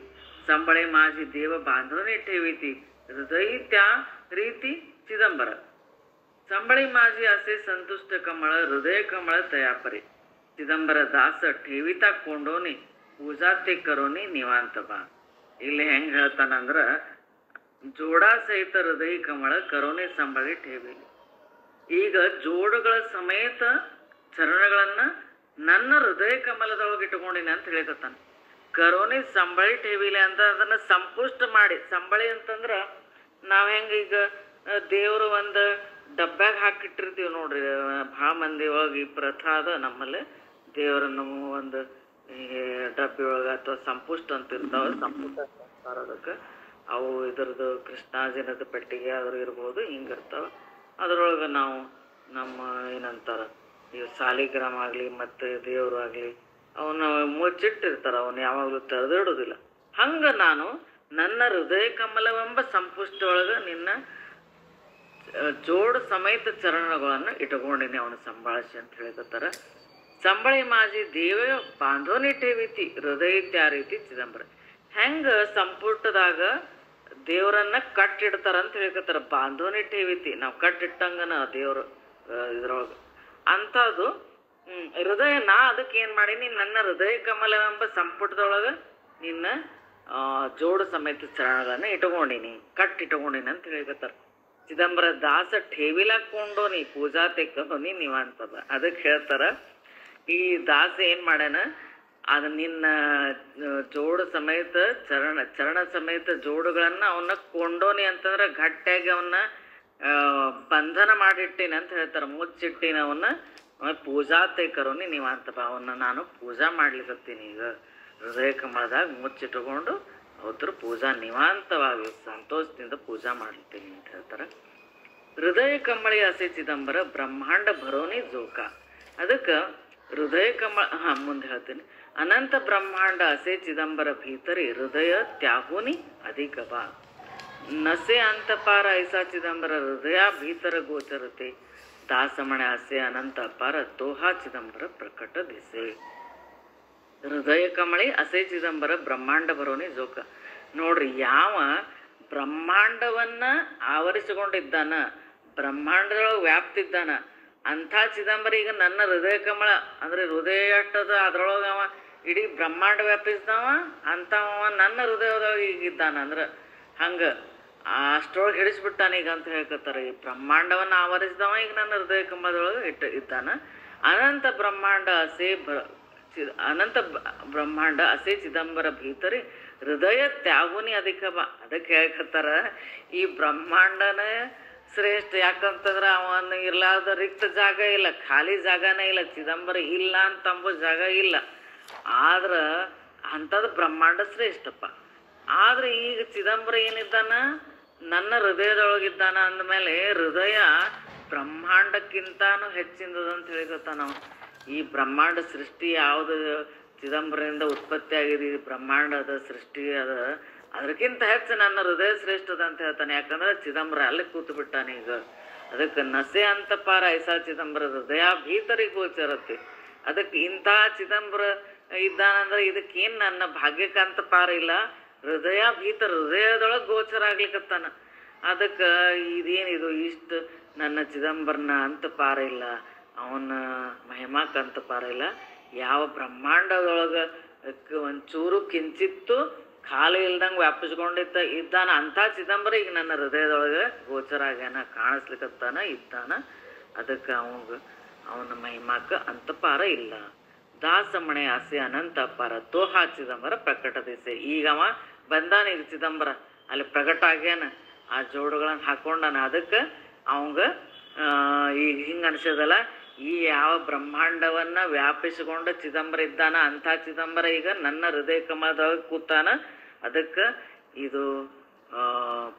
संबळे माझी देव बांधवने ठेविती हृदय त्या रीती चिदंबर संबळी माझी असे संतुष्ट कमळ हृदय कमळ तयापरी चिदंबर दास ठेविता ಕೊಂಡೋನಿ ಪೂಜಾತೆ ಕರೋನಿ ನಿವಾಂತ ಬಾ. ಇಲ್ಲಿ ಹೆಂಗ್ ಹೇಳ್ತಾನಂದ್ರ, ಜೋಡಾ ಸಹಿತ ಹೃದಯ ಕಮಳ ಕರೋನಿ ಸಂಬಳಿ ठेविली. ಈಗ ಜೋಡುಗಳ ಸಮೇತ ಚರಣಗಳನ್ನ ನನ್ನ ಹೃದಯ ಕಮಲದೊಳಗೆ ಇಟ್ಕೊಂಡಿನಿ ಅಂತ ಹೇಳಿಕತ್ತಾನ. ಕರೋನಿ ಸಂಬಳಿ ठेविली ಅಂತ ಅದನ್ನ ಸಂಪುಷ್ಟ ಮಾಡಿ, ಸಂಬಳಿ ಅಂತಂದ್ರ ನಾವ್ ಹೆಂಗ ಈಗ ದೇವ್ರು ಒಂದು ಡಬ್ಬ್ಯಾಗ ಹಾಕಿಟ್ಟಿರ್ತೀವಿ ನೋಡ್ರಿ. ಭಾಳ ಮಂದಿ ಒಳಗೆ ಈ ಪ್ರಥಾ ಅದ ನಮ್ಮಲ್ಲಿ. ದೇವರನ್ನು ಒಂದು ಡಬ್ಬಿ ಒಳಗ ಅಥವಾ ಸಂಪುಷ್ಟ ಅಂತ ಇರ್ತಾವ, ಸಂಪುಷ್ಟ ಅದಕ್ಕೆ ಅವು ಇದ್ರದ್ದು ಕೃಷ್ಣಾಜಿನದ ಪೆಟ್ಟಿಗೆ ಆದ್ರೂ ಇರ್ಬೋದು, ಹಿಂಗಿರ್ತಾವ. ಅದ್ರೊಳಗೆ ನಾವು ನಮ್ಮ ಏನಂತಾರ ಈ ಸಾಲಿಗ್ರಾಮ ಆಗಲಿ ಮತ್ತು ದೇವರು ಆಗಲಿ ಅವನ್ನ ಮುಚ್ಚಿಟ್ಟಿರ್ತಾರ, ಅವನ್ನ ಯಾವಾಗಲೂ ತೆರೆದಿಡೋದಿಲ್ಲ. ಹಂಗ ನಾನು ನನ್ನ ಹೃದಯ ಕಮಲವೆಂಬ ಸಂಪುಷ್ಟ ಒಳಗ ನಿನ್ನ ಜೋಡು ಸಮೇತ ಚರಣಗಳನ್ನು ಇಟ್ಕೊಂಡಿನಿ ಅವನ ಸಂಭಾಳಿಸಿ ಅಂತ ಹೇಳಿಕತ್ತಾರ. ಸಂಬಳಿ ಮಾಜಿ ದೇವ ಬಾಂಧವನಿ ठेविती ಹೃದಯ ತ್ಯಾ ರೀತಿ ಚಿದಂಬರ. ಹೆಂಗ ಸಂಪುಟದಾಗ ದೇವರನ್ನ ಕಟ್ಟಿಡ್ತಾರ ಅಂತ ಹೇಳ್ಕತ್ತಾರ. ಬಾಂಧವನಿ ठेविती ನಾವು ಕಟ್ಟಿಟ್ಟಂಗನ ದೇವ್ರು ಇದ್ರೊಳಗ ಅಂಥದ್ದು ಹೃದಯ. ನಾ ಅದಕ್ಕೆ ಏನ್ ಮಾಡೀನಿ, ನನ್ನ ಹೃದಯ ಕಮಲವೆಂಬ ಸಂಪುಟದೊಳಗ ನಿನ್ನ ಜೋಡು ಸಮೇತ ಚರಣಗಳನ್ನ ಇಟ್ಕೊಂಡಿನಿ, ಕಟ್ಟಿಟ್ಕೊಂಡಿನಿ ಅಂತ ಹೇಳ್ಕತ್ತಾರ. ಚಿದಂಬರ ದಾಸ ठेविलाಕೊಂಡೋನಿ ಪೂಜಾ ತೆಕ್ಕೋನಿ ನಿವಾಂತದ. ಅದಕ್ಕೆ ಹೇಳ್ತಾರ, ಈ ದಾಸ ಏನ್ ಮಾಡ್ಯಾನ, ಅದ ನಿನ್ನ ಜೋಡು ಸಮೇತ ಚರಣ ಸಮೇತ ಜೋಡುಗಳನ್ನ ಅವನ್ನ ಕೊಂಡೋನಿ ಅಂತಂದ್ರ ಗಟ್ಟಿಯಾಗಿ ಅವನ್ನ ಬಂಧನ ಮಾಡಿಟ್ಟಿನಿ ಅಂತ ಹೇಳ್ತಾರ, ಮುಚ್ಚಿಟ್ಟಿನ ಅವನ್ನ. ಪೂಜಾ ತೆಕ್ಕರೋನಿ ನಿವಾಂತ ಅವನ್ನ ನಾನು ಪೂಜಾ ಮಾಡ್ಲಿಕತ್ತೀನಿ. ಈಗ ಹೃದಯ ಕಮಲದಾಗ ಮುಚ್ಚಿಟ್ಟುಕೊಂಡು ಅವತ್ರ ಪೂಜಾ ನಿವಾಂತವಾಗಿ ಸಂತೋಷದಿಂದ ಪೂಜಾ ಮಾಡ್ಲಿತೀನಿ ಅಂತ ಹೇಳ್ತಾರ. ಹೃದಯ ಕಮಳಿ ಅಸೆ ಚಿದಂಬರ ಬ್ರಹ್ಮಾಂಡ ಭರೋನಿ ಜೋಕ. ಅದಕ್ಕೆ ಹೃದಯ ಕಮಲ ಮುಂದೆ ಹೇಳ್ತೀನಿ. ಅನಂತ ಬ್ರಹ್ಮಾಂಡ ಅಸೆ ಚಿದಂಬರ ಭೀತರಿ ಹೃದಯ ತ್ಯಾಗೋನಿ ಅಧಿಕ ಬಾ. ನಸೆ ಅಂತಪಾರ ಐಸಾ ಚಿದಂಬರ ಹೃದಯ ಭೀತರ ಗೋಚರತೆ ದಾಸಮಣೆ ಅಸೆ ಅನಂತ ಅಪಾರ ತೋಹಾ ಚಿದಂಬರ ಪ್ರಕಟ ದಿಸೆ. ಹೃದಯ ಕಮಳಿ ಅಸೆ ಚಿದಂಬರ ಬ್ರಹ್ಮಾಂಡ ಬರೋನಿ ಜೋಕ. ನೋಡ್ರಿ, ಯಾವ ಬ್ರಹ್ಮಾಂಡವನ್ನ ಆವರಿಸಿಕೊಂಡಿದ್ದಾನ, ಬ್ರಹ್ಮಾಂಡದೊಳಗೆ ವ್ಯಾಪ್ತಿದ್ದಾನ ಅಂಥ ಚಿದಂಬರ ಈಗ ನನ್ನ ಹೃದಯ ಕಮಲ ಅಂದ್ರೆ ಹೃದಯ ಎಷ್ಟದ ಅದ್ರೊಳಗೆ ಅವ ಇಡೀ ಬ್ರಹ್ಮಾಂಡ ವ್ಯಾಪಿಸಿದವ ಅಂಥವ ನನ್ನ ಹೃದಯದೊಳಗೆ ಈಗಿದ್ದಾನ. ಅಂದ್ರೆ ಹಂಗ ಅಷ್ಟರೊಳಗೆ ಹಿಡಿಸ್ಬಿಟ್ಟಾನ ಈಗ ಅಂತ ಹೇಳ್ಕತ್ತಾರ. ಈ ಬ್ರಹ್ಮಾಂಡವನ್ನ ಆವರಿಸಿದವ ಈಗ ನನ್ನ ಹೃದಯ ಕಮಲದೊಳಗೆ ಇದ್ದಾನ. ಅನಂತ ಬ್ರಹ್ಮಾಂಡ ಅಸೆ ಚಿದಂಬರ ಭೀತರಿ ಹೃದಯ ತ್ಯಾಗುನಿ ಅಧಿಕ ಬಾ. ಅದಕ್ಕೆ ಹೇಳ್ಕತ್ತಾರ, ಈ ಬ್ರಹ್ಮಾಂಡನ ಶ್ರೇಷ್ಠ. ಯಾಕಂತಂದ್ರ ಅವನು ಇರ್ಲಾರ್ದ ರಿಕ್ತ ಜಾಗ ಇಲ್ಲ, ಖಾಲಿ ಜಾಗನೇ ಇಲ್ಲ. ಚಿದಂಬರ ಇಲ್ಲ ಅಂತಂಬೋ ಜಾಗ ಇಲ್ಲ. ಆದ್ರ ಅಂಥದ್ದು ಬ್ರಹ್ಮಾಂಡ ಶ್ರೇಷ್ಠಪ್ಪ. ಆದ್ರೆ ಈಗ ಚಿದಂಬರ ಏನಿದ್ದಾನ, ನನ್ನ ಹೃದಯದೊಳಗಿದ್ದಾನ ಅಂದಮೇಲೆ ಹೃದಯ ಬ್ರಹ್ಮಾಂಡಕ್ಕಿಂತಾನು ಹೆಚ್ಚಿಂದದಂತ ಹೇಳಿಕೊತಾನ. ಈ ಬ್ರಹ್ಮಾಂಡ ಸೃಷ್ಟಿ ಯಾವುದು ಚಿದಂಬರದಿಂದ ಉತ್ಪತ್ತಿ ಆಗಿದೆ, ಈ ಬ್ರಹ್ಮಾಂಡದ ಸೃಷ್ಟಿ ಅದ, ಅದಕ್ಕಿಂತ ಹೆಚ್ಚು ನನ್ನ ಹೃದಯ ಶ್ರೇಷ್ಠದ ಅಂತ ಹೇಳ್ತಾನೆ. ಯಾಕಂದ್ರೆ ಚಿದಂಬರ ಅಲ್ಲಿ ಕೂತು ಬಿಟ್ಟಾನ ಈಗ. ಅದಕ್ಕೆ ನಸೆ ಅಂತ ಪಾರ ಐಸಾ ಚಿದಂಬರ ಹೃದಯ ಭೀತರಿ ಗೋಚರತೆ. ಅದಕ್ಕೆ ಇಂಥ ಚಿದಂಬರ ಇದ್ದಾನಂದ್ರೆ ಇದಕ್ಕೇನು ನನ್ನ ಭಾಗ್ಯಕ್ಕಂತ ಪಾರ ಇಲ್ಲ, ಹೃದಯ ಭೀತರ ಹೃದಯದೊಳಗೆ ಗೋಚರ ಆಗ್ಲಿಕ್ಕತ್ತಾನ. ಅದಕ್ಕೆ ಇದೇನಿದು ಇಷ್ಟು ನನ್ನ ಚಿದಂಬರನ ಅಂತ ಪಾರ ಇಲ್ಲ, ಅವನ ಮಹಿಮಾಕಂತ ಪಾರ ಇಲ್ಲ. ಯಾವ ಬ್ರಹ್ಮಾಂಡದೊಳಗೆ ಒಂಚೂರು ಕಿಂಚಿತ್ತು ಖಾಲಿ ಇಲ್ದಂಗೆ ವ್ಯಾಪಿಸ್ಕೊಂಡಿದ್ದ ಇದ್ದಾನ ಅಂಥ ಚಿದಂಬರ ಈಗ ನನ್ನ ಹೃದಯದೊಳಗೆ ಗೋಚರ ಆಗ್ಯಾನ, ಕಾಣಿಸ್ಲಿಕ್ಕತ್ತಾನ, ಇದ್ದಾನ. ಅದಕ್ಕೆ ಅವನ ಮಹಿಮಾಕ ಅಂತಪಾರ ಇಲ್ಲ. ದಾಸಮಣೆ ಆಸೆ ಅನಂತ ಅಪಾರ ತೋಹಾ ಚಿದಂಬರ ಪ್ರಕಟ ದಿಸೆ. ಈಗ ಅವ ಬಂದಾನ, ಈಗ ಚಿದಂಬರ ಅಲ್ಲಿ ಪ್ರಕಟ ಆಗ್ಯಾನ, ಆ ಜೋಡುಗಳನ್ನ ಹಾಕೊಂಡಾನ. ಅದಕ್ಕೆ ಅವಂಗ ಈಗ ಹಿಂಗೆ ಅನ್ಸದಲ್ಲ, ಈ ಯಾವ ಬ್ರಹ್ಮಾಂಡವನ್ನ ವ್ಯಾಪಿಸಿಕೊಂಡ ಚಿದಂಬರ ಇದ್ದಾನ ಅಂಥ ಚಿದಂಬರ ಈಗ ನನ್ನ ಹೃದಯ ಕಮಲದೊಳಗೆ ಕೂತಾನ. ಅದಕ್ಕೆ ಇದು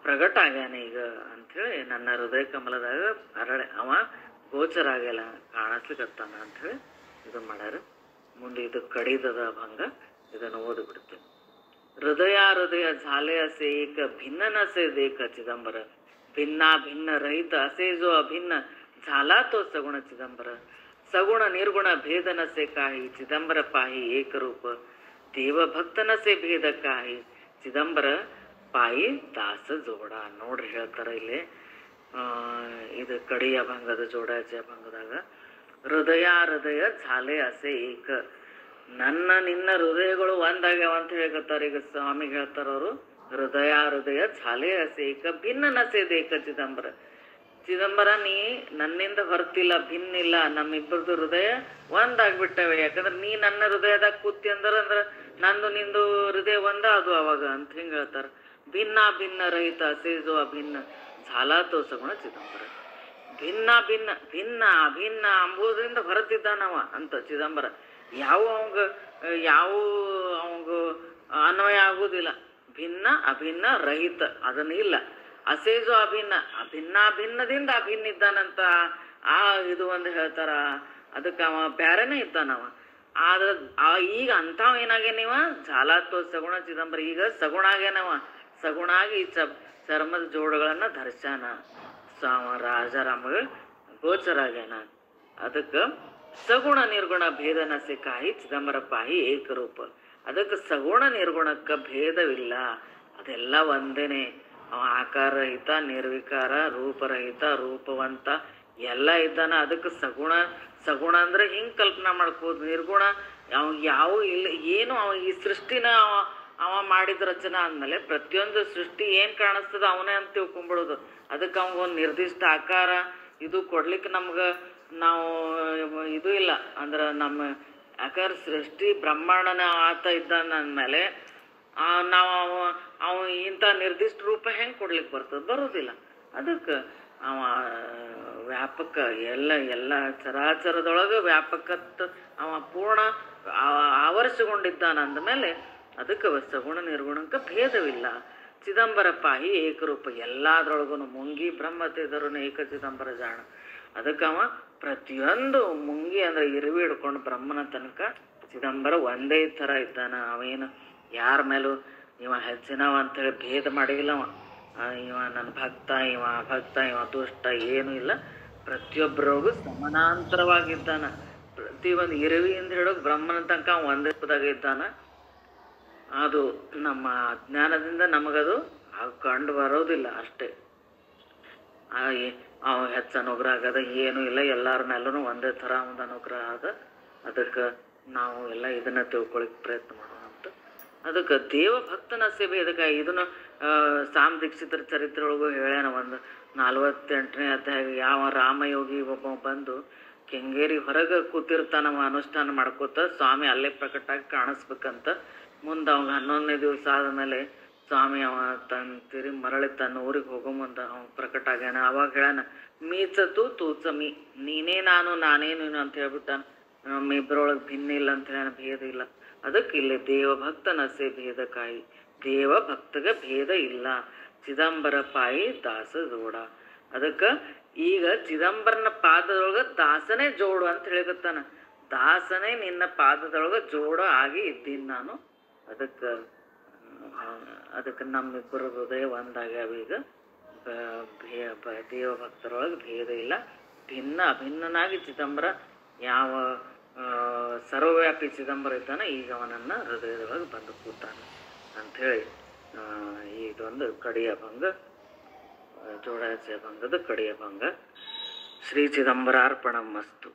ಪ್ರಗಟ ಆಗ್ಯಾನ ಈಗ ಅಂಥೇಳಿ ನನ್ನ ಹೃದಯ ಕಮಲದಾಗ ಅವ ಗೋಚರ ಆಗ್ಯಲ್ಲ, ಕಾಣಿಸ್ಲಿಕ್ಕತ್ತಾನ ಅಂಥೇಳಿ ಇದು ಮಾಡ್ಯಾರ. ಮುಂದೆ ಇದು ಕಡಿದದ ಭಂಗ, ಇದನ್ನು ಓದಿಬಿಡ್ತೀನಿ. ಹೃದಯ ಹೃದಯ झाले असे एक भिन्न नसे देख चिदंबर, भिन्ना भिन्न रहित असे जो अभिन्न झाला तो सगुण चिदंबर. सगुण निर्गुण भेद नसे काही चिदंबर पाही एक रूप, देव भक्त नसे भेद काही ಚಿದಂಬರ ಪಾಯಿ ದಾಸ ಜೋಡ. ನೋಡ್ರಿ ಹೇಳ್ತಾರ ಇಲ್ಲಿ, ಇದು ಕಡಿಯ ಭಂಗದ ಜೋಡಾಚೆ ಭಂಗದಾಗ ಹೃದಯ ಹೃದಯ ಝಾಲೆ ಅಸೆ ಏಕ, ನನ್ನ ನಿನ್ನ ಹೃದಯಗಳು ಒಂದಾಗ್ಯಾವ ಅಂತ ಹೇಳ್ತಾರ. ಈಗ ಸ್ವಾಮಿ ಹೇಳ್ತಾರ ಅವರು, ಹೃದಯ ಹೃದಯ ಝಾಲೆ ಅಸೆ ಏಕ ಭಿನ್ನ ನಸೆ ದೇಕ ಚಿದಂಬರ. ಚಿದಂಬರ ನೀ ನನ್ನಿಂದ ಹೊರತಿಲ್ಲ, ಭಿನ್ನ ಇಲ್ಲ, ನಮ್ಮಿಬ್ಬರದು ಹೃದಯ ಒಂದಾಗ್ಬಿಟ್ಟವೆ. ಯಾಕಂದ್ರೆ ನೀ ನನ್ನ ಹೃದಯದಾಗ ಕೂತಿ ಅಂದ್ರ ನಂದು ನಿಂದು ಹೃದಯ ಒಂದ ಅದು ಅವಾಗ ಅಂತ ಹಿಂಗ ಹೇಳ್ತಾರ. ಭಿನ್ನ ಭಿನ್ನ ರಹಿತ ಅಸೇಜೋ ಅಭಿನ್ನ ಝಾಲಾ ತೋ ಸಗುಣ ಚಿದಂಬರ. ಭಿನ್ನ ಭಿನ್ನ ಭಿನ್ನ ಅಭಿನ್ನ ಅಂಬುದರಿಂದ ಹೊರತಿದ್ದಾನವ ಅಂತ ಚಿದಂಬರ. ಯಾವ ಅವಂಗ ಅನ್ವಯ ಆಗುದಿಲ್ಲ. ಭಿನ್ನ ಅಭಿನ್ನ ರಹಿತ ಅದನ್ನ ಇಲ್ಲ. ಅಸೇಜೋ ಅಭಿನ್ನ ಭಿನ್ನದಿಂದ ಅಭಿನ್ನ ಇದ್ದಾನಂತ ಆ ಇದು ಒಂದು ಹೇಳ್ತಾರ. ಅದಕ್ಕೆ ಅವ ಬ್ಯಾರೆನೇ ಇದ್ದಾನವ. ಆದ್ರ ಈಗ ಅಂಥವ್ ಏನಾಗ್ಯಾನಿವ ಝಾಲಾತ್ವ ಸಗುಣ ಚಿದಂಬರ. ಈಗ ಸಗುಣ ಆಗ್ಯಾನವ, ಸಗುಣಾಗಿ ಚರ್ಮದ ಜೋಡುಗಳನ್ನ ಧರಿಸ್ಯಾನ. ರಾಜಾರಾಮಗ ಗೋಚರ ಆಗ್ಯಾನ. ಅದಕ್ಕೆ ಸಗುಣ ನಿರ್ಗುಣ ಭೇದ ನಸೆ ಕಾಯಿ ಚಿದಂಬರ ಪಾಹಿ ಏಕರೂಪ. ಅದಕ್ಕೆ ಸಗುಣ ನಿರ್ಗುಣಕ್ಕ ಭೇದವಿಲ್ಲ, ಅದೆಲ್ಲ ಒಂದೇನೆ. ಅವ ಆಕಾರರಹಿತ, ನಿರ್ವಿಕಾರ, ರೂಪರಹಿತ, ರೂಪವಂತ ಎಲ್ಲ ಇದ್ದಾನ. ಅದಕ್ಕೆ ಸಗುಣ ಅಂದ್ರೆ ಹಿಂಗ್ ಕಲ್ಪನಾ ಮಾಡ್ಕೋದು. ನಿರ್ಗುಣ ಅವ ಯಾವ ಇಲ್ಲ, ಏನು ಅವ ಈ ಸೃಷ್ಟಿನ ಅವ ಮಾಡಿದ ರಚನಾ ಅಂದ್ಮೇಲೆ ಪ್ರತಿಯೊಂದು ಸೃಷ್ಟಿ ಏನ್ ಕಾಣಿಸ್ತದ ಅವನೇ ಅಂತ ತಿಳ್ಕೊಂಡ್ಬಿಡೋದು. ಅದಕ್ಕೆ ಅವಂಗೊಂದು ನಿರ್ದಿಷ್ಟ ಆಕಾರ ಇದು ಕೊಡ್ಲಿಕ್ಕೆ ನಾವು ಇದು ಇಲ್ಲ. ಅಂದ್ರೆ ನಮ್ಮ ಆಕಾರ ಸೃಷ್ಟಿ ಬ್ರಹ್ಮಾಂಡನ ಆತ ಇದ್ದಾನ ಅಂದ್ಮೇಲೆ ನಾವು ಅವ ಇಂಥ ನಿರ್ದಿಷ್ಟ ರೂಪ ಹೆಂಗೆ ಕೊಡ್ಲಿಕ್ಕೆ ಬರೋದಿಲ್ಲ. ಅದಕ್ಕೆ ಅವ ವ್ಯಾಪಕ, ಎಲ್ಲ ಚರಾಚರದೊಳಗೆ ವ್ಯಾಪಕತ್ ಅವ ಪೂರ್ಣ ಆವರಿಸಿಕೊಂಡಿದ್ದಾನ ಅಂದಮೇಲೆ ಅದಕ್ಕೆ ಸಗುಣ ನಿರ್ಗುಣಕ್ಕೆ ಭೇದವಿಲ್ಲ. ಚಿದಂಬರ ಪಾಹಿ ಏಕರೂಪ. ಎಲ್ಲಾದ್ರೊಳಗೂ ಮುಂಗಿ ಬ್ರಹ್ಮತೆದರು ಏಕ ಚಿದಂಬರ ಜಾಣ. ಅದಕ್ಕೆ ಅವ ಪ್ರತಿಯೊಂದು ಮುಂಗಿ ಅಂದ್ರೆ ಇರುವಿ ಹಿಡ್ಕೊಂಡು ಬ್ರಹ್ಮನ ತನಕ ಚಿದಂಬರ ಒಂದೇ ಥರ ಇದ್ದಾನ. ಅವೇನು ಯಾರ ಮೇಲೂ ಇವ ಹೆಚ್ಚಿನವ ಅಂತೇಳಿ ಭೇದ ಮಾಡಿಲ್ಲವ. ಇವ ನನ್ನ ಭಕ್ತ, ಇವ ಅಭಕ್ತ, ಇವ ದುಷ್ಟ ಏನೂ ಇಲ್ಲ. ಪ್ರತಿಯೊಬ್ಬರಿಗೂ ಸಮಾನಾಂತರವಾಗಿದ್ದಾನ. ಪ್ರತಿಯೊಂದು ಇರುವಿಯಿಂದ ಹಿಡಿದು ಬ್ರಹ್ಮನ ತನಕ ಒಂದೇ ಪದಾಗ ಇದ್ದಾನ. ಅದು ನಮ್ಮ ಅಜ್ಞಾನದಿಂದ ನಮಗದು ಕಂಡು ಬರೋದಿಲ್ಲ ಅಷ್ಟೇ. ಅವ ಹೆಚ್ಚು ಅನುಗ್ರಹ ಆಗದ ಏನೂ ಇಲ್ಲ. ಎಲ್ಲರ ಮೇಲೂ ಒಂದೇ ಥರ ಒಂದು ಅನುಗ್ರಹ ಅದ. ಅದಕ್ಕೆ ನಾವು ಎಲ್ಲ ಇದನ್ನ ತಿಳ್ಕೊಳಿಕ್ ಪ್ರಯತ್ನ ಮಾಡೋಣ ಅಂತ. ಅದಕ್ಕೆ ದೇವ ಭಕ್ತನ ಸೇವೆ. ಇದಕ್ಕೆ ಇದನ್ನು ಸಾಮ್ ದೀಕ್ಷಿತರ ಚರಿತ್ರೆ ಒಳಗೂ ಹೇಳ್ಯಾನ. ಒಂದು 48ನೇ ಅಧ್ಯಾಯ ಯಾವ ರಾಮಯೋಗಿ ಒಬ್ಬ ಬಂದು ಕೆಂಗೇರಿ ಹೊರಗೆ ಕೂತಿರ್ತಾನವ ಅನುಷ್ಠಾನ ಮಾಡ್ಕೋತ. ಸ್ವಾಮಿ ಅಲ್ಲೇ ಪ್ರಕಟಾಗಿ ಕಾಣಿಸ್ಬೇಕಂತ. ಮುಂದೆ ಅವಾಗ 11ನೇ ದಿವಸ ಆದಮೇಲೆ ಸ್ವಾಮಿ ಅವ ಮರಳಿ ತನ್ನ ಊರಿಗೆ ಹೋಗೋ ಮುಂದೆ ಅವ ಪ್ರಕಟ ಆಗ್ಯಾನ. ಅವಾಗ ಹೇಳ್ಯಾನ, ಮೀಚತು ತೂಚಮಿ, ನೀನೇ ನಾನು ನಾನೇ ನೀನು ಅಂತ ಹೇಳ್ಬಿಟ್ಟಾನ. ಇಬ್ಬರೊಳಗೆ ಭಿನ್ನ ಇಲ್ಲ ಅಂತ ಹೇಳ, ಭೇದ ಇಲ್ಲ. ಅದಕ್ಕೆ ಇಲ್ಲಿ ದೇವ ಭಕ್ತನ ಸೇ ಭೇದ ಕಾಯಿ, ದೇವ ಭಕ್ತಗೆ ಭೇದ ಇಲ್ಲ. ಚಿದಂಬರ ಪಾಯಿ ದಾಸ ಜೋಡ. ಅದಕ್ಕೆ ಈಗ ಚಿದಂಬರನ ಪಾದದೊಳಗೆ ದಾಸನೇ ಜೋಡು ಅಂತ ಹೇಳಿಕತ್ತಾನ. ದಾಸನೇ ನಿನ್ನ ಪಾದದೊಳಗೆ ಜೋಡ ಆಗಿ ಇದ್ದೀನಿ ನಾನು. ಅದಕ್ಕೆ ನಮ್ಮಿಬ್ಬರ ಹೃದಯ ಒಂದಾಗ್ಯಾವ. ಈಗ ದೇವ ಭಕ್ತರೊಳಗೆ ಭೇದ ಇಲ್ಲ. ಭಿನ್ನ ಅಭಿನ್ನನಾಗಿ ಚಿದಂಬರ ಯಾವ ಸರ್ವವ್ಯಾಪಿ ಚಿದಂಬರ ಇದ್ದಾನೆ, ಈಗ ಅವನನ್ನ ಹೃದಯದೊಳಗೆ ಬಂದು ಕೂತಾನೆ ಅಂಥೇಳಿ ಇದೊಂದು ಕಡಿಯ ಭಂಗ, ಜೋಡಾಚೆ ಭಂಗದ ಕಡಿಯ ಭಂಗ. ಶ್ರೀ ಚಿದಂಬರಾರ್ಪಣಮಸ್ತು.